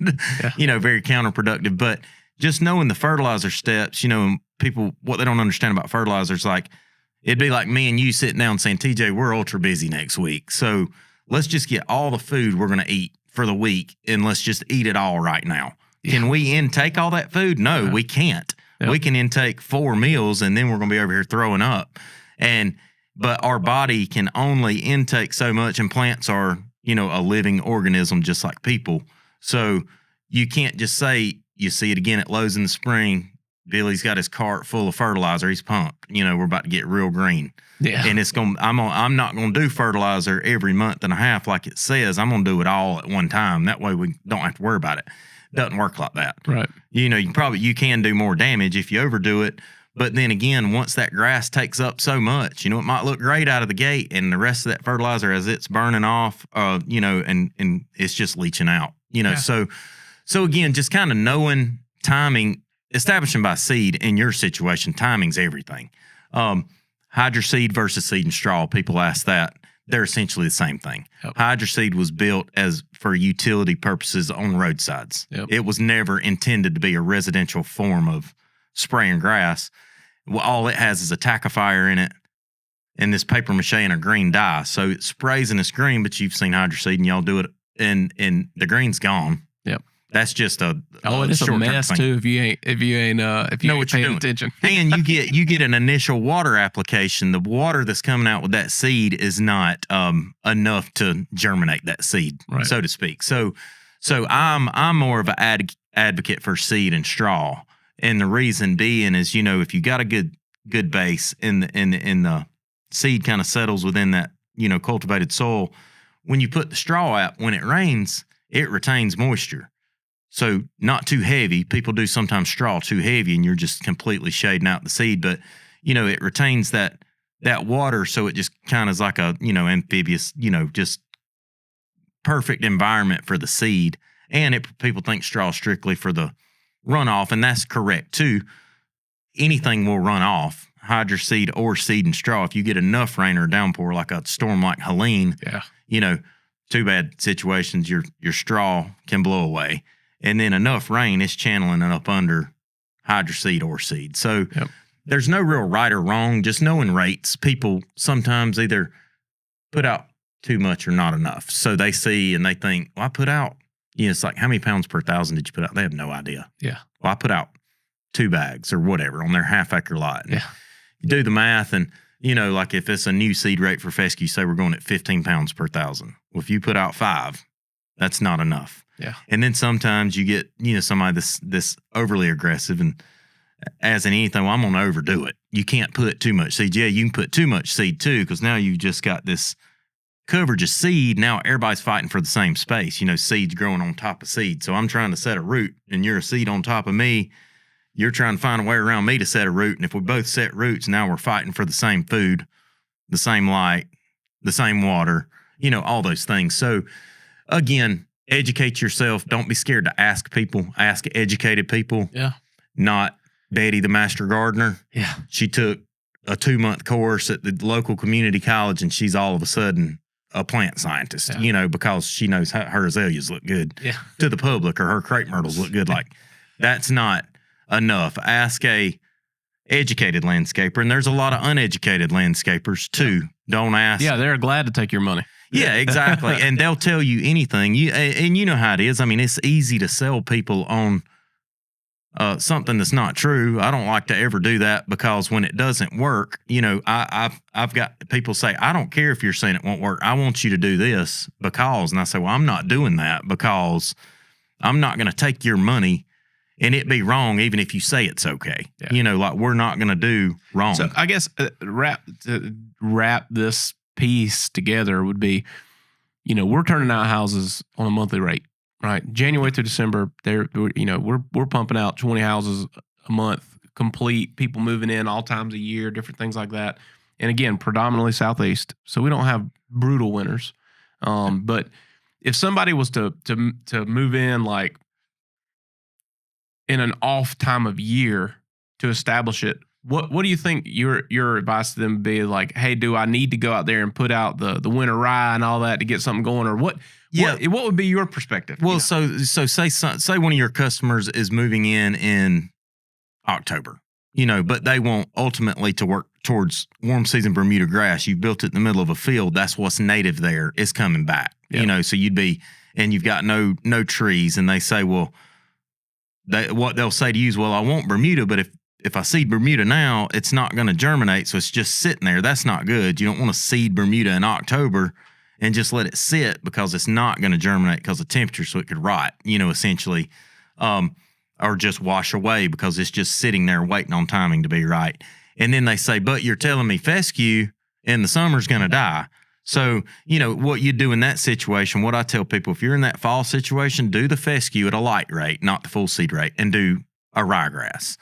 Yeah. Very counterproductive. But just knowing the fertilizer steps, people, what they don't understand about fertilizers, like it'd be like me and you sitting down saying, TJ, we're ultra busy next week. So let's just get all the food we're going to eat for the week and let's just eat it all right now. Yeah. Can we intake all that food? No, we can't. Yep. We can intake 4 meals and then we're going to be over here throwing up. But our body can only intake so much, and plants are, a living organism just like people. So you can't just say, you see it again at Lowe's in the spring, Billy's got his cart full of fertilizer. He's pumped. We're about to get real green. Yeah. And I'm not going to do fertilizer every month and a half like it says. I'm going to do it all at one time. That way we don't have to worry about it. Doesn't work like that. Right. You can do more damage if you overdo it. But then again, once that grass takes up so much, it might look great out of the gate, and the rest of that fertilizer as it's burning off, and it's just leaching out. Yeah. So again, just kind of knowing timing, establishing by seed in your situation, timing's everything. Hydro seed versus seed and straw. People ask that. They're essentially the same thing. Yep. Hydro seed was built as for utility purposes on roadsides. Yep. It was never intended to be a residential form of spraying grass. Well, all it has is a tackifier in it and this paper mache and a green dye. So it sprays and it's green, but you've seen hydro seed and y'all do it and the green's gone. Yep. That's just a and it's a short-term mess thing. too if you ain't know what you're paying doing. attention. And you get an initial water application. The water that's coming out with that seed is not enough to germinate that seed, Right. so to speak. So I'm more of an advocate for seed and straw, and the reason being is if you got a good base in the seed kind of settles within that cultivated soil. When you put the straw out, when it rains, it retains moisture. So not too heavy. People do sometimes straw too heavy and you're just completely shading out the seed, but it retains that water. So it just kind of is like a, amphibious, just perfect environment for the seed. And people think straw strictly for the runoff, and that's correct too. Anything will run off, hydro seed or seed and straw. If you get enough rain or downpour, like a storm like Helene, too bad situations, your straw can blow away. And then enough rain, it's channeling it up under hydro seed or seed. So there's no real right or wrong, just knowing rates. People sometimes either put out too much or not enough. So they see and they think, well, I put out, it's like, how many pounds per 1,000 did you put out? They have no idea. Yeah. Well, I put out 2 bags or whatever on their half-acre lot. And Yeah. you do the math and, like if it's a new seed rate for fescue, say we're going at 15 pounds per 1,000. Well, if you put out 5, that's not enough. Yeah. And then sometimes you get, somebody this overly aggressive, and as in anything, well, I'm going to overdo it. You can't put too much seed. Yeah, you can put too much seed too, because now you just got this coverage of seed. Now everybody's fighting for the same space. Seed's growing on top of seed. So I'm trying to set a root and you're a seed on top of me. You're trying to find a way around me to set a root. And if we both set roots, now we're fighting for the same food, the same light, the same water, all those things. So again, educate yourself. Don't be scared to ask people. Ask educated people. Yeah. Not Betty, the master gardener. Yeah. She took a 2-month course at the local community college, and she's all of a sudden a plant scientist, because she knows how her azaleas look good to the public, or her crepe myrtles look good. Like, that's not enough. Ask a educated landscaper, and there's a lot of uneducated landscapers too. Don't ask. Yeah, they're glad to take your money. Yeah, exactly. And they'll tell you anything. And you know how it is. I mean, it's easy to sell people on something that's not true. I don't like to ever do that, because when it doesn't work, I've got people say, I don't care if you're saying it won't work. I want you to do this because, and I say, well, I'm not doing that, because I'm not going to take your money and it be wrong, even if you say it's okay. Yeah. Like, we're not going to do wrong. So I guess wrap this piece together would be, we're turning out houses on a monthly rate, right? January through December, we're pumping out 20 houses a month, complete, people moving in all times of year, different things like that. And again, predominantly Southeast, so we don't have brutal winters. But if somebody was to move in like in an off time of year to establish it, what do you think your advice to them would be? Like, hey, do I need to go out there and put out the winter rye and all that to get something going, or what? Yeah, what would be your perspective? Well, so say one of your customers is moving in October, but they want ultimately to work towards warm season Bermuda grass. You built it in the middle of a field. That's what's native there. It's coming back. Yeah. So and you've got no trees, and they say, well, what they'll say to you is, well, I want Bermuda, but if I seed Bermuda now, it's not going to germinate, so it's just sitting there. That's not good. You don't want to seed Bermuda in October and just let it sit, because it's not going to germinate because of temperature, so it could rot, essentially, or just wash away because it's just sitting there waiting on timing to be right. And then they say, but you're telling me fescue in the summer's going to die. So, what you do in that situation, what I tell people, if you're in that fall situation, do the fescue at a light rate, not the full seed rate, and do a ryegrass.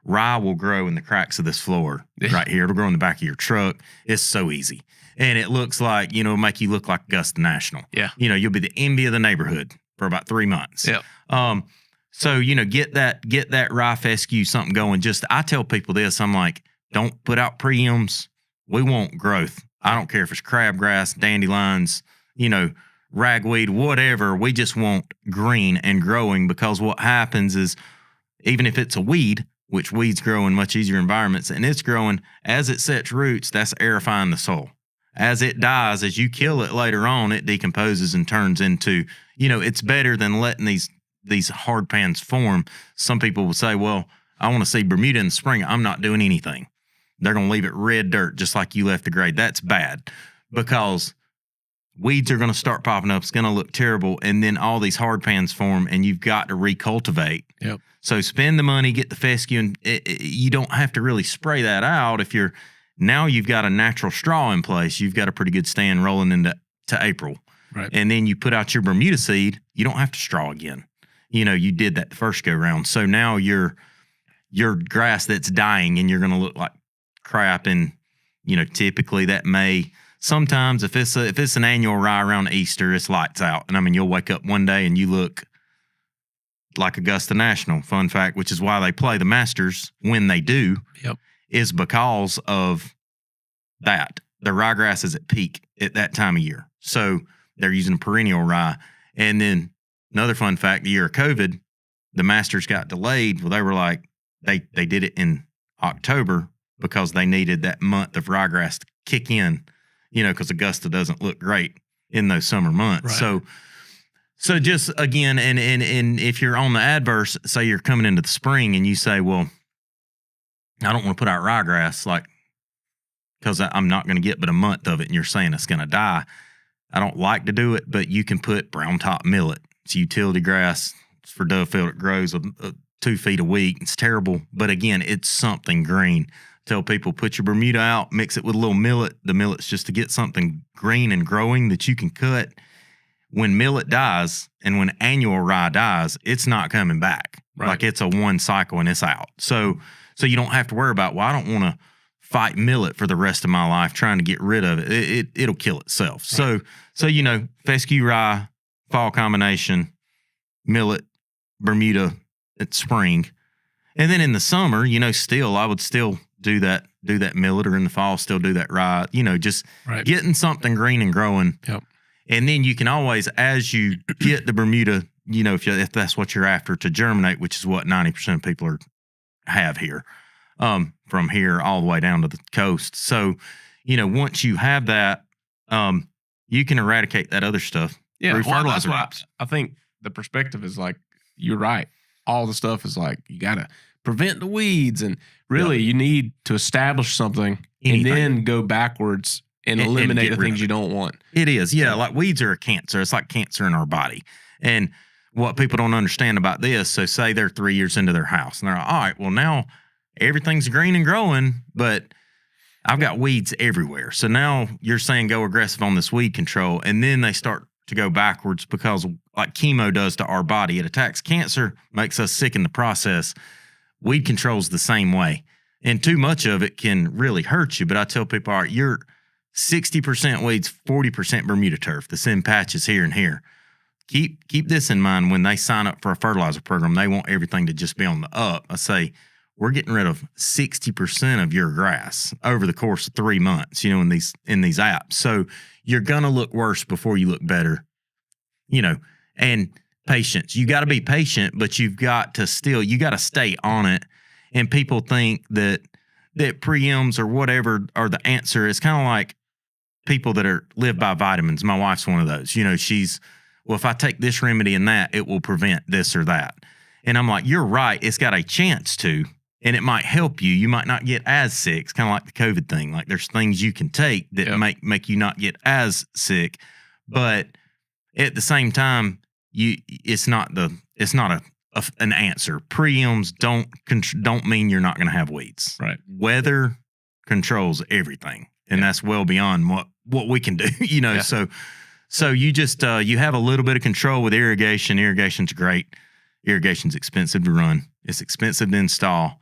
Rye will grow in the cracks of this floor right here. It'll grow in the back of your truck. It's so easy. And it looks like, make you look like Augusta National. Yeah. You'll be the envy of the neighborhood. for about 3 months. Yep. So, get that rye fescue something going. I tell people this, I'm like, don't put out preems. We want growth. I don't care if it's crabgrass, dandelions, ragweed, whatever. We just want green and growing, because what happens is, even if it's a weed, which weeds grow in much easier environments, and it's growing, as it sets roots, that's aerifying the soil. As it dies, as you kill it later on, it decomposes and turns into, it's better than letting these hard pans form. Some people will say, well, I want to see Bermuda in the spring. I'm not doing anything. They're going to leave it red dirt just like you left the grade. That's bad, because weeds are going to start popping up. It's going to look terrible. And then all these hard pans form, and you've got to recultivate. Yep. So spend the money, get the fescue, and you don't have to really spray that out. Now you've got a natural straw in place. You've got a pretty good stand rolling into April. Right. And then you put out your Bermuda seed. You don't have to straw again. You did that the first go round. So now your grass that's dying, and you're going to look like crap. And, typically that may, sometimes if it's an annual rye around Easter, it's lights out. And I mean, you'll wake up one day and you look like Augusta National. Fun fact, which is why they play the Masters when they do. Yep. Is because of that. The ryegrass is at peak at that time of year. So they're using a perennial rye. And then another fun fact, the year of COVID, the Masters got delayed. Well, they were like, they did it in October because they needed that month of ryegrass to kick in, because Augusta doesn't look great in those summer months. Right. So just again, and if you're on the adverse, say you're coming into the spring and you say, well, I don't want to put out ryegrass, because I'm not going to get but a month of it, and you're saying it's going to die. I don't like to do it, but you can put brown top millet. It's utility grass. It's for Dovefield. It grows 2 feet a week. It's terrible, but again, it's something green. Tell people, put your Bermuda out, mix it with a little millet. The millet's just to get something green and growing that you can cut. When millet dies and when annual rye dies, it's not coming back. Right. Like it's a one cycle and it's out. So you don't have to worry about, well, I don't want to fight millet for the rest of my life trying to get rid of it. It'll kill itself. Right. So fescue rye, fall combination, millet, Bermuda at spring. And then in the summer, I would still do that millet, or in the fall, still do that rye, just Right. getting something green and growing. Yep. And then you can always, as you get the Bermuda, if that's what you're after, to germinate, which is what 90% of people have here, from here all the way down to the coast. So, once you have that, you can eradicate that other stuff. Yeah. through Well, that's fertilizer why crops. I think the perspective is like, you're right. All the stuff is like, you got to prevent the weeds, and really you need to establish something Anything. and then go backwards and And eliminate get the rid things of you it. don't want. It is. Yeah. Like weeds are a cancer. It's like cancer in our body. And what people don't understand about this, so say they're 3 years into their house and they're like, all right, well, now everything's green and growing, but I've got weeds everywhere. So now you're saying go aggressive on this weed control. And then they start to go backwards, because like chemo does to our body, it attacks cancer, makes us sick in the process. Weed control's the same way. And too much of it can really hurt you. But I tell people, all right, you're 60% weeds, 40% Bermuda turf that's in patches here and here. Keep this in mind when they sign up for a fertilizer program. They want everything to just be on the up. I say, we're getting rid of 60% of your grass over the course of 3 months, in these apps. So you're going to look worse before you look better, and patience. You got to be patient, but you got to stay on it. And people think that preems or whatever are the answer. It's kind of like people that live by vitamins. My wife's one of those. She's, well, if I take this remedy and that, it will prevent this or that. And I'm like, you're right. It's got a chance to, and it might help you. You might not get as sick. It's kind of like the COVID thing. Like there's things you can take that make you not get as sick, but at the same time, it's not an answer. Preems don't mean you're not going to have weeds. Right. Weather controls everything, and that's well beyond what we can do. Yeah. So you just you have a little bit of control with irrigation. Irrigation's great. Irrigation's expensive to run. It's expensive to install.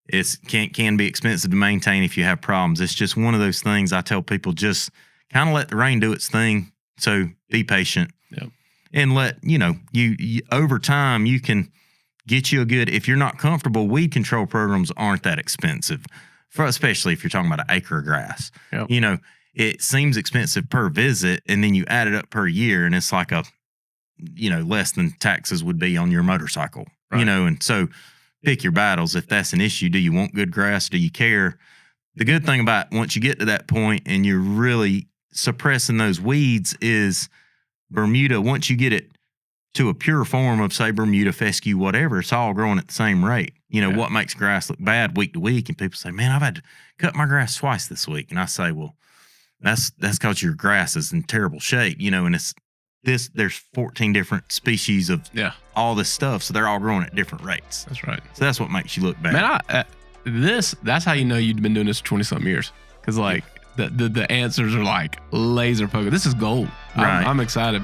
It can be expensive to maintain if you have problems. It's just one of those things I tell people, just kind of let the rain do its thing. So be patient. Yep. and let, you over time, you can get you a good, if you're not comfortable, weed control programs aren't that expensive, especially if you're talking about an acre of grass. Yep. It seems expensive per visit, and then you add it up per year, and it's like less than taxes would be on your motorcycle, Right. and so pick your battles. If that's an issue, do you want good grass? Do you care? The good thing about once you get to that point and you're really suppressing those weeds is Bermuda, once you get it to a pure form of, say, Bermuda, fescue, whatever, it's all growing at the same rate. What makes grass look bad week to week? And people say, man, I've had to cut my grass twice this week. And I say, well, that's because your grass is in terrible shape, and there's 14 different species of all this stuff. So they're all growing at different rates. That's right. So that's what makes you look bad. Man, that's how you know you've been doing this for 20 something years. Cause like the answers are like laser focused. This is gold. Right. I'm excited.